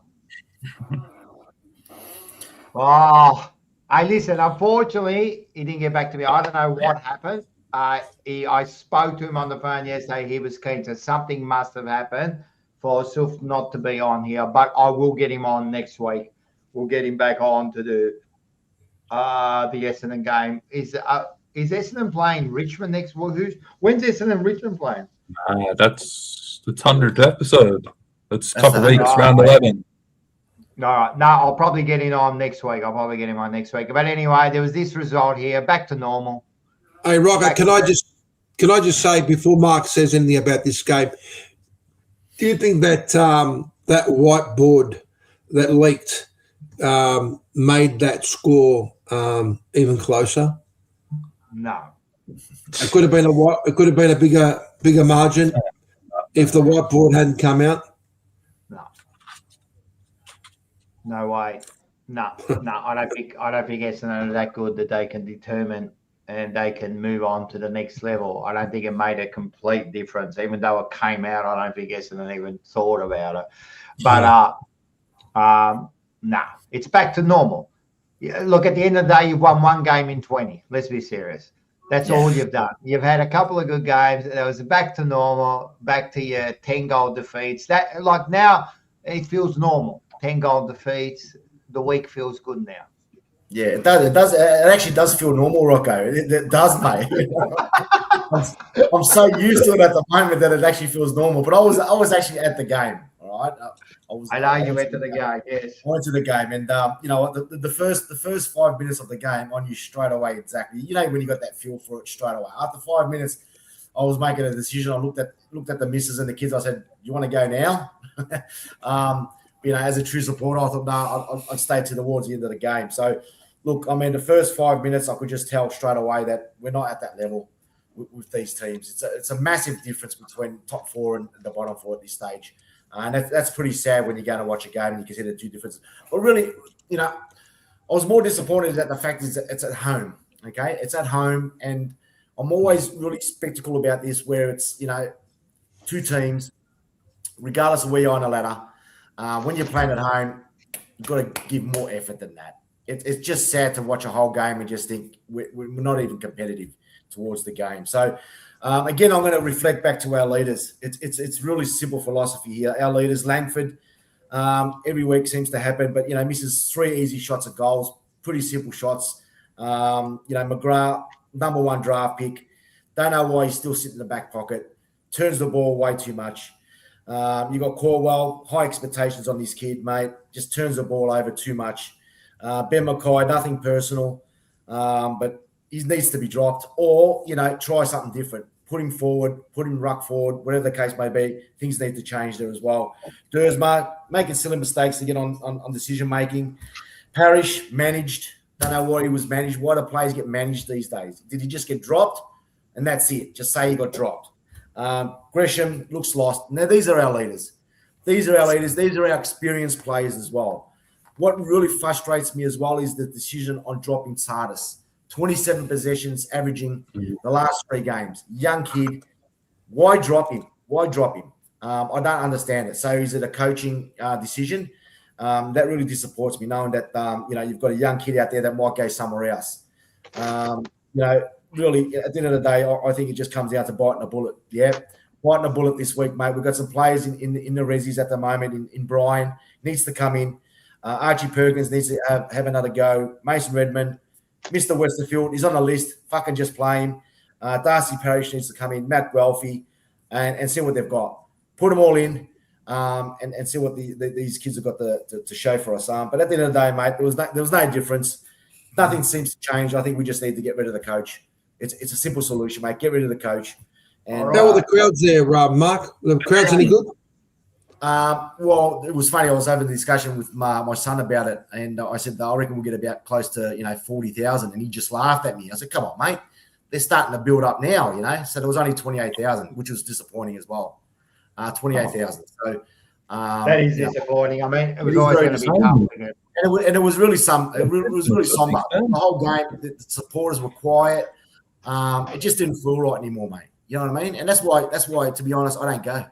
Oh, hey, listen, unfortunately, he didn't get back to me. I don't know what happened. I spoke to him on the phone yesterday. He was keen, so something must have happened for Suf not to be on here. But I will get him on next week. We'll get him back on to do the Essendon game. Is Essendon playing Richmond next week? When's Essendon Richmond playing? That's the 100th episode. That's a couple of weeks, round 11. No, I'll probably get him on next week. But anyway, there was this result here. Back to normal. Hey, Rocker, can I just say before Mark says anything about this game, do you think that that whiteboard that leaked made that score even closer? No. It could have been a bigger margin if the whiteboard hadn't come out. No way. No. I don't think Essendon are that good that they can determine and they can move on to the next level. I don't think it made a complete difference. Even though it came out, I don't think Essendon even thought about it. But it's back to normal. Look, at the end of the day, you've won 1 game in 20. Let's be serious. That's all you've done. You've had a couple of good games. It was back to normal, back to your 10-goal defeats. That, like, now it feels normal. 10-goal defeats. The week feels good now. Yeah, it does. It actually does feel normal, Rocco. It does, mate. I'm so used to it at the moment that it actually feels normal. But I was actually at the game. All right. I know you went to the game. Yes, I went to the game, and the first 5 minutes of the game, I knew straight away exactly. You know when you got that feel for it straight away. After 5 minutes, I was making a decision. I looked at the missus and the kids. I said, "You want to go now?" As a true supporter, I thought, no, I'd stay towards the end of the game. So, look, I mean, the first 5 minutes, I could just tell straight away that we're not at that level with these teams. It's a massive difference between top 4 and the bottom 4 at this stage. And that's pretty sad when you're going to watch a game and you can see the 2 differences. But really, I was more disappointed at the fact is that it's at home, okay? It's at home, and I'm always really skeptical about this where it's, 2 teams, regardless of where you're on the ladder, when you're playing at home, you've got to give more effort than that. It's just sad to watch a whole game and just think we're not even competitive towards the game. So, again, I'm going to reflect back to our leaders. It's really simple philosophy here. Our leaders, Langford, every week seems to happen, but, misses 3 easy shots at goals, pretty simple shots. McGrath, number 1 draft pick. Don't know why he's still sitting in the back pocket. Turns the ball way too much. You got Corwell, high expectations on this kid, mate. Just turns the ball over too much. Ben Mackay, nothing personal, but he needs to be dropped, or try something different. Put him forward, put him ruck forward, whatever the case may be. Things need to change there as well. Dersma making silly mistakes again on decision making. Parrish managed. Don't know why he was managed. Why do players get managed these days? Did he just get dropped? And that's it. Just say he got dropped. Gresham looks lost. Now, these are our leaders. These are our experienced players as well. What really frustrates me as well is the decision on dropping Sardis. 27 possessions, averaging the last 3 games. Young kid. Why drop him? I don't understand it. So is it a coaching decision? That really disappoints me, knowing that you've got a young kid out there that might go somewhere else. Really, at the end of the day, I think it just comes down to biting a bullet. Yeah, biting a bullet this week, mate. We've got some players in the resis at the moment. In Brian needs to come in. Archie Perkins needs to have another go. Mason Redmond, Mr. Westerfield, he's on the list. Fucking just play him. Darcy Parrish needs to come in. Matt Guelphy, and see what they've got. Put them all in, and see what these kids have got to show for us. But at the end of the day, mate, there was no difference. Nothing seems to change. I think we just need to get rid of the coach. It's a simple solution, mate. Get rid of the coach. And how were the crowds there, Mark? The crowds any good? Well, it was funny. I was having a discussion with my son about it, and I said, I reckon we'll get about close to 40,000, and he just laughed at me. I said, come on, mate. They're starting to build up now, So there was only 28,000, which was disappointing as well. 28,000. So that is disappointing. I mean, it was always going to be tough. And it was really somber. The whole game, the supporters were quiet. It just didn't feel right anymore, mate. You know what I mean? And that's why, to be honest, I don't go,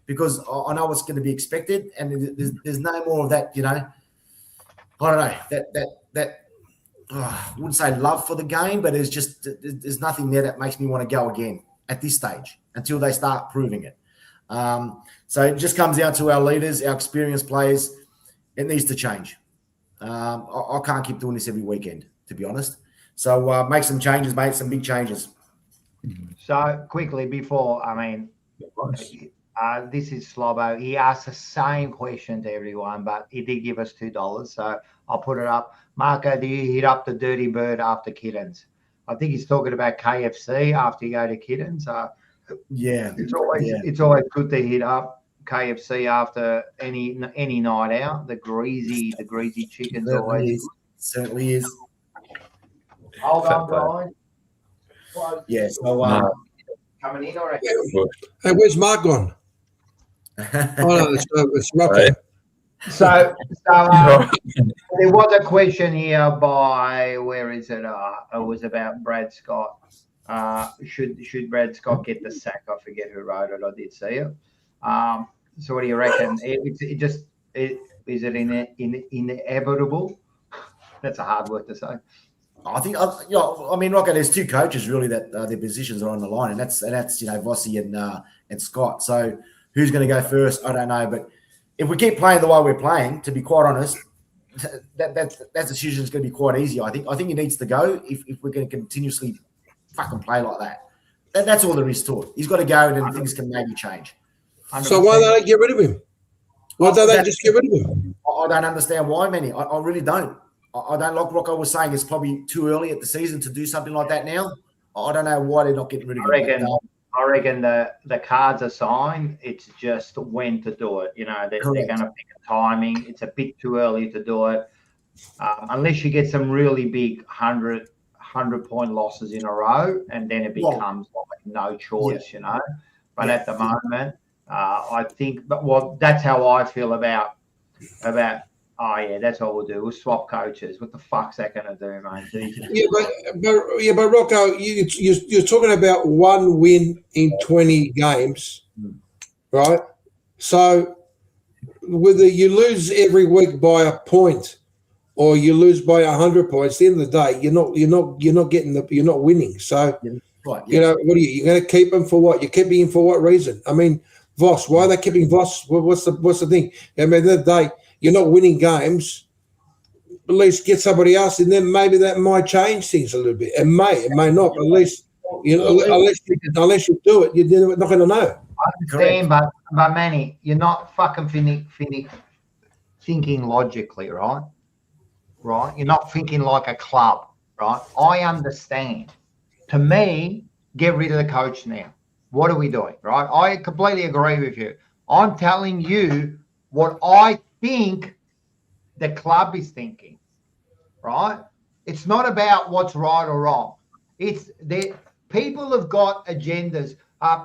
because I know what's going to be expected, and there's no more of that. I don't know I wouldn't say love for the game, but there's nothing there that makes me want to go again at this stage until they start proving it. So it just comes down to our leaders, our experienced players. It needs to change. I can't keep doing this every weekend, to be honest. So make some changes, mate, some big changes. So quickly before, this is Slobbo. He asked the same question to everyone, but he did give us $2. So I'll put it up. Marco, do you hit up the Dirty Bird after Kittens? I think he's talking about KFC after you go to Kittens. Yeah. It's always good to hit up KFC after any night out. The greasy chicken's always good. Certainly is. Hold on, Brian. Yeah, so coming in, I reckon. Hey, where's Mark gone? It's Rocco. Right. So there was a question here by, where is it? It was about Brad Scott. Should Brad Scott get the sack? I forget who wrote it. I did see it. So what do you reckon? Is it inevitable? That's a hard word to say. I think, Rocco, there's 2 coaches really that their positions are on the line, and that's Vossi and Scott. So who's going to go first? I don't know, but if we keep playing the way we're playing, to be quite honest, that decision is going to be quite easy. I think he needs to go if we're going to continuously fucking play like that. That's all there is to it. He's got to go, and then things can maybe change. 100%. So why don't they get rid of him? Why don't they just get rid of him? I don't understand why, Manny. I really don't. I don't, like Rocco was saying, it's probably too early at the season to do something like that now. I don't know why they're not getting rid of him. I reckon the cards are signed. It's just when to do it. They're going to pick a timing. It's a bit too early to do it. Unless you get some really big 100-point losses in a row, and then it becomes like no choice, But at the moment, I think, that's how I feel about. Oh yeah, that's all we'll do. We'll swap coaches. What the fuck's that going to do, mate? But Rocco, you're talking about 1 win in 20 games, right? So whether you lose every week by a point or you lose by 100 points, at the end of the day, you're not winning. So what are you're going to keep them for what? You're keeping him for what reason? Voss. Why are they keeping Voss? What's the thing? At the end of the day, you're not winning games. at least get somebody else, and then maybe that might change things a little bit. It may not, but at least unless you do it, you're not going to know. I understand, but Manny, you're not fucking thinking logically, right? Right? You're not thinking like a club, right? I understand. To me, get rid of the coach now. What are we doing, right? I completely agree with you. I'm telling you what I think the club is thinking, right? It's not about what's right or wrong. It's that people have got agendas.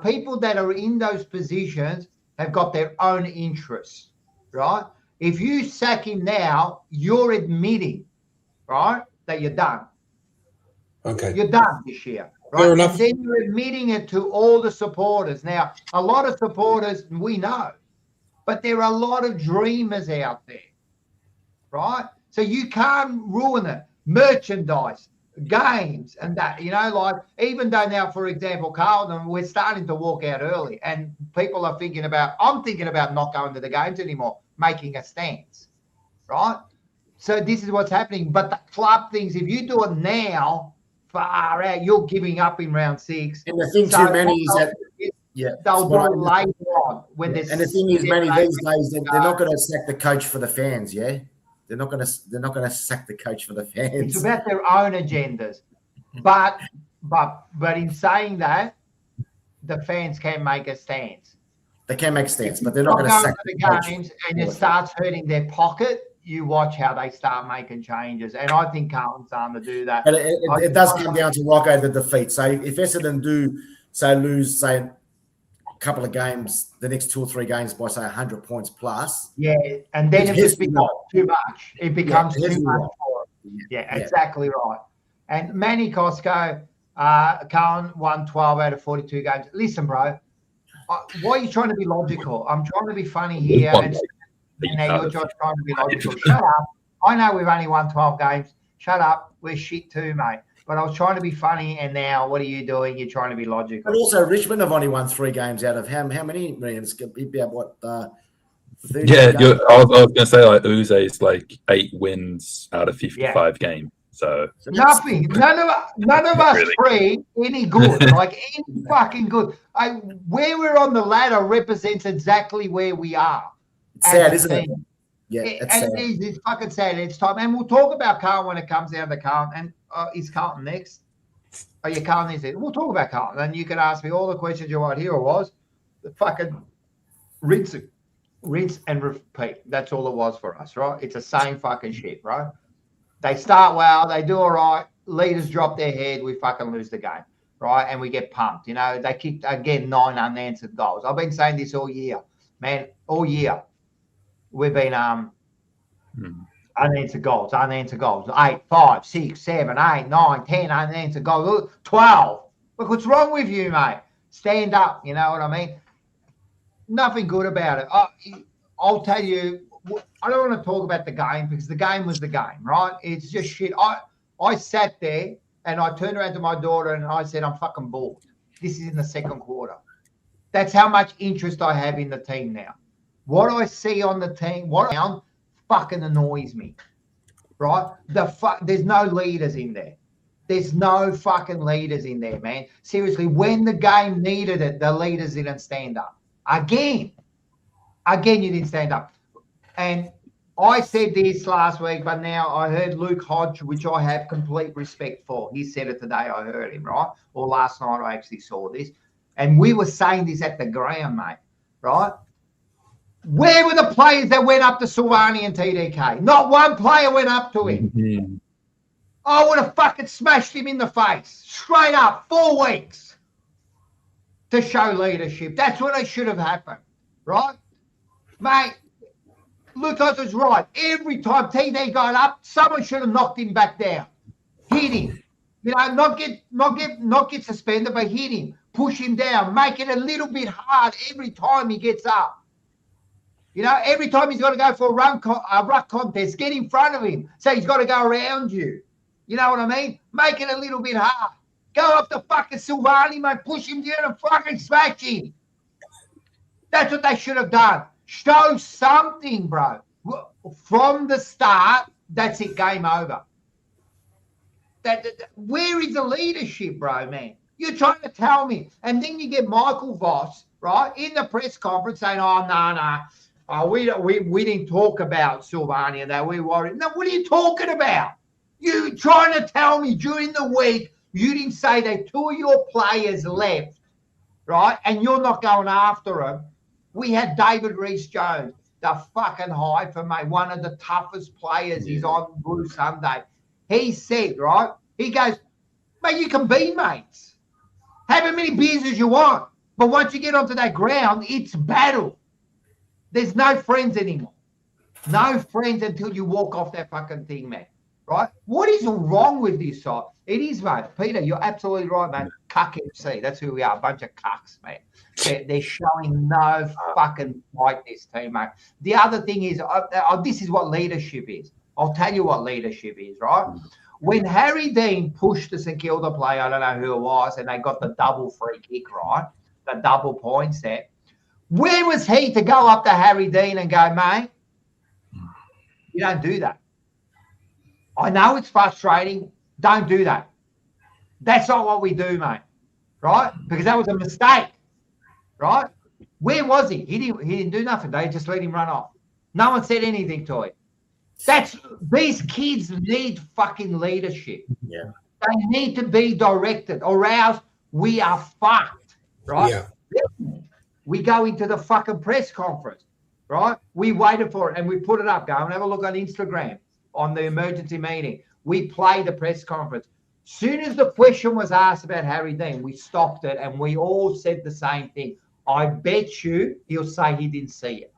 People that are in those positions have got their own interests, right? If you sack him now, you're admitting, right, that you're done. Okay. You're done this year. Right? Fair enough. And then you're admitting it to all the supporters. Now, a lot of supporters, we know, but there are a lot of dreamers out there, right? So you can't ruin it. Merchandise, games, and that, like, even though now, for example, Carlton, we're starting to walk out early, and people are I'm thinking about not going to the games anymore, making a stance, right? So this is what's happening. But the club thinks if you do it now, far out, you're giving up in round 6. And the thing too, Manny, is that they'll do it later on when there's. And the thing is, Manny, these days they're not going to sack the coach for the fans. Yeah, they're not going to sack the coach for the fans. It's about their own agendas, but in saying that, the fans can make a stance. They can make a stance, but they're not going to sack the games, and it starts hurting their pocket. You watch how they start making changes, and I think Carlton's starting to do that. But it does come down to Rocco, the defeat. So if Essendon do, lose, a couple of games, the next 2 or 3 games by, 100 points plus. Yeah, and then it just becomes too much. It becomes too much for them. Yeah, exactly right. And Manny Costco, Carlton won 12 out of 42 games. Listen, bro, why are you trying to be logical? I'm trying to be funny here, and now you're just trying to be logical. Shut up. I know we've only won 12 games. Shut up. We're shit too, mate. But I was trying to be funny, and now what are you doing? You're trying to be logical. But also, Richmond have only won 3 games out of how many? It'd be about what? 30 I games? was going to say, like, Uze is like 8 wins out of 55 games. So nothing. None of us really. 3 any good. Like any fucking good. Where we're on the ladder represents exactly where we are. It's sad, isn't it? Yeah, it's fucking sad. It's time, and we'll talk about Carlton when it comes down to Carlton. And is Carlton next? Oh, yeah, Carlton is it. We'll talk about Carlton, and you can ask me all the questions you want. Here it was, the fucking rinse and repeat. That's all it was for us, right? It's the same fucking shit, right? They start well, they do all right. Leaders drop their head, we fucking lose the game, right? And we get pumped. They kicked again 9 unanswered goals. I've been saying this all year, man. All year. We've been unanswered goals. 8, 5, 6, 7, 8, 9, 10 unanswered goals. 12. Look, what's wrong with you, mate? Stand up. You know what I mean? Nothing good about it. I'll tell you, I don't want to talk about the game because the game was the game, right? It's just shit. I sat there and I turned around to my daughter and I said, I'm fucking bored. This is in the second quarter. That's how much interest I have in the team now. What I see on the team, fucking annoys me, right? There's no leaders in there. There's no fucking leaders in there, man. Seriously, when the game needed it, the leaders didn't stand up. Again, you didn't stand up. And I said this last week, but now I heard Luke Hodge, which I have complete respect for. He said it today. I heard him, right? Or last night I actually saw this. And we were saying this at the ground, mate, right? Where were the players that went up to Silvani and TDK? Not one player went up to him. Mm-hmm. I would have fucking smashed him in the face. Straight up, 4 weeks to show leadership. That's what it should have happened, right? Mate, Lucas was right. Every time TD got up, someone should have knocked him back down. Hit him. Not get suspended, but hit him. Push him down. Make it a little bit hard every time he gets up. Every time he's got to go for a ruck contest, get in front of him. So he's got to go around you. You know what I mean? Make it a little bit hard. Go up to fucking Silvani, mate. Push him down and fucking smash him. That's what they should have done. Show something, bro. From the start, that's it, game over. Where is the leadership, bro, man? You're trying to tell me. And then you get Michael Voss, right, in the press conference saying, we didn't talk about Sylvania, that we worried. No, what are you talking about? You trying to tell me during the week you didn't say that 2 of your players left, right, and you're not going after them. We had David Rees-Jones, the fucking hyper, mate, one of the toughest players. He's on Blue Sunday. He said, right, he goes, mate, you can be mates. Have as many beers as you want. But once you get onto that ground, it's battle. There's no friends anymore. No friends until you walk off that fucking thing, man. Right? What is wrong with this side? It is, mate. Peter, you're absolutely right, man. Cuck FC. That's who we are. A bunch of cucks, man. They're showing no fucking fight, this team, mate. The other thing is, this is what leadership is. I'll tell you what leadership is, right? When Harry Dean pushed the St Kilda player, I don't know who it was, and they got the double free kick, right? The double point set. Where was he to go up to Harry Dean and go, mate, you don't do that. I know it's frustrating. Don't do that. That's not what we do, mate. Right? Because that was a mistake. Right? Where was he? He didn't do nothing. They just let him run off. No one said anything to him. These kids need fucking leadership. Yeah. They need to be directed, or else we are fucked. Right? Yeah. We go into the fucking press conference. Right? We waited for it and we put it up. Go and have a look on Instagram on the emergency meeting. We play the press conference. Soon as the question was asked about Harry Dean, we stopped it and we all said the same thing. I bet you he'll say he didn't see it.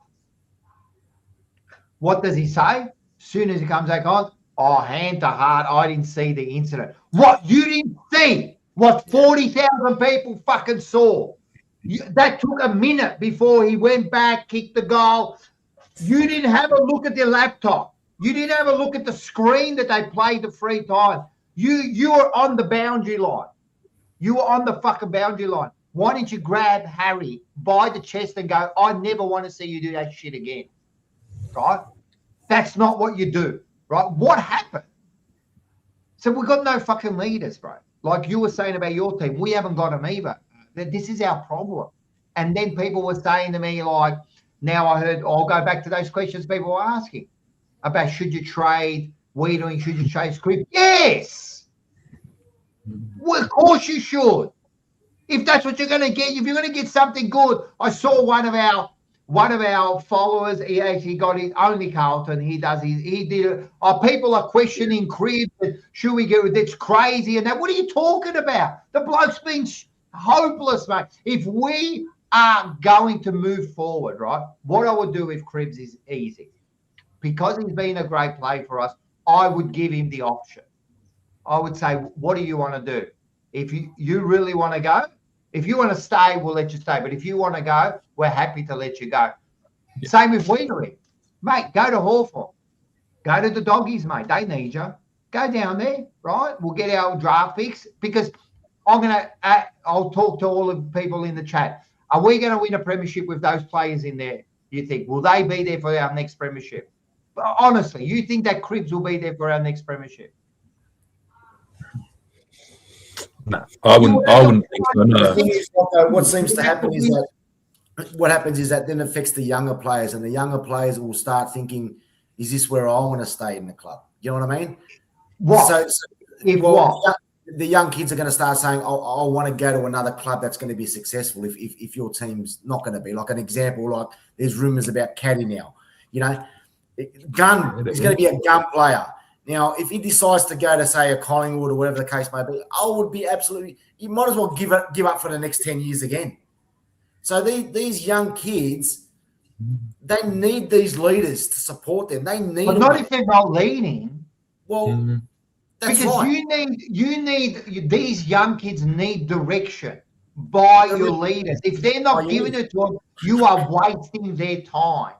What does he say? Soon as he comes back on, hand to heart, I didn't see the incident. What? You didn't see what 40,000 people fucking saw? That took a minute before he went back, kicked the goal. You didn't have a look at their laptop. You didn't have a look at the screen that they played the free time. You were on the boundary line. You were on the fucking boundary line. Why didn't you grab Harry by the chest and go, I never want to see you do that shit again? Right? That's not what you do. Right? What happened? So we've got no fucking leaders, bro. Like you were saying about your team, we haven't got them either. This is our problem. And then people were saying to me, like, now I heard, I'll go back to those questions people were asking about should you trade Wiedering, should you chase Crib? Yes. Well, of course you should. If that's what you're going to get, if you're going to get something good. I saw one of our followers, he actually got his only Carlton. He did it. People are questioning Crib. Should we get that's crazy and that? What are you talking about? The bloke's been hopeless, mate. If we are going to move forward, right, what I would do with Cribs is easy. Because he's been a great play for us, I would give him the option. I would say, what do you want to do? If you really want to go, if you want to stay, we'll let you stay. But if you want to go, we're happy to let you go. Yeah. Same with Wiedering. Mate, go to Hawthorn. Go to the Doggies, mate. They need you. Go down there, right? We'll get our draft picks because I'll talk to all of the people in the chat. Are we going to win a premiership with those players in there? You think, will they be there for our next premiership? But honestly, you think that Cribs will be there for our next premiership? No, I wouldn't think so, no. What seems to happen is that what happens is that then affects the younger players, and the younger players will start thinking, is this where I want to stay in the club? You know what I mean? What? The young kids are going to start saying, I want to go to another club that's going to be successful if your team's not going to be. Like an example, like there's rumours about Caddy now. You know, Gunn is going to be a gun player. Now, if he decides to go to, say, a Collingwood or whatever the case may be, I would be absolutely – you might as well give up for the next 10 years again. So these young kids, they need these leaders to support them. They need – But not if they're not leading. Well, that's because right. These young kids need direction by your leaders. If they're not giving it to them, you are wasting their time.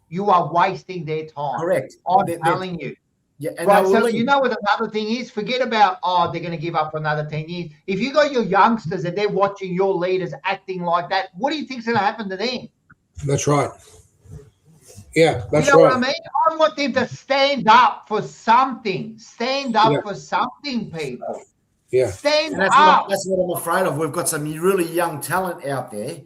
You are wasting their time. Correct. I'm telling you. Yeah, and right, so you know what another thing is? Forget about, they're going to give up for another 10 years. If you got your youngsters and they're watching your leaders acting like that, what do you think's going to happen to them? That's right. Yeah, that's you know right. what I mean? I want them to stand up for something. Stand up Yeah. for something, people. Yeah. Stand And up. that's what I'm afraid of. We've got some really young talent out there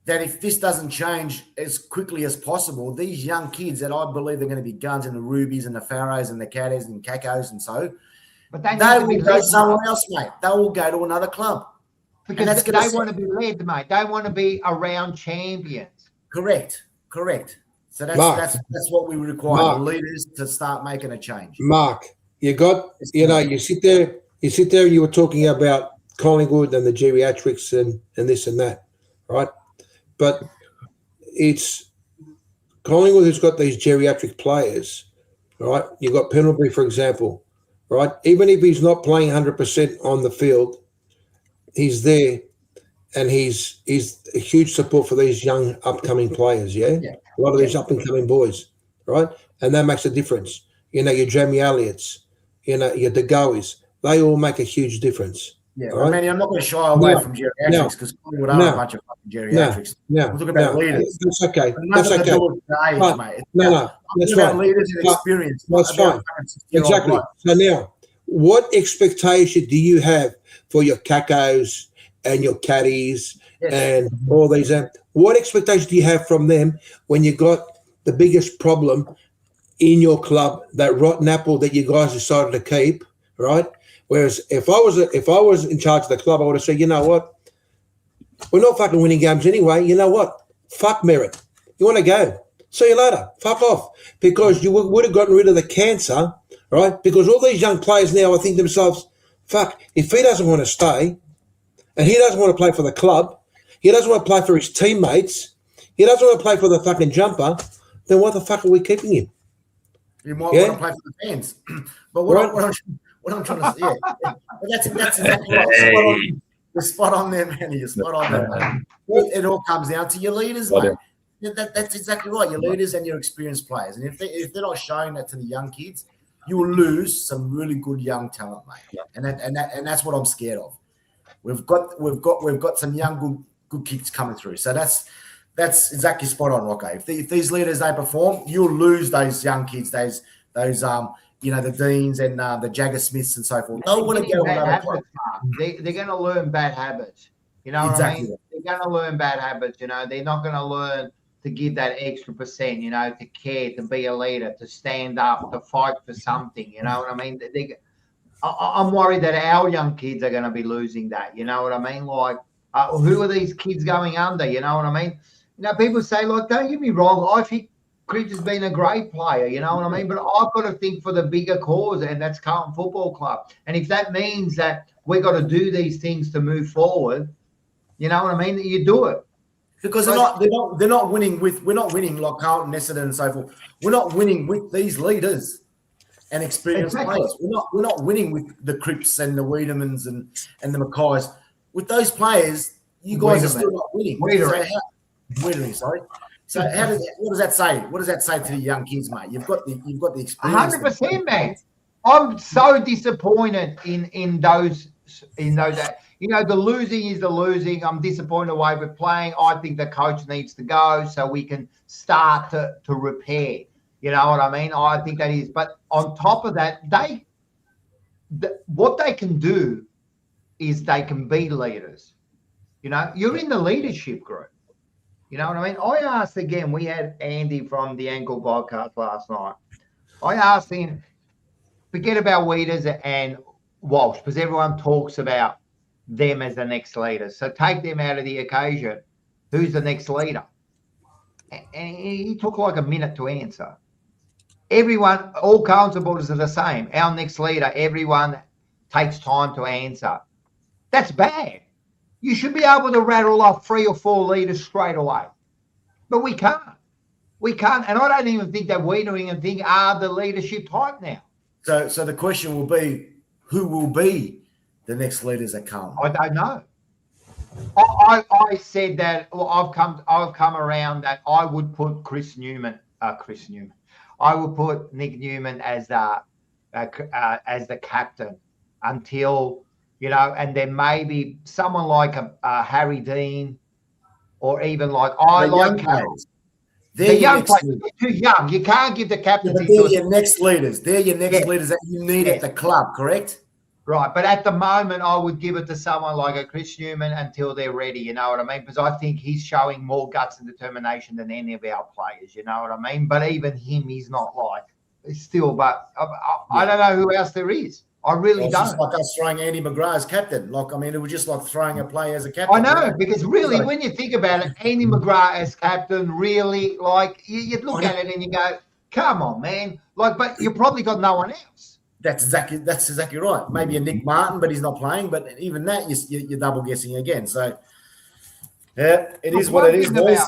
that if this doesn't change as quickly as possible, these young kids that I believe are going to be guns and the Rubies and the Pharaohs and the Caddies and Cacos and so, But they they need to be will go led, somewhere mate. else, mate. They will go to another club. Because that's they want to be led, mate. They want to be around champions. Correct. So Mark. that's what we require, Mark. the leaders to start making a change. Mark, you sit there and you were talking about Collingwood and the geriatrics and this and that, right? But it's Collingwood who's got these geriatric players, right? You've got Pendlebury, for example, right? Even if he's not playing 100% on the field, he's there and he's a huge support for these young upcoming players, yeah? A lot of these up-and-coming boys, right? And that makes a difference. Your Jamie Elliott's, your De Goey's, they all make a huge difference. Yeah, right? Manny, I'm not going to shy away from geriatrics because Collingwood are a bunch of fucking geriatrics. We're talking about leaders. That's okay. That's okay. Age, mate. That's right. Leaders and experience. That's fine. Exactly. So now, what expectation do you have for your Cacos and your Caddies and all these? What expectation do you have from them when you got the biggest problem in your club, that rotten apple that you guys decided to keep, right? Whereas if I was in charge of the club, I would have said, you know what, we're not fucking winning games anyway. You know what? Fuck Merritt. You want to go? See you later. Fuck off. Because you would have gotten rid of the cancer, right? Because all these young players now are thinking to themselves, fuck, if he doesn't want to stay and he doesn't want to play for the club, he doesn't want to play for his teammates, he doesn't want to play for the fucking jumper, then why the fuck are we keeping him? You might want to play for the fans. But what I'm trying to say, but that's exactly right. You're spot on there, man. You're spot on there, man. It all comes down to your leaders, mate. That's exactly right. Your leaders and your experienced players. And if they're not showing that to the young kids, you will lose some really good young talent, mate. And that's what I'm scared of. We've got some young good kids coming through. So that's exactly spot on, Rocco. If these leaders don't perform, you'll lose those young kids, those the Deans and the Jagger Smiths and so forth. They'll want to get another club. They're going to learn bad habits. You know what I mean? They're going to learn bad habits. You know, they're not going to learn to give that extra percent. You know, to care, to be a leader, to stand up, to fight for something. You know what I mean? I'm worried that our young kids are going to be losing that. You know what I mean? Like, who are these kids going under? You know what I mean? You know, people say, like, don't get me wrong, I think Cridge has been a great player, you know what I mean? But I've got to think for the bigger cause, and that's Carlton Football Club. And if that means that we've got to do these things to move forward, you know what I mean? That you do it. Because they're not winning we're not winning like Carlton, Essendon and so forth. We're not winning with these leaders and experienced players. We're not winning with the Cripps and the Wiedemans and the Mackays. With those players, you guys are still not winning. Wiedering, sorry. So what does that say? What does that say to the young kids, mate? You've got the experience. 100%, man. I'm so disappointed in those. You know, the losing is the losing. I'm disappointed away with playing. I think the coach needs to go so we can start to repair. You know what I mean? I think that is. But on top of that, what they can do is they can be leaders. You know, you're in the leadership group. You know what I mean? I asked again, we had Andy from the Ankle podcast last night. I asked him, forget about Weeders and Walsh, because everyone talks about them as the next leaders. So take them out of the occasion. Who's the next leader? And he took like a minute to answer. Everyone, all Carlton supporters are the same. Our next leader, everyone takes time to answer. That's bad. You should be able to rattle off 3 or 4 leaders straight away. But we can't. We can't. And I don't even think that we're doing anything are the leadership type now. So the question will be, who will be the next leaders at Carlton? I don't know. I said that, well, I've come around that I would put Newman. I would put Nick Newman as the captain until, you know, and then maybe someone like a Harry Dean, or even like Carroll. The young players are too young. You can't give the captaincy they're your next leaders. They're your next leaders that you need at the club, correct? Right, but at the moment, I would give it to someone like a Chris Newman until they're ready, you know what I mean? Because I think he's showing more guts and determination than any of our players, you know what I mean? But even him, he's not like, still, but I don't know who else there is. I really don't. It's just like us throwing Andy McGrath as captain. Like, I mean, it was just like throwing a player as a captain. I know, because really, when you think about it, Andy McGrath as captain, really, like, you look at it and you go, come on, man. Like, but you probably got no one else. That's exactly right. Maybe a Nick Martin, but he's not playing. But even that, you're double guessing again. So, yeah, it is what it is, boys.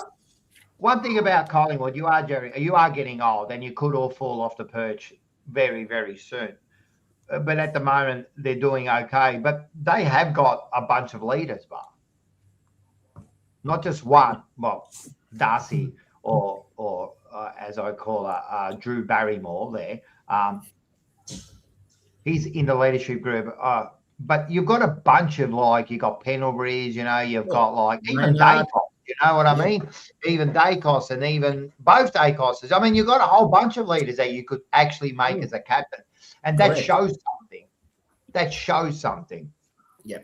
One thing about Collingwood, you are getting old, and you could all fall off the perch very, very soon. But at the moment, they're doing okay. But they have got a bunch of leaders, but not just one. Well, Darcy or as I call her, Drew Barrymore there. He's in the leadership group. But you've got a bunch of, like, you got Pendlebury's, you know, you've got, like, even Dacos, you know what I mean? Even Dacos and even both Dacoses. I mean, you've got a whole bunch of leaders that you could actually make as a captain. And that shows something. That shows something. Yeah.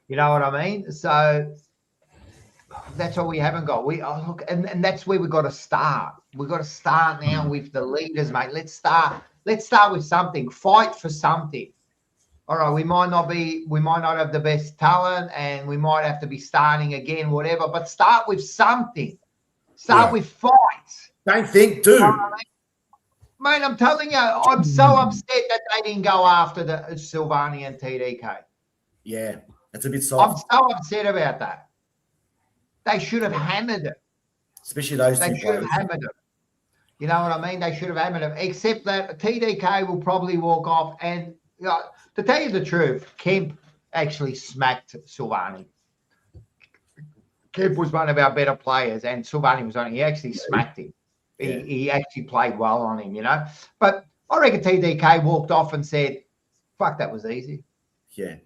You know what I mean? So that's all we haven't got. Look, and that's where we've got to start. We've got to start now with the leaders, mate. Let's start with something. Fight for something. All right, we might not have the best talent, and we might have to be starting again, whatever, but start with something. Start with fights. Don't think, do. Mate, I'm telling you, I'm so upset that they didn't go after the Silvani and TDK. Yeah, that's a bit soft. I'm so upset about that. They should have hammered it. Especially those two. They should have hammered it. You know what I mean? They should have hammered it. Except that TDK will probably walk off. And to tell you the truth, Kemp actually smacked Silvani. Kemp was one of our better players, and Silvani was he actually smacked him. He actually played well on him, you know. But I reckon TDK walked off and said, fuck, that was easy. Yeah.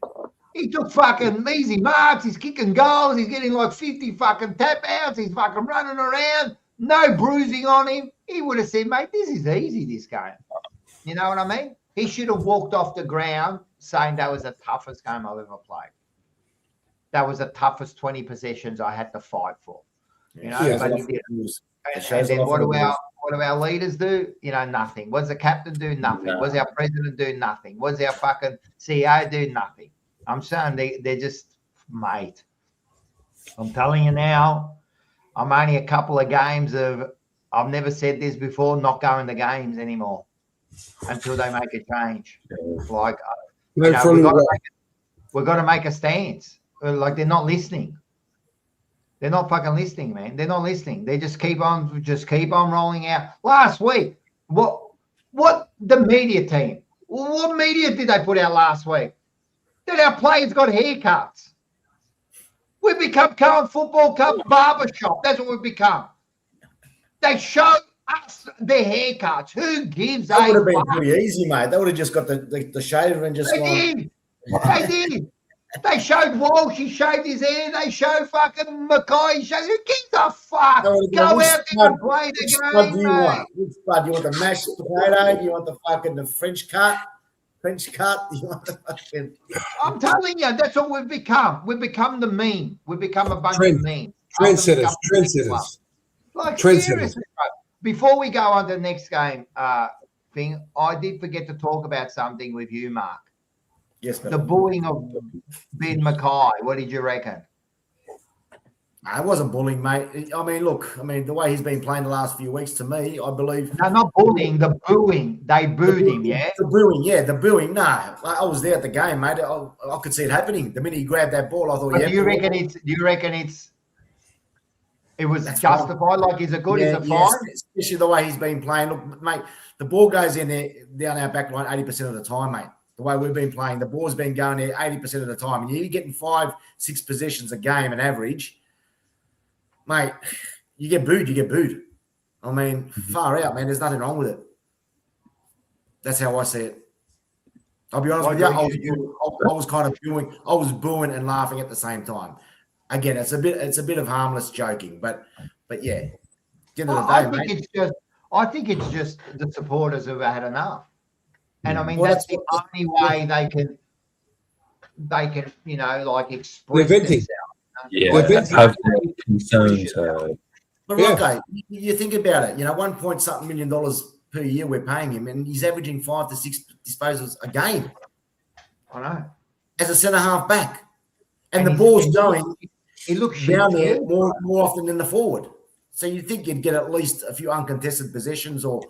He took fucking easy marks. He's kicking goals. He's getting like 50 fucking tap outs. He's fucking running around. No bruising on him. He would have said, mate, this is easy, this game. You know what I mean? He should have walked off the ground saying that was the toughest game I've ever played. That was the toughest 20 possessions I had to fight for. You know, but he didn't. And then what do our leaders do? You know, nothing. What does the captain do? Nothing. What does our president do? Nothing. What does our fucking CEO do? Nothing. I'm saying they're just, mate. I'm telling you now, I'm only a couple of games of, I've never said this before, not going to games anymore until they make a change. Like, we've got to make a stance. Like, they're not listening. They're not fucking listening, man. They're not listening. They just keep on rolling out. Last week, what the media team? What media did they put out last week? That our players got haircuts. We've become Carlton Football Club barbershop. That's what we've become. They showed us their haircuts. Who gives that would have been pretty easy, mate. They would have just got the shaver and just They did. They showed Walsh, he shaved his hair. They showed fucking McCoy, he shaved. Who gives a fuck? Go out there and play the game, do you want? Which spud? Do you want the mashed potato? Do you want the French cut? You want the fucking... I'm telling you, that's what we've become. We've become the meme. We've become a bunch of memes. Trendsetters. Like, seriously, bro. Before we go on to the next game thing, I did forget to talk about something with you, Mark. Yes, the booing of Ben Mackay. What did you reckon? It wasn't bullying, mate. I mean, look, the way he's been playing the last few weeks, to me, I believe... No, not bullying, the booing. They booed him, yeah? The booing. No, I was there at the game, mate. I could see it happening. The minute he grabbed that ball, I thought, do you reckon it was justified? Fine. Like, is it good? Is it fine? Especially the way he's been playing. Look, mate, the ball goes in there down our back line 80% of the time, mate. The way we've been playing, the ball's been going there 80% of the time. And you're getting 5-6 possessions a game on average, mate, you get booed. I mean, far out, man. There's nothing wrong with it. That's how I see it. I'll be honest with you. I was kind of booing. I was booing and laughing at the same time. Again, it's a bit of harmless joking, but yeah, At the end of the I day, think mate. I think it's just the supporters have had enough, and I mean Well, that's that's the what- only way they can like express They're venting. themselves. Yeah, They're venting. have their concerns heard. But Yeah. Rocco, you think about it. You know, $1 million per year we're paying him, and he's averaging 5 to 6 disposals a game I know. as a centre half back, and the he's- ball's going It looks shit down there too. more often than the forward. So you think you'd get at least a few uncontested possessions, or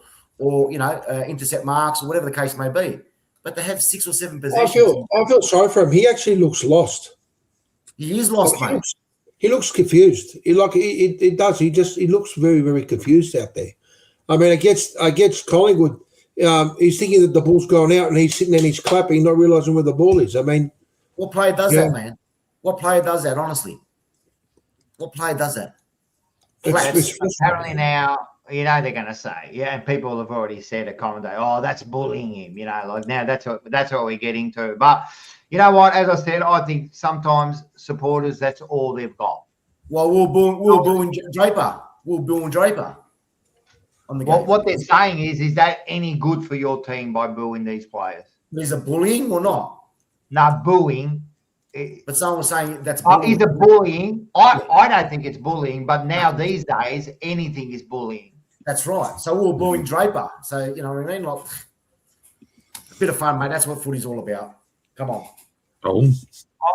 intercept marks, or whatever the case may be. But they have 6 or 7 I possessions. feel sorry for him. He actually looks lost. He is lost, mate. He looks confused. It does. He looks very, very confused out there. I mean, against Collingwood, he's thinking that the ball's going out, and he's sitting there and he's clapping, not realising where the ball is. I mean, What player does Yeah. that, man? What player does that, honestly? What player does that? it's Apparently now, they're going to say, and people have already said a comment, that's bullying him, like now that's what we're getting to. But you know what? As I said, I think sometimes supporters, that's all they've got. Well, we'll booing Draper. We'll booing Draper on the game. What they're saying is that any good for your team by booing these players? Is it bullying or not? No, booing. But someone was saying that's bullying. Is it bullying? I don't think it's bullying, but now these days, anything is bullying. That's right. So we're booing Draper. So, you know what I mean? Like, a bit of fun, mate. That's what footy's all about. Come on. Oh,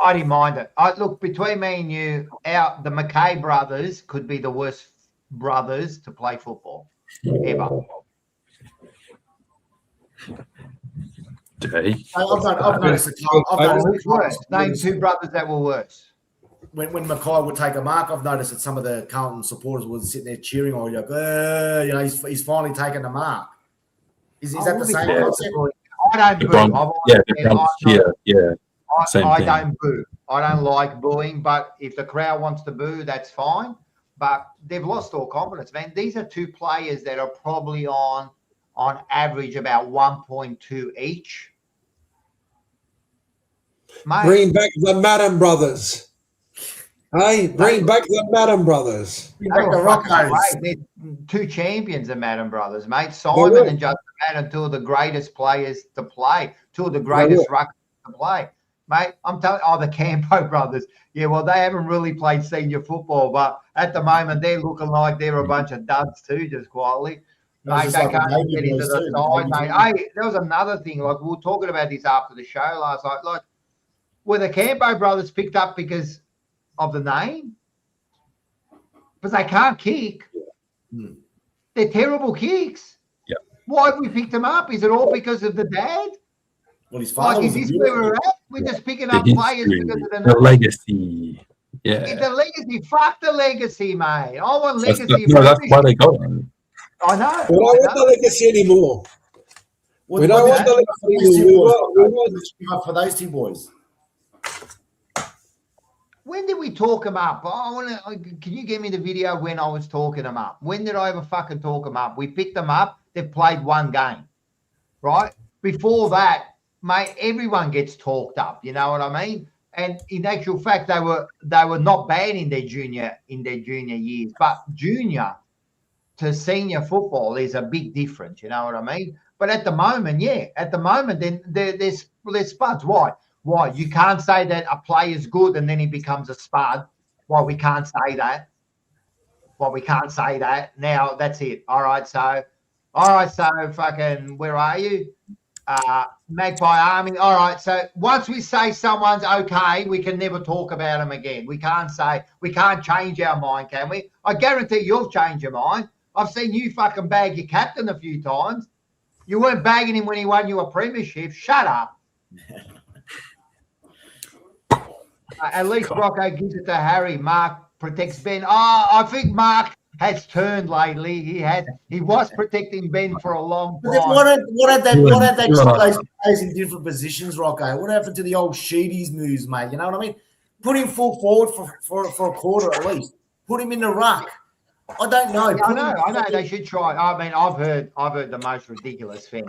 I didn't mind it. Look, between me and you, the McKay brothers could be the worst brothers to play football ever. Jay. I've noticed Who's worse? Name 2 brothers that were worse. when Mackay would take a mark, I've noticed that some of the Carlton supporters were sitting there cheering, or like, he's finally taken a mark. Is that the same concept? I don't boo. I don't boo. I don't like booing, but if the crowd wants to boo, that's fine. But they've lost all confidence, man. These are 2 players that are probably on average about 1.2 each. Mate, bring back the Madden brothers. Hey, bring back the Madden brothers. Bring back the Rockos. They're 2 champions of Madden brothers, mate. Simon and Justin Madden, 2 of the greatest players to play, 2 of the greatest ruckers to play. Mate, I'm telling the Campo brothers. Yeah, well, they haven't really played senior football, but at the moment they're looking like they're a bunch of duds too, just quietly. Mate, they can't get into the side, mate. Hey, there was another thing. Like, we were talking about this after the show last night. Like, were the Campo brothers picked up because of the name? Because they can't kick. They're terrible kicks. Yeah. Why have we picked them up? Is it all because of the dad? Well, his father Like, is was this where we're at? We're just picking up The players history, because of the the name. legacy. Yeah. The legacy. Fuck the legacy, mate. I want That's legacy. that's why they got them. I know. We don't want the legacy anymore. We don't want the legacy anymore. For those 2 boys. When did we talk them up? Can you give me the video when I was talking them up? When did I ever fucking talk them up? We picked them up. They've played 1 game, right? Before that, mate, everyone gets talked up. You know what I mean? And in actual fact, they were not bad in their junior years, but junior to senior football is a big difference. You know what I mean? But at the moment, then they're spuds. Why? Why? You can't say that a player's good and then he becomes a spud. Why we can't say that? Now that's it. All right, so fucking, where are you? Magpie Army. All right, so once we say someone's okay, we can never talk about them again. We can't change our mind, can we? I guarantee you've changed your mind. I've seen you fucking bag your captain a few times. You weren't bagging him when he won you a premiership. Shut up. At least Rocco gives it to Harry. Mark protects Ben. I think Mark has turned lately. He was protecting Ben for a long time. But then what had they put those players in different positions, Rocco? What happened to the old Sheedy's moves, mate? You know what I mean? Put him full forward for a quarter at least. Put him in the ruck. I don't know. I know. They should try. I mean, I've heard the most ridiculous thing.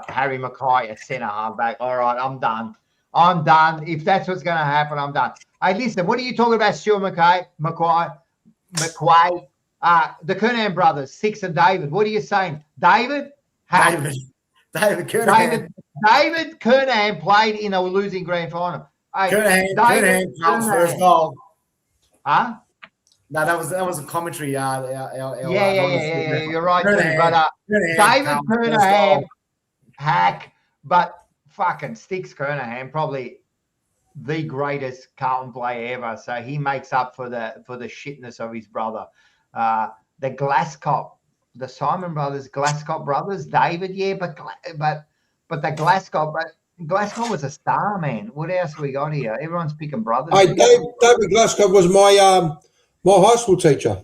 Harry Mackay at centre halfback. All right, I'm done. If that's what's going to happen, I'm done. Hey, listen, what are you talking about, Stuart McQuay? The Kernahan brothers, Six and David. What are you saying? David Kernahan. David Kernahan played in a losing grand final. Hey, Kernahan, Carlton's first goal. Huh? No, that was a commentary. Yeah. You're right too. But David Kernahan, hack, but fucking Sticks Kernahan, probably the greatest Carlton player ever. So he makes up for the shitness of his brother. The Glasscop, the Simon brothers, Glasscop brothers, David, yeah, but the Glasscop, was a star, man. What else we got here? Everyone's picking brothers. Hey, David Glasscop was my high school teacher.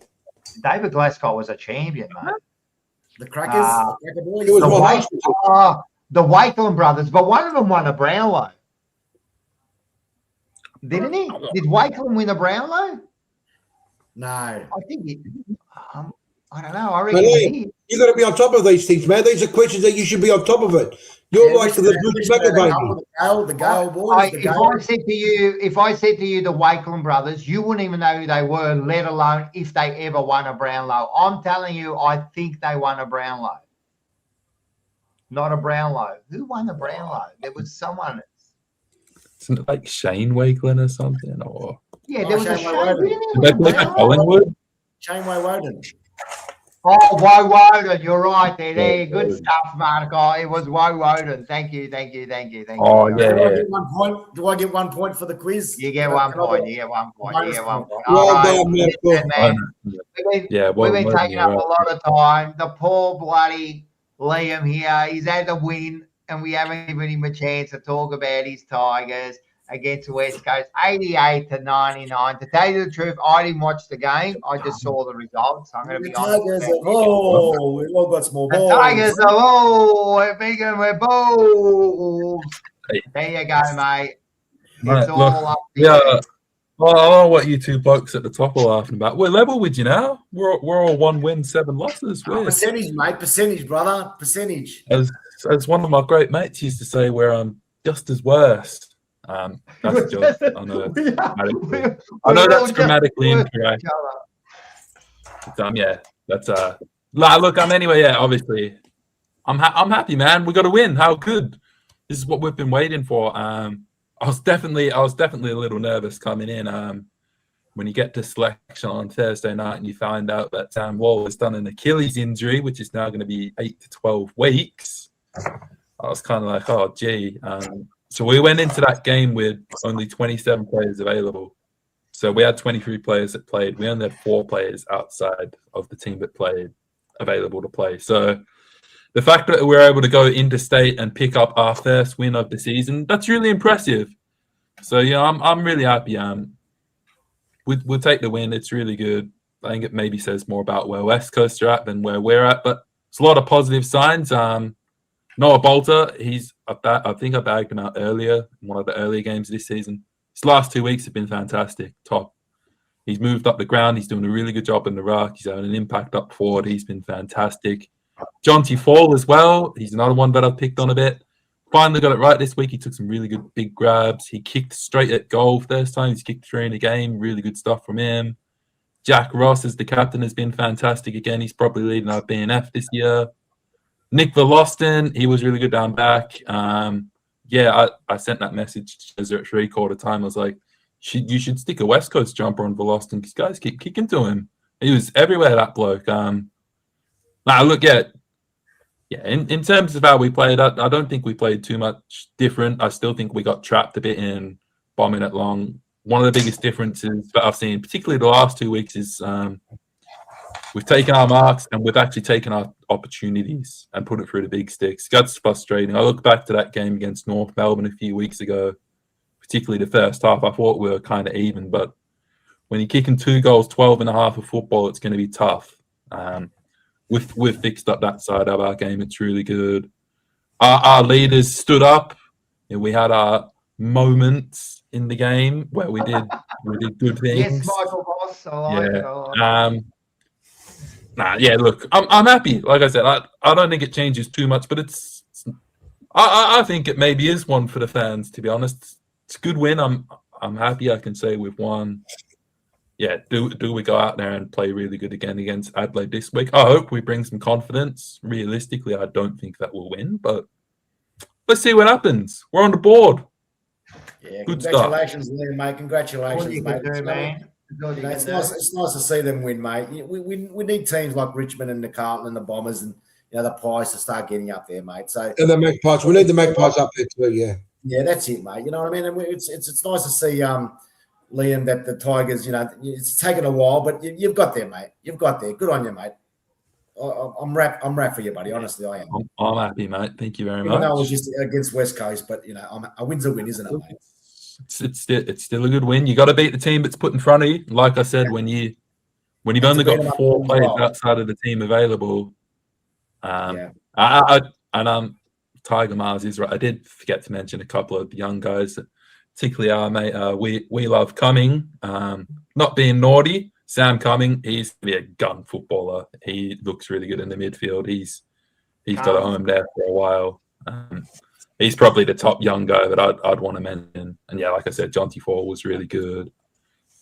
David Glasscop was a champion, mate. The Crackers, the boys. He was my high school teacher. The Wakeland brothers, but one of them won a Brownlow. Didn't he? Did Wakeland win a Brownlow? No. I think he. I don't know. I reckon he. You got to be on top of these things, man. These are questions that you should be on top of it. You're like the blue tobacco baby. The Gale boys. If I said to you the Wakeland brothers, you wouldn't even know who they were, let alone if they ever won a Brownlow. I'm telling you, I think they won a Brownlow. Not a Brownlow. Who won the Brownlow? There was someone. Isn't it like Shane Wakeland or something? Or there was a Shane Collingwood. Shane Woden. Oh, Woden, you're right there. Good stuff, Marco. It was Woden. Thank you. Oh, yeah. Do I get 1 point for the quiz? You get 1 point. You get 1 point. Well done, man. We've been taking up a lot of time. The poor bloody Liam here. He's had the win, and we haven't given him a chance to talk about his Tigers against West Coast, 88-99. To tell you the truth, I didn't watch the game. I just saw the results. I'm going to be honest. We've all got small balls. The Tigers are we're big and we're balls. There you go, mate. It's all up to you. Well, I don't know what you two blokes at the top are laughing about. We're level with you now. We're all 1 win, 7 losses. Percentage, mate. Percentage, brother. Percentage. As one of my great mates used to say, we're just as worst. That's a joke. I know that's grammatically incorrect. That's look. Anyway. Yeah, obviously, I'm happy, man. We got to win. How good? This is what we've been waiting for. I was definitely a little nervous coming in. When you get to selection on Thursday night and you find out that Sam Wall has done an Achilles injury, which is now going to be 8 to 12 weeks. I was kind of like, oh, gee. So we went into that game with only 27 players available. So we had 23 players that played. We only had 4 players outside of the team that played available to play. So the fact that we're able to go interstate and pick up our first win of the season, that's really impressive. So, I'm really happy. We'll take the win. It's really good. I think it maybe says more about where West Coast are at than where we're at. But it's a lot of positive signs. Noah Bolter, I think I bagged him out earlier in one of the earlier games of this season. His last 2 weeks have been fantastic. Top. He's moved up the ground. He's doing a really good job in the ruck. He's having an impact up forward. He's been fantastic. Jonty Fall as well. He's another one that I've picked on a bit. Finally got it right this week. He took some really good big grabs. He kicked straight at goal first time. He's kicked 3 in a game. Really good stuff from him. Jack Ross as the captain has been fantastic again. He's probably leading our BNF this year. Nick Veloston, he was really good down back. I sent that message to Ezra at 3/4 time. I was like, you should stick a West Coast jumper on Veloston because guys keep kicking to him. He was everywhere, that bloke. In terms of how we played, I don't think we played too much different. I still think we got trapped a bit in bombing it long. One of the biggest differences that I've seen, particularly the last 2 weeks, is we've taken our marks and we've actually taken our opportunities and put it through the big sticks. That's frustrating. I look back to that game against North Melbourne a few weeks ago, particularly the first half. I thought we were kind of even, but when you're kicking 2 goals, 12 and a half of football, it's going to be tough. We've fixed up that side of our game. It's really good. Our leaders stood up. We had our moments in the game where we did good things. Yes, Michael Boss. Look, I'm happy. Like I said, I don't think it changes too much, but I think it maybe is one for the fans, to be honest. It's a good win. I'm happy I can say we've won. yeah, do we go out there and play really good again against Adelaide this week? I hope we bring some confidence. Realistically, I don't think that we'll win, but let's see what happens. We're on the board. Yeah, Good congratulations, Liam, mate. What Congratulations, you mate. can do, man. It's nice to see them win, mate. We need teams like Richmond and the Carlton and the Bombers and the Pies to start getting up there, mate. So And the Magpies. We need the Magpies up there too, yeah. Yeah, that's it, mate. You know what I mean? And it's nice to see Liam, that the Tigers, it's taken a while, but you've got there, mate. You've got there. Good on you, mate. I'm wrapped for you, buddy. Honestly, I am. I'm happy, mate. Thank you very much. Even though it was just against West Coast, but a win's a win, isn't it, mate? It's still a good win. You got to beat the team that's put in front of you. Like I said, when you've only got 4 players outside of the team available, Tiger Mars is right. I did forget to mention a couple of the young guys, particularly our mate. We love Cumming. Not being naughty, Sam Cumming. He's be a gun footballer. He looks really good in the midfield. He's got a home there for a while. He's probably the top young guy that I'd want to mention. And yeah, like I said, Jonty Fall was really good.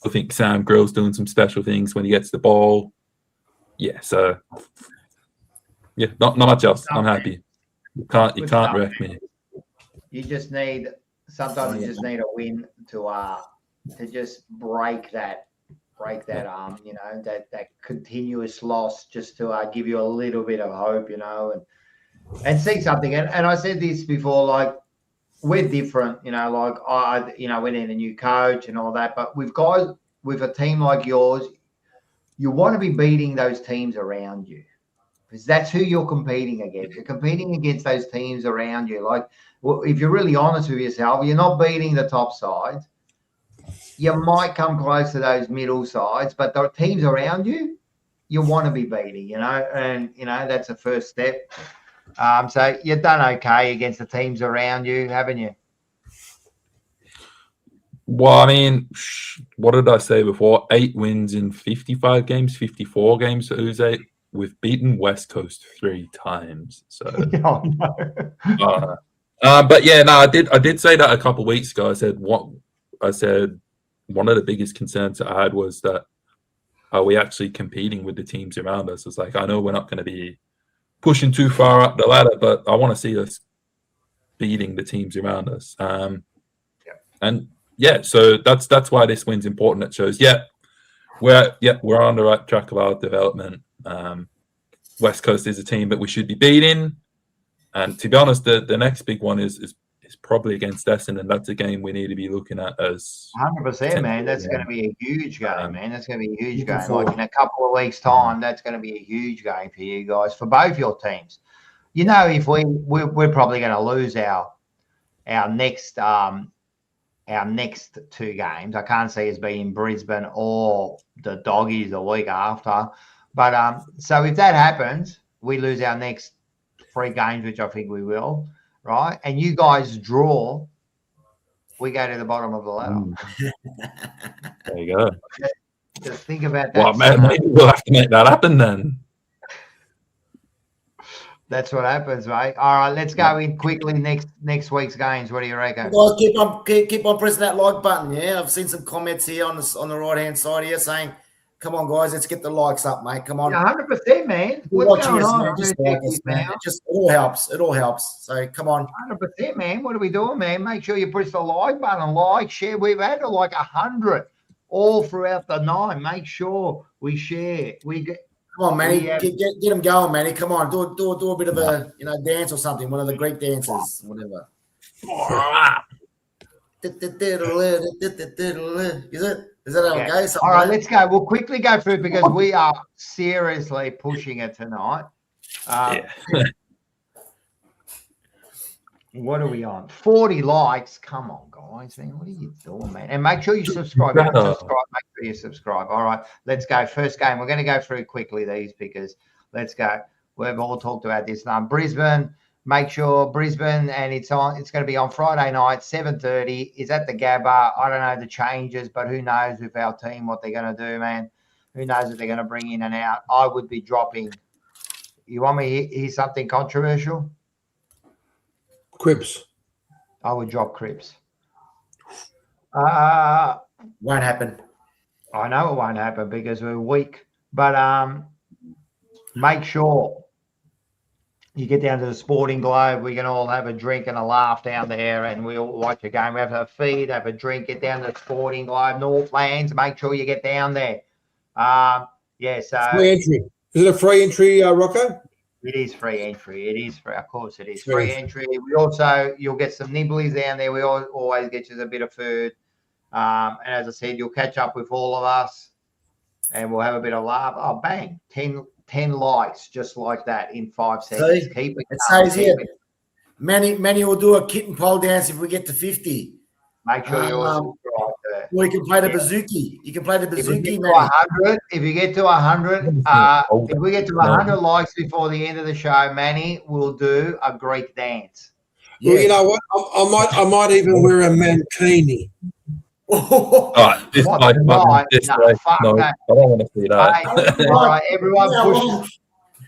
I think Sam Grill's doing some special things when he gets the ball. Yeah, so yeah, not much else. I'm happy. You can't wreck me. You just need sometimes you just need a win to just break that that continuous loss, just to give you a little bit of hope, and see something. And I said this before, like, we're different, like I went in a new coach and all that, but with guys with a team like yours, you want to be beating those teams around you, because that's who you're competing against. You're competing against those teams around you. Like, well, if you're really honest with yourself, you're not beating the top sides. You might come close to those middle sides, but the teams around you, you want to be beating, and that's the first step. So you've done okay against the teams around you, haven't you? Well, I mean, what did I say before? 8 wins in 55 games, 54 games for Uze. We've beaten West Coast 3 times. So, Oh, no. but yeah, no, I did say that a couple of weeks ago. I said one of the biggest concerns that I had was that are we actually competing with the teams around us? It's like, I know we're not going to be pushing too far up the ladder, but I want to see us beating the teams around us. And yeah, so that's why this win's important. It shows, we're on the right track of our development. West Coast is a team that we should be beating, and to be honest, the next big one is probably against Essendon, and that's a game we need to be looking at as 100%, man. That's going to be a huge game, man. That's going to be a huge game. Like, in a couple of weeks' time, that's going to be a huge game for you guys, for both your teams. If we're probably going to lose our next 2 games. I can't see us being Brisbane or the Doggies the week after. But so if that happens, we lose our next 3 games, which I think we will, right? And you guys draw, we go to the bottom of the ladder. There you go. Just think about that. Well, man, maybe we'll have to make that happen then. That's what happens, mate. All right, let's go in quickly next week's games. What do you reckon? Guys, keep on pressing that like button. Yeah, I've seen some comments here on the right hand side here saying, "Come on, guys, let's get the likes up, mate. Come on." 100%, man. What's going on? Just like us, man. It all helps. It all helps. So come on. 100%, man. What are we doing, man? Make sure you push the like button, share. We've had like 100 all throughout the night. Make sure we share. Come on, Manny. Get them going, Manny. Come on, do a bit of a dance or something. One of the Greek dances, whatever. Is that how it goes? All right, let's go. We'll quickly go through because we are seriously pushing it tonight. What are we on? 40 likes. Come on, guys, man. What are you doing, man? And make sure you subscribe. Make sure you subscribe. All right, let's go. First game. We're going to go through quickly these because let's go. We've all talked about this now. Brisbane. Make sure Brisbane, and it's going to be on Friday night, 7:30. Is at the Gabba. I don't know the changes, but who knows with our team what they're going to do, man. Who knows if they're going to bring in and out. I would be dropping. You want me to hear something controversial? Cripps. I would drop Cripps. Won't happen. I know it won't happen because we're weak, but make sure you get down to the Sporting Globe. We can all have a drink and a laugh down there, and we'll watch a game. We have a feed, have a drink, get down to the Sporting Globe, Northlands. Make sure you get down there. Yeah, so Free entry. Is it a free entry, Rocco? it is free entry. It is free. Of course, it is free entry. We also, you'll get some nibblies down there. We always get you a bit of food. And as I said, you'll catch up with all of us, and we'll have a bit of laugh. Oh, bang! 10 likes just like that in 5 seconds. See? Keep it. It says here, Manny will do a kitten pole dance if we get to 50. Make sure you're subscribed there. Or you can play the bouzouki. You can play the If we bouzouki, get to Manny. 100, if we get to 100, if we get to 100 likes before the end of the show, Manny will do a Greek dance. Yeah. Well, you know what? I might even wear a mankini. All right, this What, like right? this No, way. fuck No, that. I don't want to see that. Hey, all right,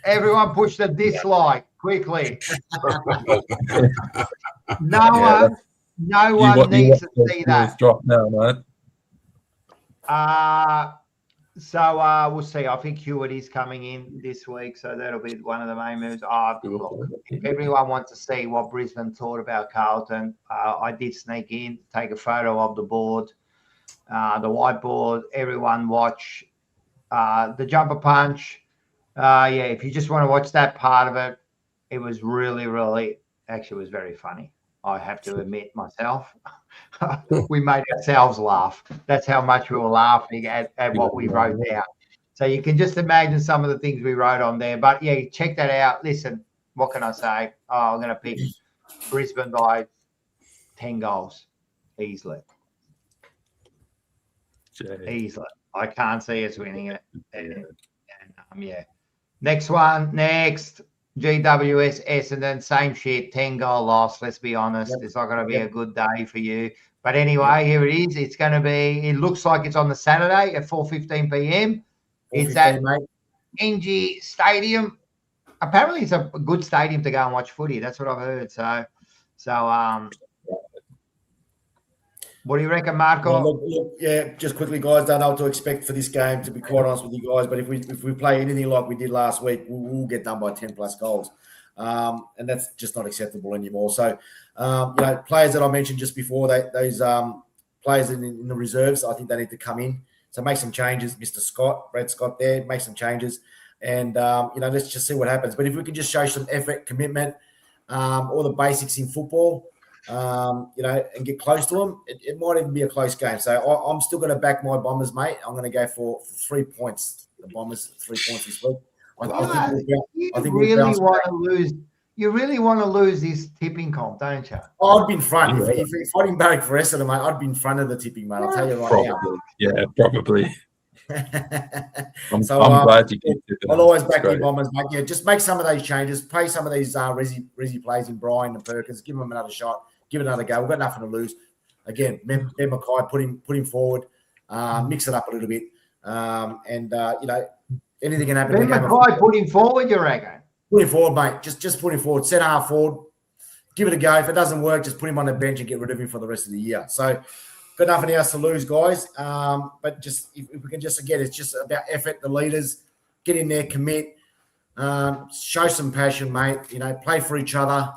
everyone push the dislike quickly. No one needs to see that. Drop now, man. So we'll see. I think Hewitt is coming in this week, so that'll be one of the main moves. Look, if everyone wants to see what Brisbane thought about Carlton, I did sneak in, take a photo of the board, the whiteboard. Everyone watch the jumper punch. Yeah, if you just want to watch that part of it, it was really, actually, it was very funny. I have to admit myself. We made ourselves laugh. That's how much we were laughing at what we wrote down. So you can just imagine some of the things we wrote on there. But yeah, check that out. Listen, what can I say? Oh, I'm going to pick Brisbane by 10 goals easily. Easily. I can't see us winning it. And yeah. Next one. Next. GWS Essendon, same shit, 10-goal loss. Let's be honest. It's not going to be a good day for you. But anyway, here it is. It's going to be, it looks like it's on the Saturday at 4:15 p.m. It's at NG Stadium. Apparently, it's a good stadium to go and watch footy. That's what I've heard. So what do you reckon, Marco? Look, yeah, just quickly, guys, don't know what to expect for this game, to be quite honest with you guys. But if we play anything like we did last week, we'll get done by 10-plus goals. And that's just not acceptable anymore. So, players that I mentioned just before, those players in the reserves, I think they need to come in. So make some changes. Mr. Scott, Brad Scott there, make some changes. And, let's just see what happens. But if we can just show some effort, commitment, all the basics in football, and get close to them, it might even be a close game. So I'm still going to back my Bombers, mate. I'm going to go for 3 points. The Bombers, 3 points this week. I think really want to lose. You really want to lose this tipping comp, don't you? I'd be in front. If I didn't barrack for Essendon, mate, I'd be in front of the tipping, mate. I'll tell you right now. Yeah, probably. I'm glad you did it. I'll always back the Bombers, mate. Yeah, just make some of those changes. Play some of these Rizzy plays in Brian and Perkins. Give them another shot. Give it another go. We've got nothing to lose. Again, Ben Mackay, put him forward. Mix it up a little bit. Anything can happen. Ben Mackay put him forward, you reckon? Put him forward, mate. Just put him forward. Set half forward. Give it a go. If it doesn't work, just put him on the bench and get rid of him for the rest of the year. So, got nothing else to lose, guys. But just if we can just, again, it's just about effort. The leaders get in there, commit, show some passion, mate. Play for each other.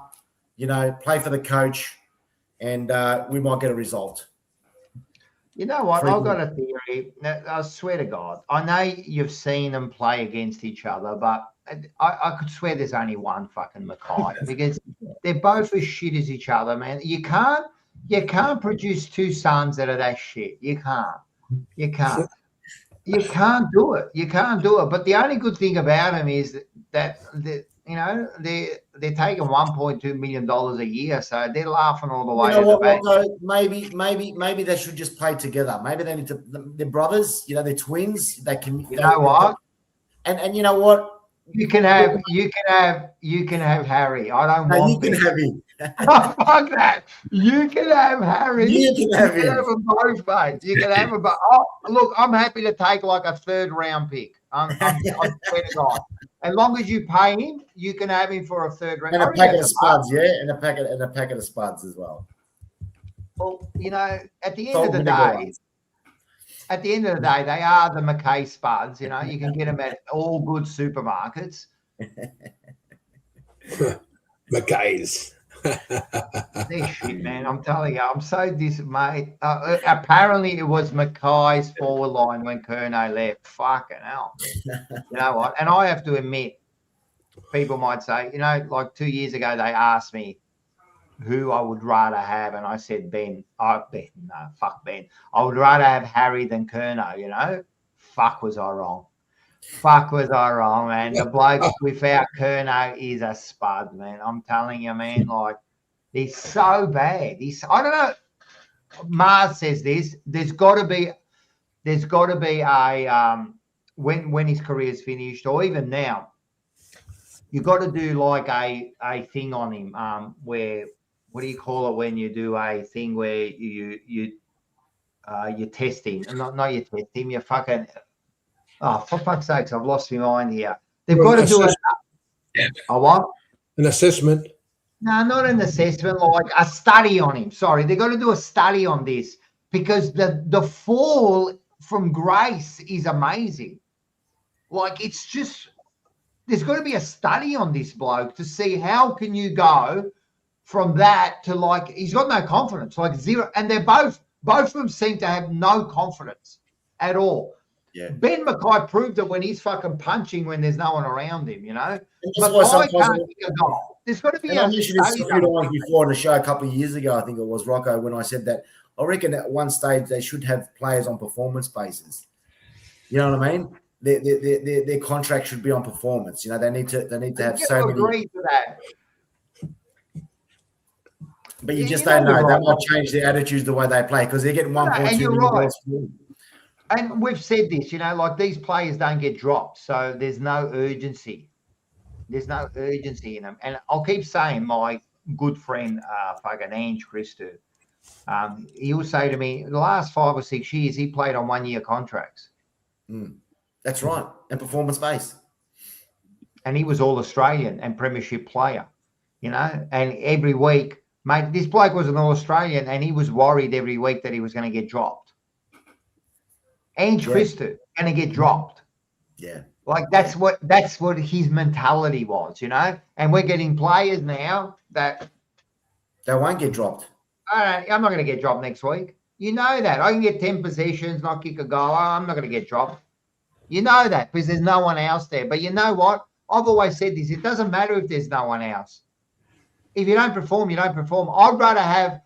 Play for the coach, and we might get a result. You know what? I've got a theory. Now, I swear to God, I know you've seen them play against each other, but I could swear there's only one fucking Mackay because they're both as shit as each other, man. You can't produce two sons that are that shit. You can't. You can't do it. You can't do it. But the only good thing about them is that they're taking $1.2 million a year, so they're laughing all the way to the bank. Maybe they should just play together. Maybe they need to. They're brothers. They're twins. They can. You know what? And you know what? You can have Harry. I don't want. You can have him. Fuck that. You can have Harry. You can have him. Them both, mate. You can have them both. Oh, look, I'm happy to take like a 3rd round pick. I swear to God. As long as you pay him, you can have him for a 3rd round. And a packet of spuds, yeah, and a packet of spuds as well. Well, at the end of the day, at the end of the day, they are the Mackay Spuds. You know, you can get them at all good supermarkets. Mackay's. They're shit, man. I'm telling you, I'm so dismayed. Apparently, it was Mackay's forward line when Curnow left. Fucking hell. You know what? And I have to admit, people might say, you know, like 2 years ago, they asked me who I would rather have, and I said Ben. Ben. No, fuck Ben. I would rather have Harry than Curnow, you know? Fuck, was I wrong. Fuck, was I wrong, man. The bloke without Curnow is a spud, man. I'm telling you, man. Like, he's so bad. I don't know. Mars says this. There's got to be a when his career's finished, or even now, you've got to do like a thing on him. Where, what do you call it when you do a thing where you test him? Not you test him. You fucking. Oh, for fuck's sakes, I've lost my mind here. They've got to do a what? An assessment. No, not an assessment, like a study on him. Sorry, they've got to do a study on this because the fall from grace is amazing. Like, it's just, there's got to be a study on this bloke to see how can you go from that to, like, he's got no confidence, like zero. And they're both of them seem to have no confidence at all. Yeah. Ben Mackay proved it when he's fucking punching when there's no one around him, you know. Mackay can't kick a goal. There's got to be I mentioned this a few times before on the show a couple of years ago, I think it was, Rocco, when I said that I reckon at one stage they should have players on performance basis. You know what I mean? Their contract should be on performance. You know, they need to have so many. Agree to that. But you just don't know. They might change their attitudes the way they play because they're getting 1.2 million dollars. And we've said this, you know, like these players don't get dropped, so there's no urgency. There's no urgency in them. And I'll keep saying, my good friend, fucking Ange Christou, he'll say to me, the last 5 or 6 years, he played on 1-year contracts. That's right. And performance-based. And he was All-Australian and Premiership player, you know. And every week, mate, this bloke was an All-Australian and he was worried every week that he was going to get dropped. Ange Christou going to get dropped. Yeah. Like that's what his mentality was, you know. And we're getting players now that they won't get dropped. All right, I'm not going to get dropped next week. You know that. I can get 10 possessions, not kick a goal. I'm not going to get dropped. You know that because there's no one else there. But you know what? I've always said this. It doesn't matter if there's no one else. If you don't perform, you don't perform. I'd rather have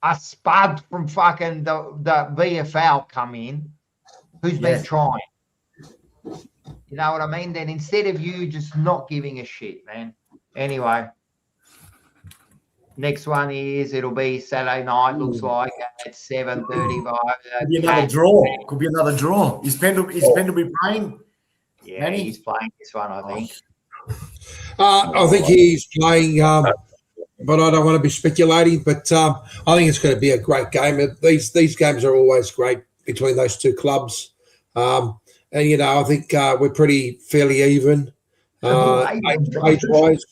a spud from fucking the VFL come in who's been trying. You know what I mean? Then instead of you just not giving a shit, man. Anyway, next one it'll be Saturday night, looks like at 7:35. Could be another draw. Could be another draw. Is Pendlebury playing? Yeah, Manny? He's playing this one, I think. I think he's playing, but I don't want to be speculating. But I think it's going to be a great game. These games are always great between those two clubs. And, you know, I think we're pretty fairly even age-wise.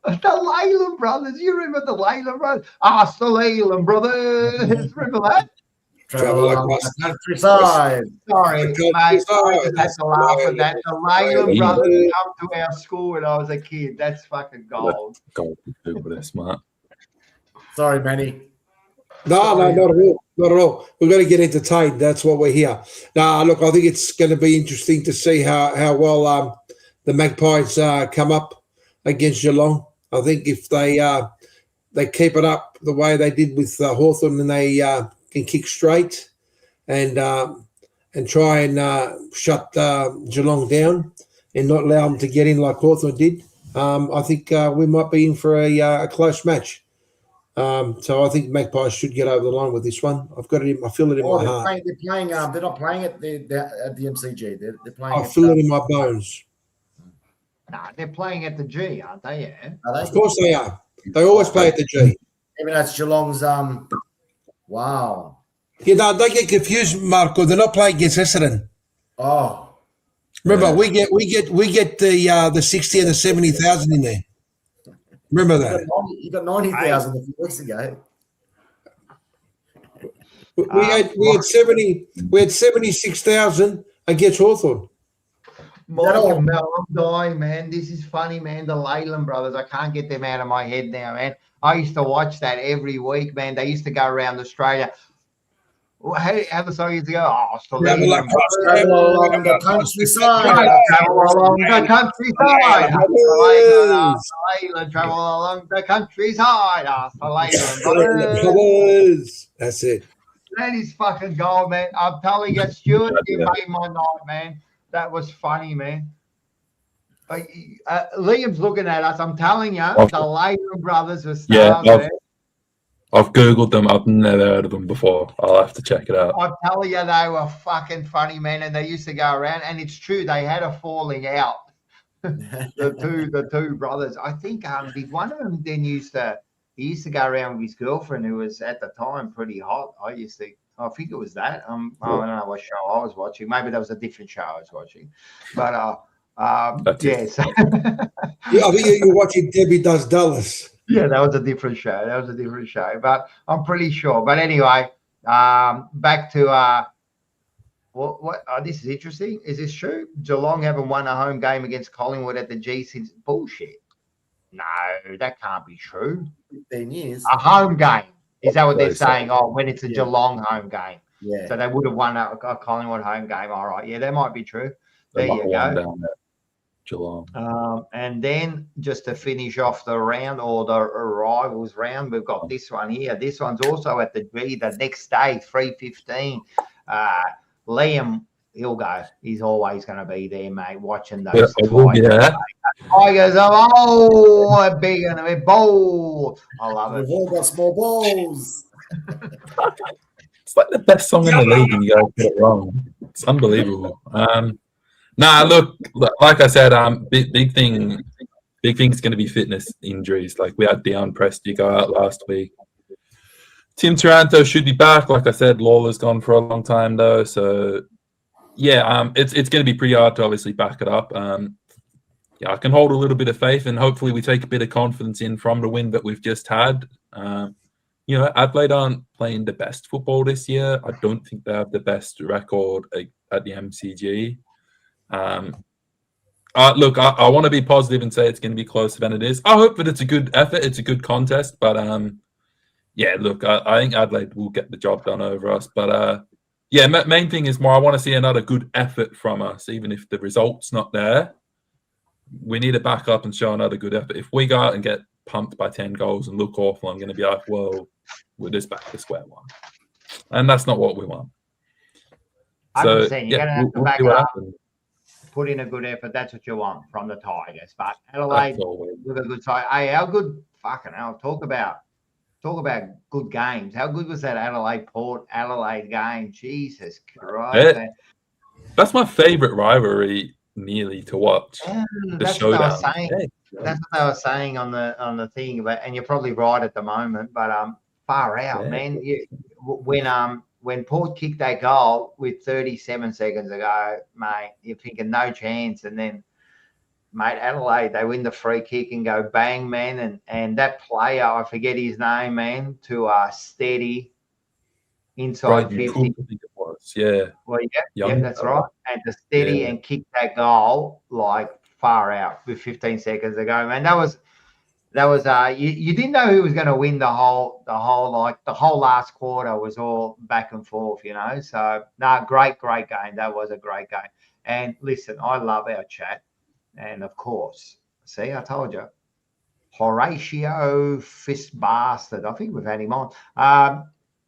The Leyland brothers. You remember the Leyland brothers? Ask the Leyland brothers. Remember that? Travel across the countryside. Sorry, mate. I just had to laugh at that. The Leyland brothers come to our school when I was a kid. That's fucking gold. Gold. They're smart. Sorry, Manny. No, not at all. Not at all. We've got to get entertained. That's what we're here. Now, look, I think it's going to be interesting to see how well the Magpies come up against Geelong. I think if they keep it up the way they did with Hawthorn and they can kick straight and try and shut Geelong down and not allow them to get in like Hawthorn did, I think we might be in for a close match. So I think Magpies should get over the line with this one. I feel it in my heart. They're playing. They're not playing at the MCG. They're playing. I feel it in my bones. Nah, they're playing at the G, aren't they? Yeah. Are they? Of course they are. They always play at the G. Even that's Geelong's. Wow. Yeah, no, don't get confused, Marco. They're not playing against Essendon. Oh. Remember, we get the 60 and the 70,000 in there. Remember that? You got 90,000 a few weeks ago. We had 76,000 against Hawthorn. Michael Mel, I'm dying, man. This is funny, man. The Leyland brothers, I can't get them out of my head now, man. I used to watch that every week, man. They used to go around Australia. How the song used to go? Oh, Travel Leyland brothers. along the countryside. Travel along the countryside. Leyland, travel along the countryside. Leyland brothers. That's it. That is fucking gold, man. I'm telling you, Stuart, you made my night, man. That was funny, man. Liam's looking at us. I'm telling you, the Leyland brothers were stars, man. I've Googled them. I've never heard of them before. I'll have to check it out. I'm telling you, they were fucking funny, man. And they used to go around, and it's true, they had a falling out. the two brothers. I think did one of them then he used to go around with his girlfriend, who was at the time pretty hot. I think it was that. I don't know what show I was watching. Maybe that was a different show I was watching. But yes. Yeah, I think you're watching Debbie Does Dallas. Yeah, that was a different show. But I'm pretty sure. But anyway, back to what this is interesting. Is this true? Geelong haven't won a home game against Collingwood at the G since bullshit. No, that can't be true. 15 years. A home game. Is that what they're saying? Oh, when it's a Geelong home game. Yeah. So they would have won a Collingwood home game. All right. Yeah, that might be true. There you go. Geelong. And then just to finish off the round or the rivals round, we've got this one here. This one's also at the G the next day, 3:15. Liam, he'll go. He's always going to be there, mate, watching those Tigers. Oh, big and a bit bold. I love it. We've all got small balls. It's like the best song in the league, and you guys get it wrong. It's unbelievable. Look, like I said, big thing's going to be fitness injuries. Like we had Dion Presti go out last week. Tim Taranto should be back. Like I said, Lawler's gone for a long time though. So yeah, it's going to be pretty hard to obviously back it up. I can hold a little bit of faith, and hopefully we take a bit of confidence in from the win that we've just had. Adelaide aren't playing the best football this year. I don't think they have the best record at the MCG. Look, I want to be positive and say it's going to be closer than it is. I hope that it's a good effort. It's a good contest. But, look, I think Adelaide will get the job done over us. But, main thing is more I want to see another good effort from us, even if the result's not there. We need to back up and show another good effort. If we go out and get pumped by 10 goals and look awful, I'm going to be like, well, we're just back to square one. And that's not what we want. So, you're going to have to back it up. Put in a good effort. That's what you want from the Tigers. But Adelaide, look a good side. Hey, how good? Fucking hell! Talk about good games. How good was that Port Adelaide game? Jesus Christ! That's my favourite rivalry, nearly to watch. That's what I was saying. That's what I was saying on the thing. But and you're probably right at the moment. But far out, man. When Port kicked that goal with 37 seconds ago, mate, you're thinking no chance. And then, mate, Adelaide, they win the free kick and go bang, man. And that player, I forget his name, man, to steady inside 50. I think it was, yeah. Well, yeah, that's right. And to steady and kick that goal like far out with 15 seconds ago, man. That was you didn't know who was going to win the whole last quarter was all back and forth, So great game. That was a great game. And listen, I love our chat, and of course, see, I told you, Horatio Fist Bastard. I think we've had him on.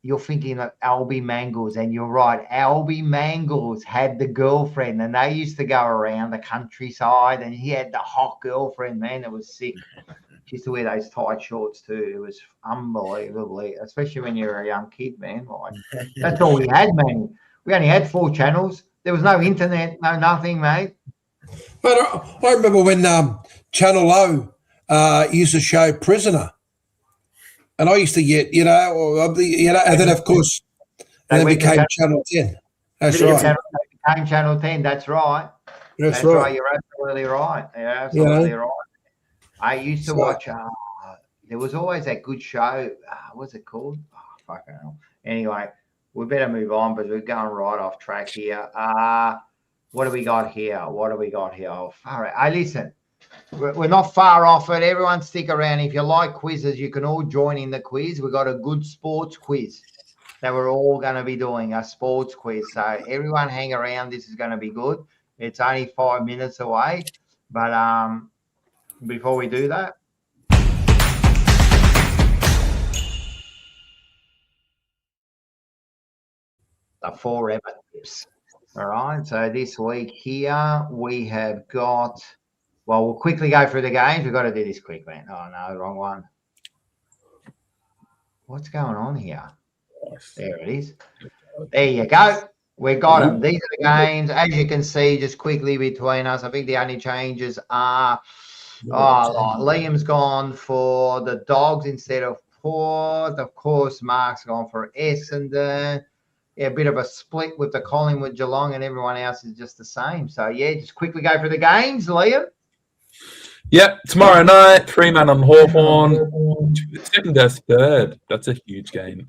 You're thinking of Albie Mangles, and you're right. Albie Mangles had the girlfriend, and they used to go around the countryside, and he had the hot girlfriend, man. It was sick. She used to wear those tight shorts too. It was unbelievably, especially when you're a young kid, man. Like that's all we had, man. We only had 4 channels. There was no internet, no nothing, mate. But I remember when Channel O used to show Prisoner, and I used to get, and then of course, and then became Channel 10. That's right. Became Channel 10. That's right. That's right. You're absolutely right. You're absolutely right. I used to watch. There was always that good show. What's it called? Oh, fucking hell. Anyway, we better move on because we're going right off track here. What do we got here? Oh, far out. Hey, listen, we're not far off it. Everyone stick around. If you like quizzes, you can all join in the quiz. We've got a good sports quiz that we're all going to be doing, a sports quiz. So everyone hang around. This is going to be good. It's only 5 minutes away. But before we do that, the Fourever tips. All right. So this week here we have got, well, we'll quickly go through the games. We've got to do this quick, man. Oh, no, wrong one. What's going on here? There it is. There you go. We got them. These are the games. As you can see, just quickly between us, I think the only changes are Liam's gone for the Dogs instead of Port. Of course, Mark's gone for Essendon. Yeah, a bit of a split with the Collingwood, Geelong, and everyone else is just the same. So, yeah, just quickly go through the games, Liam. Yep, tomorrow night, 3-man on Hawthorn. Second versus third. That's a huge game.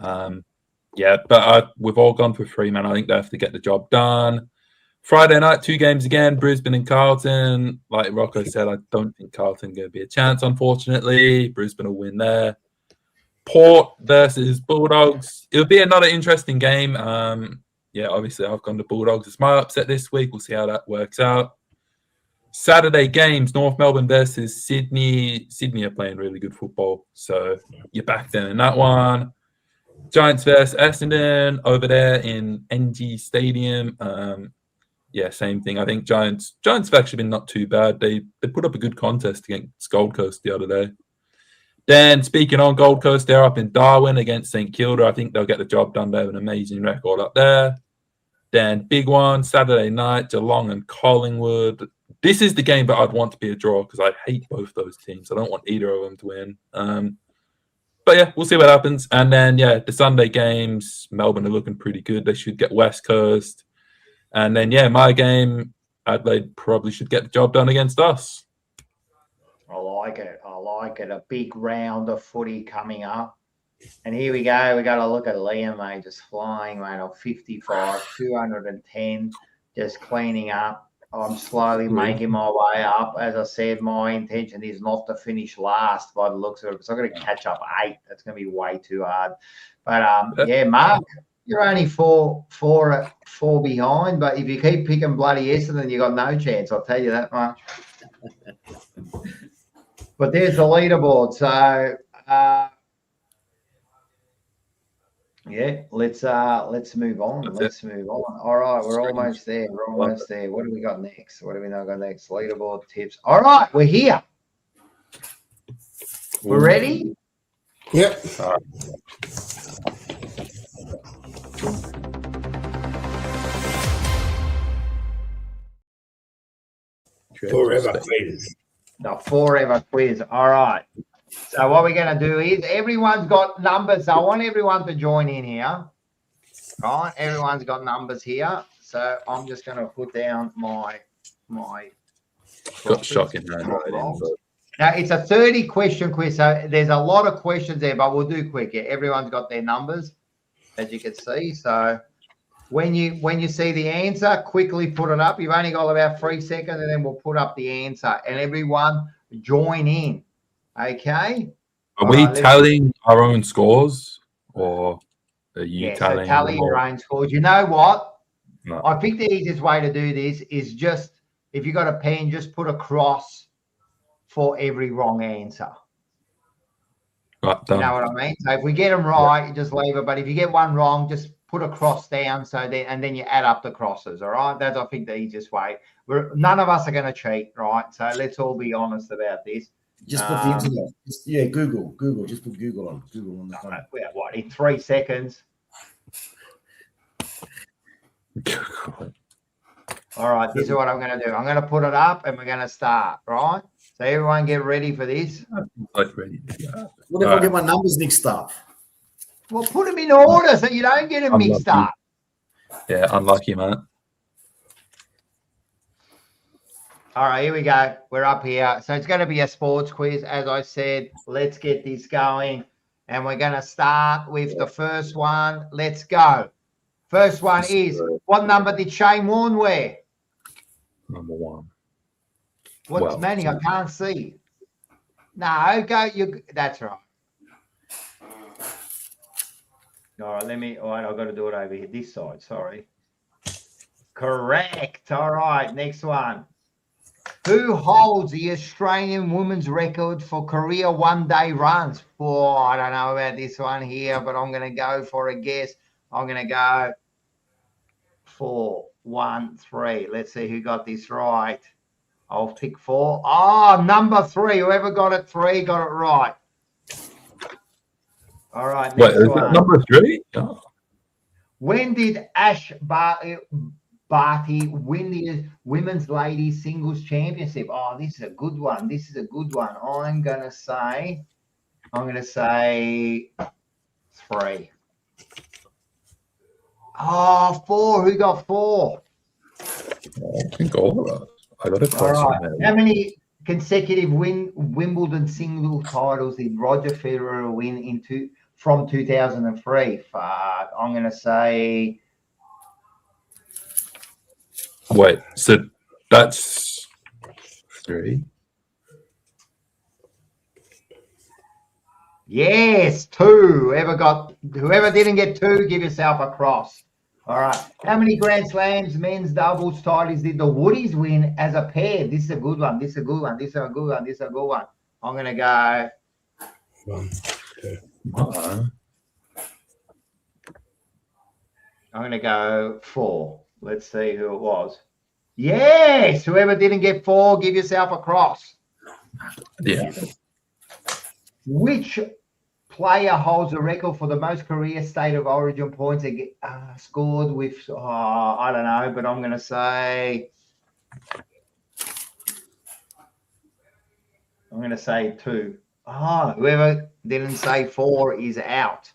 Yeah, but we've all gone for 3-man. I think they have to get the job done. Friday night, 2 games again, Brisbane and Carlton. Like Rocco said, I don't think Carlton going to be a chance, unfortunately. Brisbane will win there. Port versus Bulldogs. It'll be another interesting game. Yeah, obviously I've gone to Bulldogs. It's my upset this week. We'll see how that works out. Saturday games, North Melbourne versus Sydney. Sydney are playing really good football, so you're back then in that one. Giants versus Essendon over there in NG Stadium. Yeah, same thing. I think Giants have actually been not too bad. They put up a good contest against Gold Coast the other day. Then, speaking on Gold Coast, they're up in Darwin against St Kilda. I think they'll get the job done. They have an amazing record up there. Then, big one, Saturday night, Geelong and Collingwood. This is the game that I'd want to be a draw because I hate both those teams. I don't want either of them to win. But, yeah, we'll see what happens. And then, yeah, the Sunday games, Melbourne are looking pretty good. They should get West Coast. And then, yeah, my game, Adelaide probably should get the job done against us. I like it. A big round of footy coming up. And here we go. We got to look at Liam, mate, just flying, mate, on 55, 210, just cleaning up. I'm slowly making my way up. As I said, my intention is not to finish last by the looks of it because I'm going to catch up 8. That's going to be way too hard. But, yeah, Mark, you're only four behind. But if you keep picking bloody Essendon, you got no chance. I'll tell you that much. But there's the leaderboard. So, yeah, let's move on. Let's move on. All right, we're almost there. What do we got next? What do we now got next? Leaderboard tips. All right, we're here. We're ready? Yep. All right. Fourever quiz. The Fourever quiz. All right. So what we're going to do is everyone's got numbers. I want everyone to join in here. Right? Everyone's got numbers here. So I'm just going to put down my Got shocking handwriting. Now, it's a 30-question quiz, so there's a lot of questions there, but we'll do quick. Yeah, everyone's got their numbers, as you can see. So when you see the answer, quickly put it up. You've only got about 3 seconds, and then we'll put up the answer. And everyone join in, okay? Are we tallying our own scores, or are you tallying? So tally your own scores. You know what? No. I think the easiest way to do this is just, if you've got a pen, just put a cross for every wrong answer. Right, done. You know what I mean? So if we get them right, you just leave it. But if you get one wrong, just put a cross down. And then you add up the crosses. All right, that's I think the easiest way. None of us are going to cheat, right? So let's all be honest about this. Just put the internet. Google. Just put Google on the phone. What, in 3 seconds? All right, this is what I'm going to do. I'm going to put it up and we're going to start, right? So everyone get ready for this. What if I get my numbers mixed up? Well, put them in order so you don't get them mixed up. Yeah, unlucky, man. All right, here we go. We're up here. So it's going to be a sports quiz. As I said, let's get this going. And we're going to start with the first one. Let's go. First one is, what number did Shane Warne wear? Number 1. What's Well, Manny? I can't see. No, go. That's right. All right, all right, I've got to do it over here, this side. Sorry. Correct. All right, next one. Who holds the Australian women's record for career one-day runs? I don't know about this one here, but I'm going to go for a guess. I'm going to go 4, 1, 3. Let's see who got this right. I'll pick 4. Oh, number 3. Whoever got it 3 got it right. All right, next wait, is one. that number 3? Oh. When did Ash Barty win the Women's Ladies Singles Championship? Oh, this is a good one. This is a good one. I'm gonna say 3. Oh, 4. Who got 4? I think all of us. I got it. All right. How many consecutive Wimbledon single titles did Roger Federer win from 2003? Fuck. I'm gonna say. Wait, so that's 3? Yes, 2. Whoever didn't get 2, give yourself a cross. All right. How many Grand Slams men's doubles titles did the Woodies win as a pair? This is a good one. This is a good one. This is a good one. This is a good one. I'm gonna go 1, 2. I'm gonna go 4. Let's see who it was. Yes. Whoever didn't get 4, give yourself a cross. Yeah. Which player holds the record for the most career state of origin points scored with, I don't know, but I'm going to say 2. Whoever didn't say 4 is out.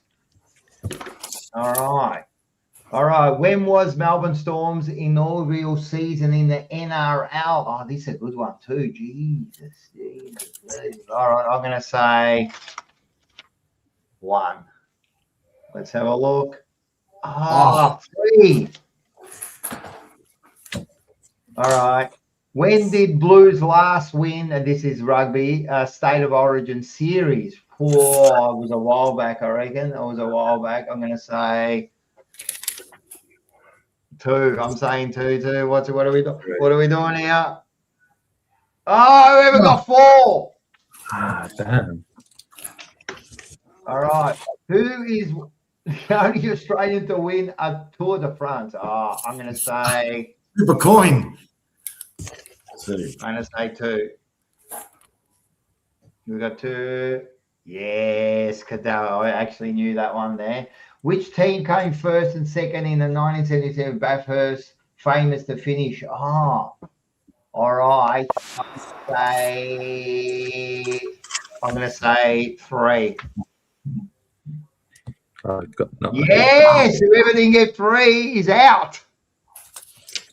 All right. When was Melbourne Storm's inaugural season in the NRL? Oh, this is a good one too. Jesus. All right, I'm going to say 1. Let's have a look. 3. All right. When did Blues last win, and this is rugby, State of Origin series? It was a while back, I reckon. It was a while back. I'm going to say 2. I'm saying 2. What are we doing? What are we doing here? Oh, whoever got 4. Damn. All right. Who is the only Australian to win a Tour de France? I'm going to say. Flip a coin. 2. I'm going to say 2. We got 2. Yes, Cadell. I actually knew that one there. Which team came first and second in the 1977 Bathurst, famous to finish? All right. I'm going to say 3. Yes, whoever didn't get 3 is out.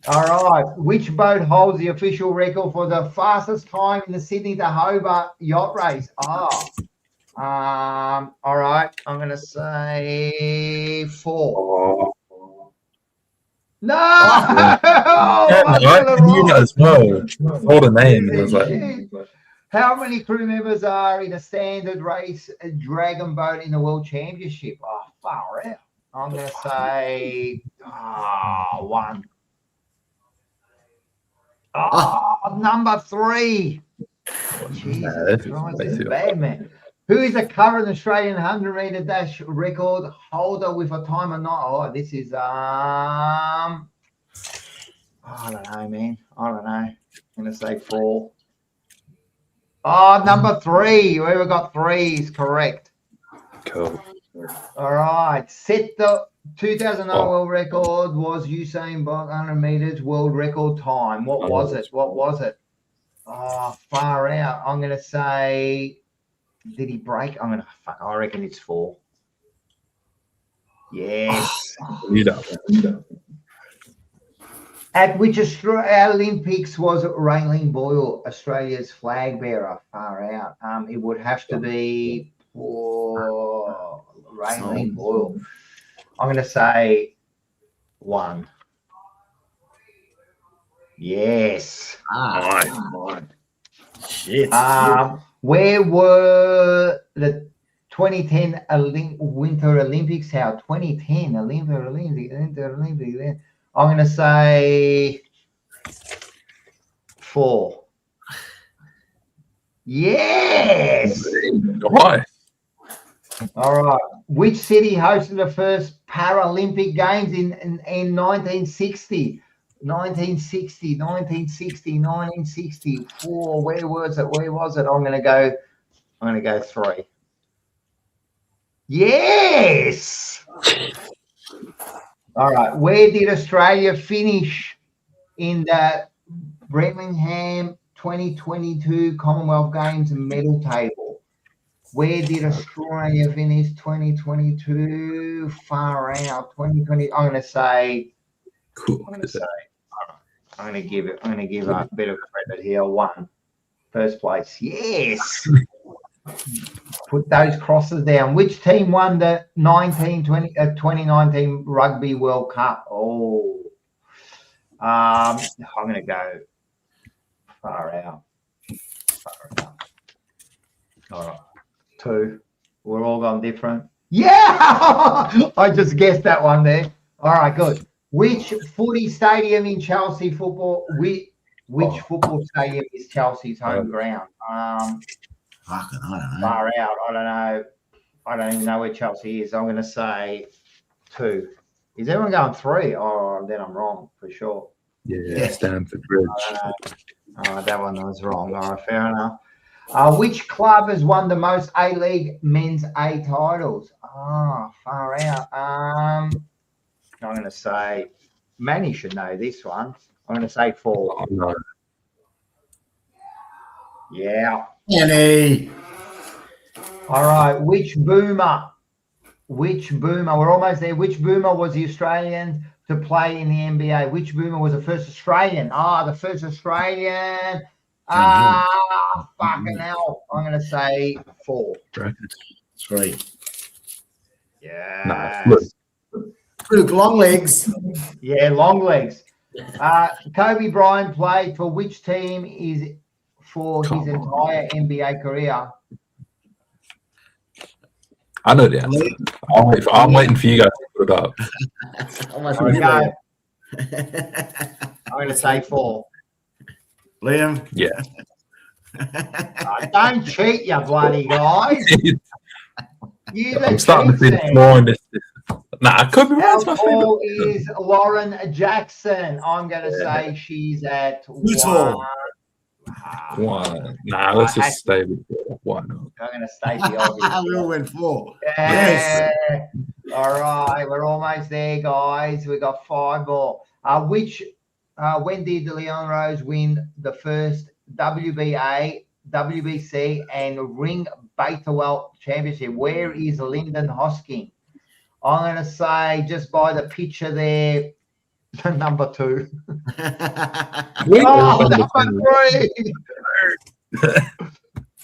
All right. Which boat holds the official record for the fastest time in the Sydney to Hobart yacht race? All right. I'm going to say 4. No! I knew that as well. All the name. It was like. How many crew members are in a standard race dragon boat in the World Championship? Far out. I'm going to say 1. Number 3. Jesus Christ, this is bad, man. Who is the current Australian 100-meter dash record holder with a time of 9? This is I don't know, man. I don't know. I'm going to say 4. Number 3. Whoever got 3 is correct. Cool. All right. Set the 2009 world record was Usain Bolt 100 meters world record time. What was it? Far out. I'm going to say, did he break? I reckon it's 4. Yes. At which Olympics was Raylene Boyle Australia's flag bearer? Far out. It would have to be Raylene Boyle. I'm going to say 1. Yes. Nice. Shit. Where were the 2010 Winter Olympics held? 2010 Winter Olympics. I'm going to say 4. Yes. Nice. All right. Which city hosted the first Paralympic Games in 1960? 1964. Where was it? I'm going to go 3. Yes. All right. Where did Australia finish in the Birmingham 2022 Commonwealth Games medal table? Where did Australia finish 2022? Far out. 2020. I'm going to say. Cool. I'm going to give a bit of credit here. 1. First place. Yes. Put those crosses down. Which team won the 2019 Rugby World Cup? Oh, I'm going to go far out. All right. 2. We're all gone different. Yeah, I just guessed that one there. All right, good. Which footy stadium in Chelsea football? Which football stadium is Chelsea's home ground? Fucking, I don't know. Far out. I don't know. I don't even know where Chelsea is. I'm going to say 2. Is everyone going 3? Oh, then I'm wrong for sure. Yeah, Stamford Bridge. That one was wrong. All right, fair enough. Which club has won the most A-League men's A titles? Far out. I'm going to say, Manny should know this one. I'm going to say 4. Oh, no. Yeah. Manny. All right. Which boomer? We're almost there. Which boomer was the Australian to play in the NBA? Which boomer was the first Australian? The first Australian. Fucking hell. I'm going to say 4. 3. Yeah. Nice. Luke, long legs. Yeah, long legs. Kobe Bryant played for which team for his entire NBA career? I know the answer. I'm waiting for you guys to put it up. I'm going to say 4. Liam. Yeah. Don't cheat, you bloody guys. I'm starting to see the flaw in this. Nah, Kobe Bryant's my favorite. How is Lauren Jackson? I'm going to say she's at 1. 1. Nah, let's just stay with 1. I'm going to stay the obvious. We all went 4. Yeah. Yes. All right, we're almost there, guys. We got 5 more. When did Leon Rose win the first WBA, WBC, and Ring Battleweight Championship? Where is Lyndon Hosking? I'm going to say, just by the picture there, number 2. Number 3.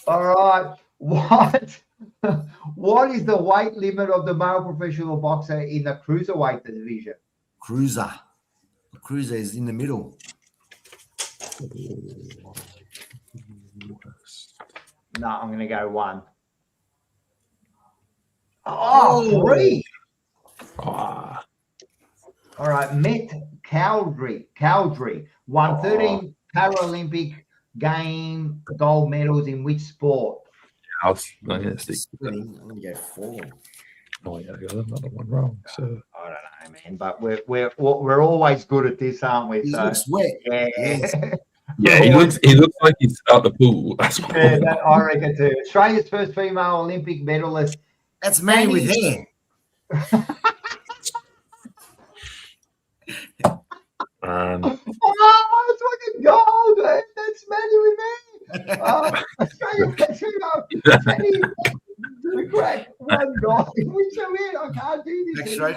All right. What is the weight limit of the male professional boxer in the cruiserweight division? Cruiser. The cruiser is in the middle. No, I'm going to go 1. 3. Ah. All right. Met Cowdrey won 13 Paralympic game gold medals in which sport? I'm going to go 4. Oh, yeah, I got another one wrong. So I don't know, man. But we're always good at this, aren't we? He So looks wet. yeah. Yes. yeah, he looks like he's out the pool. That's what I reckon too. Australia's first female Olympic medalist. That's Manny with hair. It's fucking gold, man. That's Manny with me. Australia's first female. Manny, crack one guy. We so weird. I can't do this. I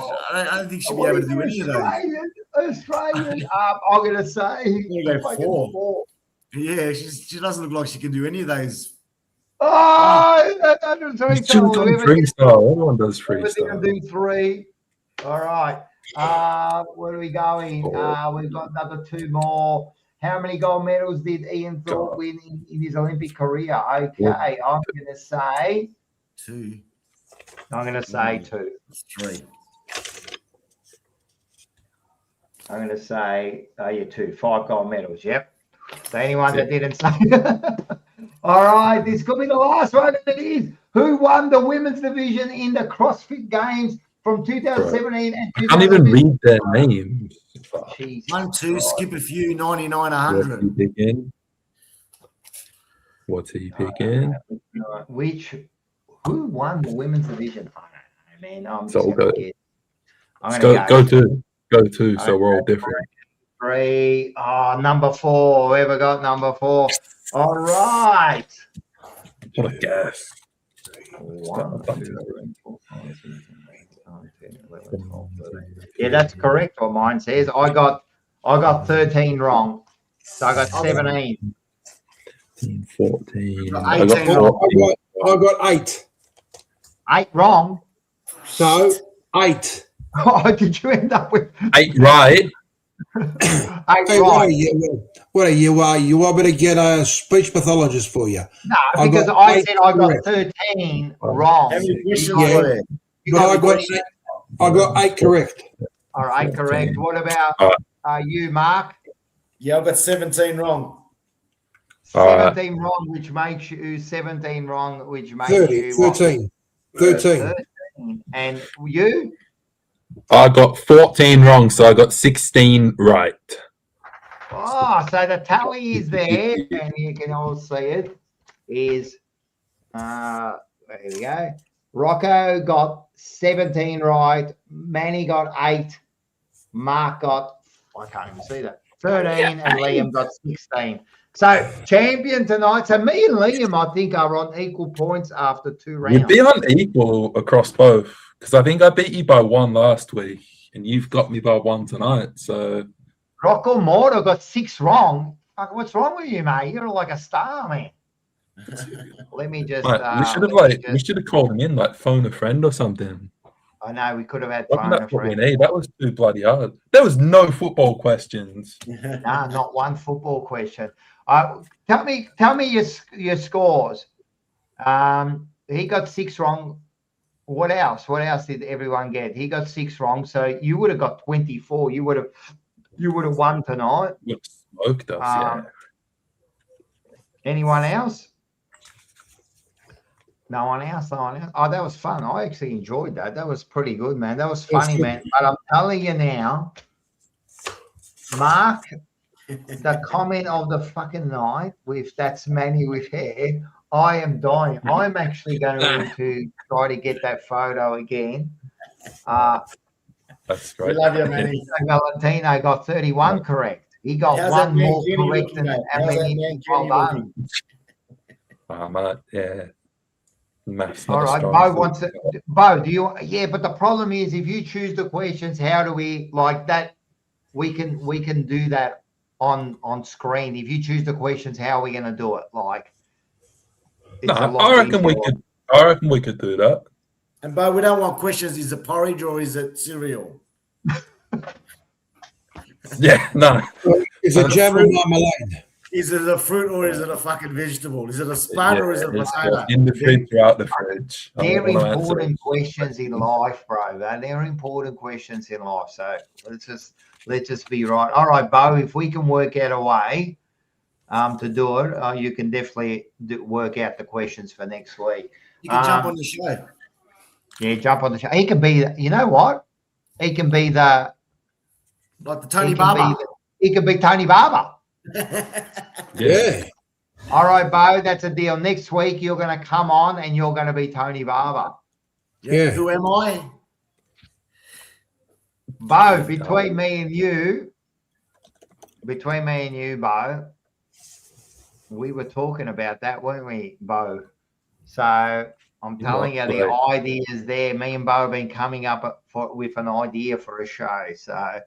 don't think she'll be able to do any of those. Australian. I'm going to say. I'm going to go 4. Yeah, she doesn't look like she can do any of those. Everyone does freestyle. Do 3. All right. Where are we going? We've got another 2 more. How many gold medals did Ian Thorpe win in his Olympic career? Okay, I'm going to say 2. I'm going to say 2. 3. I'm going to say 2. 5 gold medals. Yep. So anyone that didn't say, all right, this could be the last one. And it is. Who won the women's division in the CrossFit Games from 2017 and 2015? I can't even read their names. Jesus 1, 2, Christ. skip a few, 99, 100. What's he picking? Who won the women's division? I don't know, man. I'm So just we'll going to get. I'm Go two. So we're all different. 3. Number 4. Whoever got number 4. All right. What a guess. 1, 2, 3, 4, 5, 6, 7, 8, 9, 10, 11, 12, 13. Yeah, that's correct. What mine says. I got 13 wrong. So I got 17. 14. I got 18 wrong. I got 8. 8 wrong. No, 8. Oh, did you end up with 8 right? 8 Hey, right? what are you? You want me to get a speech pathologist for you? No, I because got I 8 said I got correct. 13 wrong. How many questions Yeah. were there? But I got 8 correct. All right, correct. What about you, Mark? Yeah, I've got 17 wrong. 17 wrong, which makes you 17 wrong, which makes 30, you what? 13. 13. 13. And you? I got 14 wrong, so I got 16 right. Oh, so the tally is there, and you can all see it. Is here we go. Rocco got 17 right. Manny got 8. Mark got, I can't even see that, 13, and Liam got 16. So champion tonight. So me and Liam, I think, are on equal points after 2 rounds. We'd be on equal across both, because I think I beat you by 1 last week, and you've got me by 1 tonight. So Rocco Morto got 6 wrong. Fuck, what's wrong with you, mate? You're like a star, man. Let me just. Mate, we should have called him in, like phone a friend or something. I know we could have had Wasn't phone a that what we friend. need? That was too bloody hard. There was no football questions. Nah, not one football question. Tell me your scores. He got 6 wrong. What else? What else did everyone get? He got 6 wrong, so you would have got 24. You would have won tonight. Would have smoked us, yeah. Anyone else? No one else. Oh, that was fun. I actually enjoyed that. That was pretty good, man. That was funny, man. But I'm telling you now, Mark, the comment of the fucking night with "that's Manny with hair," I am dying. I'm actually going to try to get that photo again. That's great. We love you, Manny. Valentino got 31 correct. He got How's 1 that more man Kenny correct looking, than mate? How's that Manny. man Well Kenny done. looking? Mate, yeah. Maths All not a right, strong Bo suit. wants it. Bo, do you? Yeah, but the problem is if you choose the questions, how do we like that? We can do that on screen. If you choose the questions, how are we going to do it? Like, it's a lot I reckon easier. I reckon we could do that. And but we don't want questions. Is it porridge or is it cereal? Yeah, no. Is it jam or marmalade? Is it a fruit or is it a fucking vegetable? Is it a spud or is it a it's potato? in the fridge or out the fridge. They're important questions in life, bro. They're important questions in life. So let's just be right. All right, Bo. If we can work out a way to do it, you can definitely work out the questions for next week. You can jump on the show. Yeah, jump on the show. He can be. You know what? He can be the. Like the Tony Barber. He can be Tony Barber. Yeah. All right, Bo, that's a deal. Next week, you're going to come on and you're going to be Tony Barber. Yeah. Who am I? Bo, between me and you, Bo, we were talking about that, weren't we, Bo? So I'm telling you, the idea is there. Me and Bo have been coming up with an idea for a show. So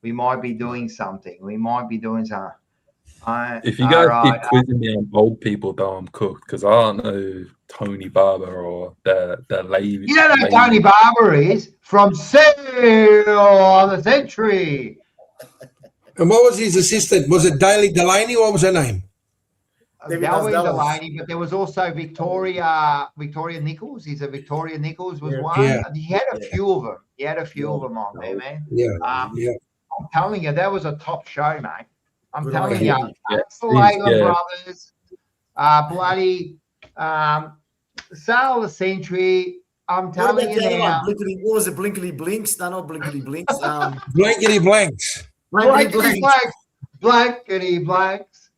we might be doing something. If you guys keep quizzing me on old people, though, I'm cooked because I don't know Tony Barber or the lady. You don't know who Tony Barber is from Sail on the Century. And what was his assistant? Was it Daly Delaney? What was her name? Delby Delaney, but there was also Victoria Nichols. He's a Victoria Nichols was one. Yeah. He had a few of them. He had a few of them on there, man. Yeah. I'm telling you, that was a top show, mate. I'm telling idea. you, that's the Leyland brothers, bloody Sail the Century. I'm telling you now. What was it? Blinkety Blinks? No, not Blinkety Blinks. Blankety blanks. Blankety blanks. Blankety blanks.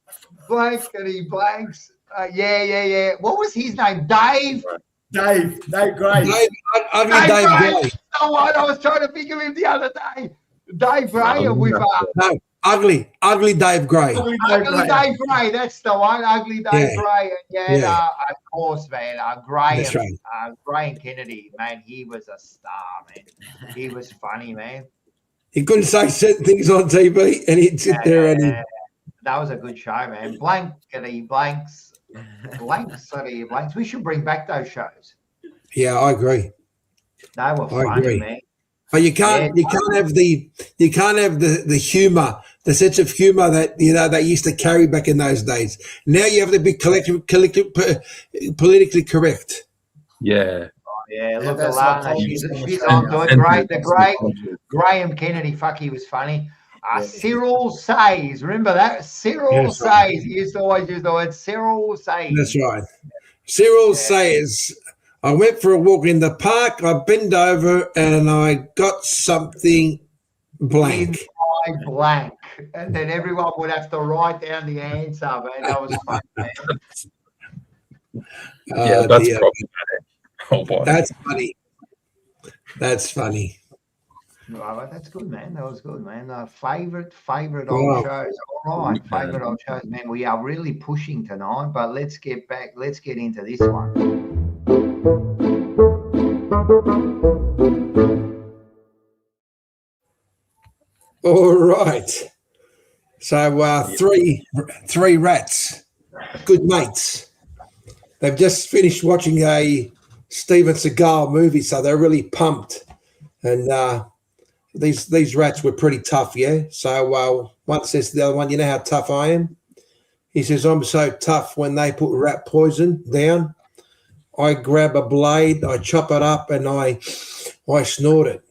Blankety blanks. Yeah. What was his name? Dave Gray. Ugly Dave Dave Gray. Gray. No, I was trying to think of him the other day. Dave Gray with No, ugly Dave Gray. Ugly Dave Gray. That's the one. Ugly Dave Gray. Yeah. Of course, man. That's right. Gray and Kennedy, man. He was a star, man. He was funny, man. He couldn't say certain things on TV, and he'd sit there and that was a good show, man. Blankety blanks. Blankety blanks. We should bring back those shows. Yeah, I agree. They were funny, man. But you can't have the humor, the sense of humor that they used to carry back in those days. Now you have to be politically correct. Yeah. Yeah, look at Lana. She's on doing great. The great Graham Kennedy, he was funny. Cyril Says, remember that? Cyril Says. He used to always use the word Cyril Says. That's right. Cyril Says, I went for a walk in the park, I bent over and I got something blank. Inside blank. And then everyone would have to write down the answer, man. That was fun, man. Yeah, that's problematic. Oh boy. That's funny. That's funny. Well, that's good, man. That was good, man. Favorite old shows. All right, favorite old shows, man. We are really pushing tonight, but let's get into this one. All right. So three rats, good mates. They've just finished watching a Steven Seagal movie, so they're really pumped. And these rats were pretty tough, yeah? So one says to the other one, you know how tough I am? He says, I'm so tough when they put rat poison down, I grab a blade, I chop it up, and I snort it.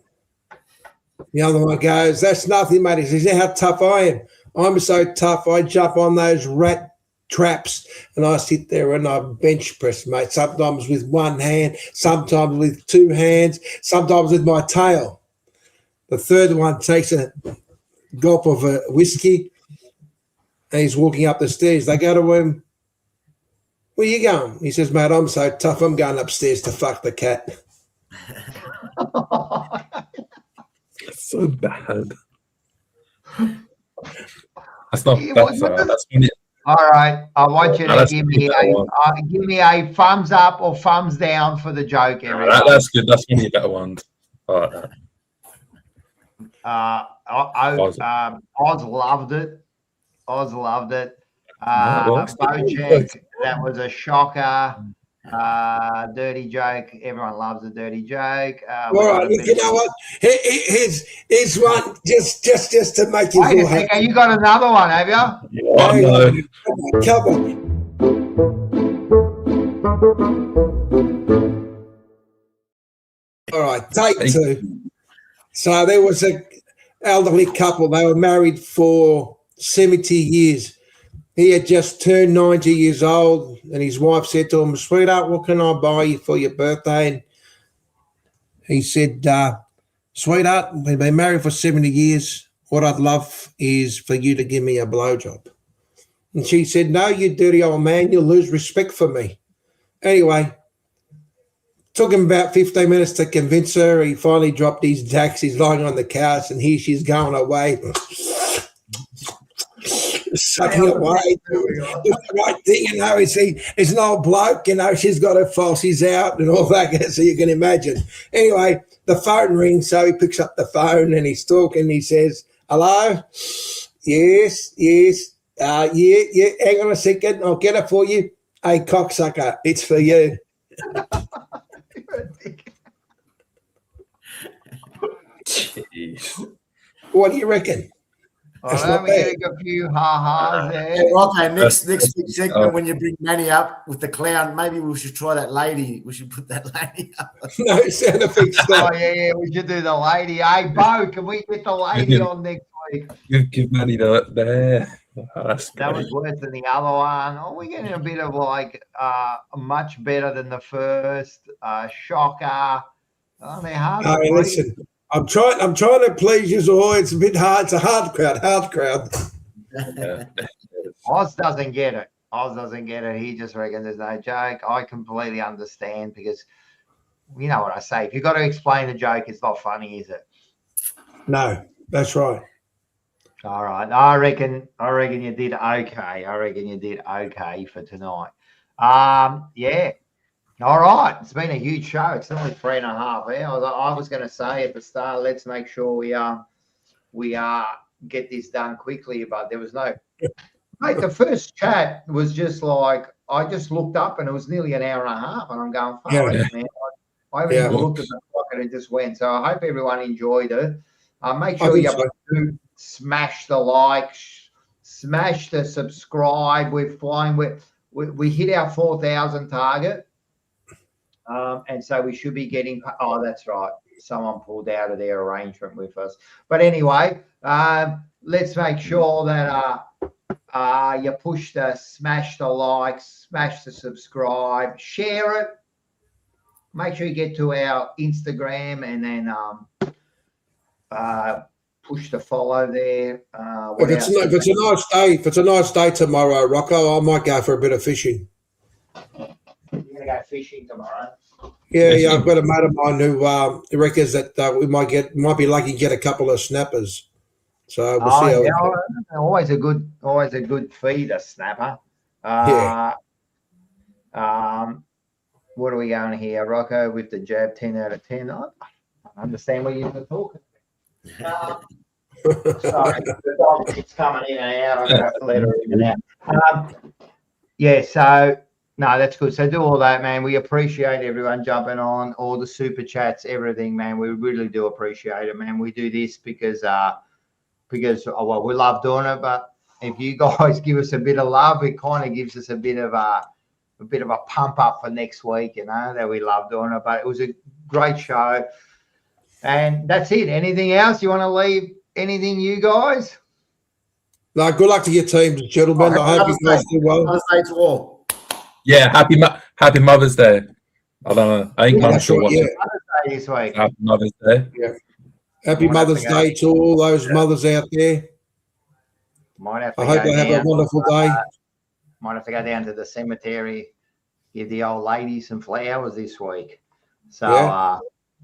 The other one goes, that's nothing, mate. He says, you know how tough I am? I'm so tough, I jump on those rat traps and I sit there and I bench press, mate, sometimes with one hand, sometimes with two hands, sometimes with my tail. The third one takes a gulp of a whiskey and he's walking up the stairs. They go to him, where you going? He says, mate, I'm so tough, I'm going upstairs to fuck the cat. So bad. That's funny. All right, I want you to give me a thumbs up or thumbs down for the joke. That's good. That's one of your better ones. All right. Oz loved it. Bojack, that was a shocker. Dirty joke. Everyone loves a dirty joke. All right, you know what? Here's one just to make you feel happy. You got another one, have you? No. Come on. All right, take two. So there was an elderly couple. They were married for 70 years. He had just turned 90 years old, and his wife said to him, sweetheart, what can I buy you for your birthday? And he said, sweetheart, we've been married for 70 years. What I'd love is for you to give me a blowjob. And she said, no, you dirty old man, you'll lose respect for me. Anyway, took him about 15 minutes to convince her. He finally dropped his tax. He's lying on the couch, and here she's going away. Sucking away, the right thing, he's an old bloke, she's got her falsies out and all that, so you can imagine. Anyway, the phone rings, so he picks up the phone and he's talking. He says, hello? Yes. Yeah. Hang on a second. I'll get it for you. Hey, cocksucker, it's for you. Jeez. What do you reckon? Well, let me get a few ha-has Hey, there. Rocco, next big segment when you bring Manny up with the clown, maybe we should try that lady. We should put that lady up. No sound effects. Oh, yeah, we should do the lady. Hey, Bo, can we get the lady on next week? Give money to it there. Oh, that's That great. was worse than the other one. Oh, we're getting a bit of much better than the first. Shocker. Oh, they're hard to Hey, please. listen, I'm trying to please you all. It's a bit hard. It's a hard crowd. Yeah. Oz doesn't get it. He just reckons there's no joke. I completely understand because you know what I say. If you've got to explain a joke, it's not funny, is it? No, that's right. All right. I reckon you did okay. I reckon you did okay for tonight. Yeah. All right. It's been a huge show. It's only 3.5 hours. I was going to say at the start, let's make sure we get this done quickly, but there was no. Mate, the first chat was just like I just looked up and it was nearly an hour and a half, and I'm going, fuck it, man. I haven't even looked at the clock and it just went. So I hope everyone enjoyed it. Make sure you do smash the like, smash the subscribe. We're flying. We hit our 4,000 target. And so we should be getting. Oh, that's right. Someone pulled out of their arrangement with us. But anyway, let's make sure that you push smash the like, smash the subscribe, share it. Make sure you get to our Instagram and then push the follow there. If it's a nice day tomorrow, Rocco, I might go for a bit of fishing. You're gonna go fishing tomorrow. Yeah. I've got a mate of mine who reckons that we might be lucky to get a couple of snappers. So we'll see how. Always a good feeder, snapper. What are we going here, Rocco? With the jab, 10 out of 10. I don't understand what you're talking about. Sorry, the dog keeps coming in and out. I'm gonna have to let her in and out. Yeah. So. No, that's good. So do all that, man. We appreciate everyone jumping on, all the super chats, everything, man. We really do appreciate it, man. We do this because we love doing it. But if you guys give us a bit of love, it kind of gives us a bit of a pump up for next week, you know, that we love doing it. But it was a great show. And that's it. Anything else you want to leave? Anything, you guys? No, good luck to your teams, gentlemen. I hope you guys do well. Mother's Day to all. Yeah, happy Mother's Day. I don't know. I ain't quite sure what. Yeah. Mother's Day this week. Happy Mother's Day. Yeah. Happy Mother's Day to all those mothers out there. I hope they have a wonderful day. Might have to go down to the cemetery, give the old lady some flowers this week. So, all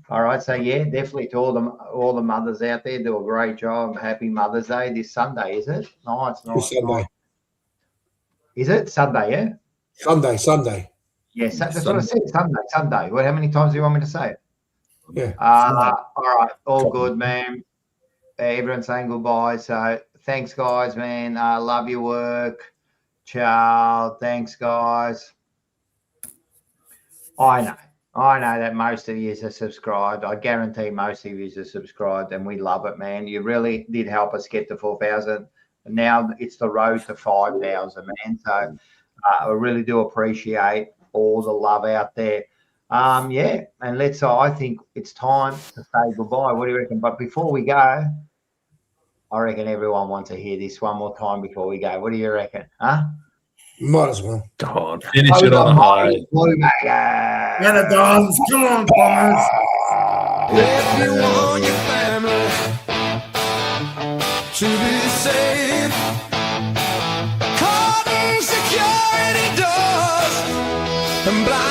right. So yeah, definitely to all the mothers out there, do a great job. Happy Mother's Day this Sunday, is it? No, it's not. Sunday. Is it Sunday? Yeah. Sunday. Yes, that's what I said. Sunday. Well, how many times do you want me to say it? Yeah. All right. All good, man. Everyone's saying goodbye. So thanks, guys, man. Love your work. Ciao. Thanks, guys. I know that most of you are subscribed. I guarantee most of you are subscribed, and we love it, man. You really did help us get to 4,000. And now it's the road to 5,000, man. So I really do appreciate all the love out there. And I think it's time to say goodbye. What do you reckon? But before we go, I reckon everyone wants to hear this one more time before we go. What do you reckon? Huh? Might as well. God, finish it on a high. Anna Dons, come on, Bombers. If you want your family to be safe, carlton security doors and blind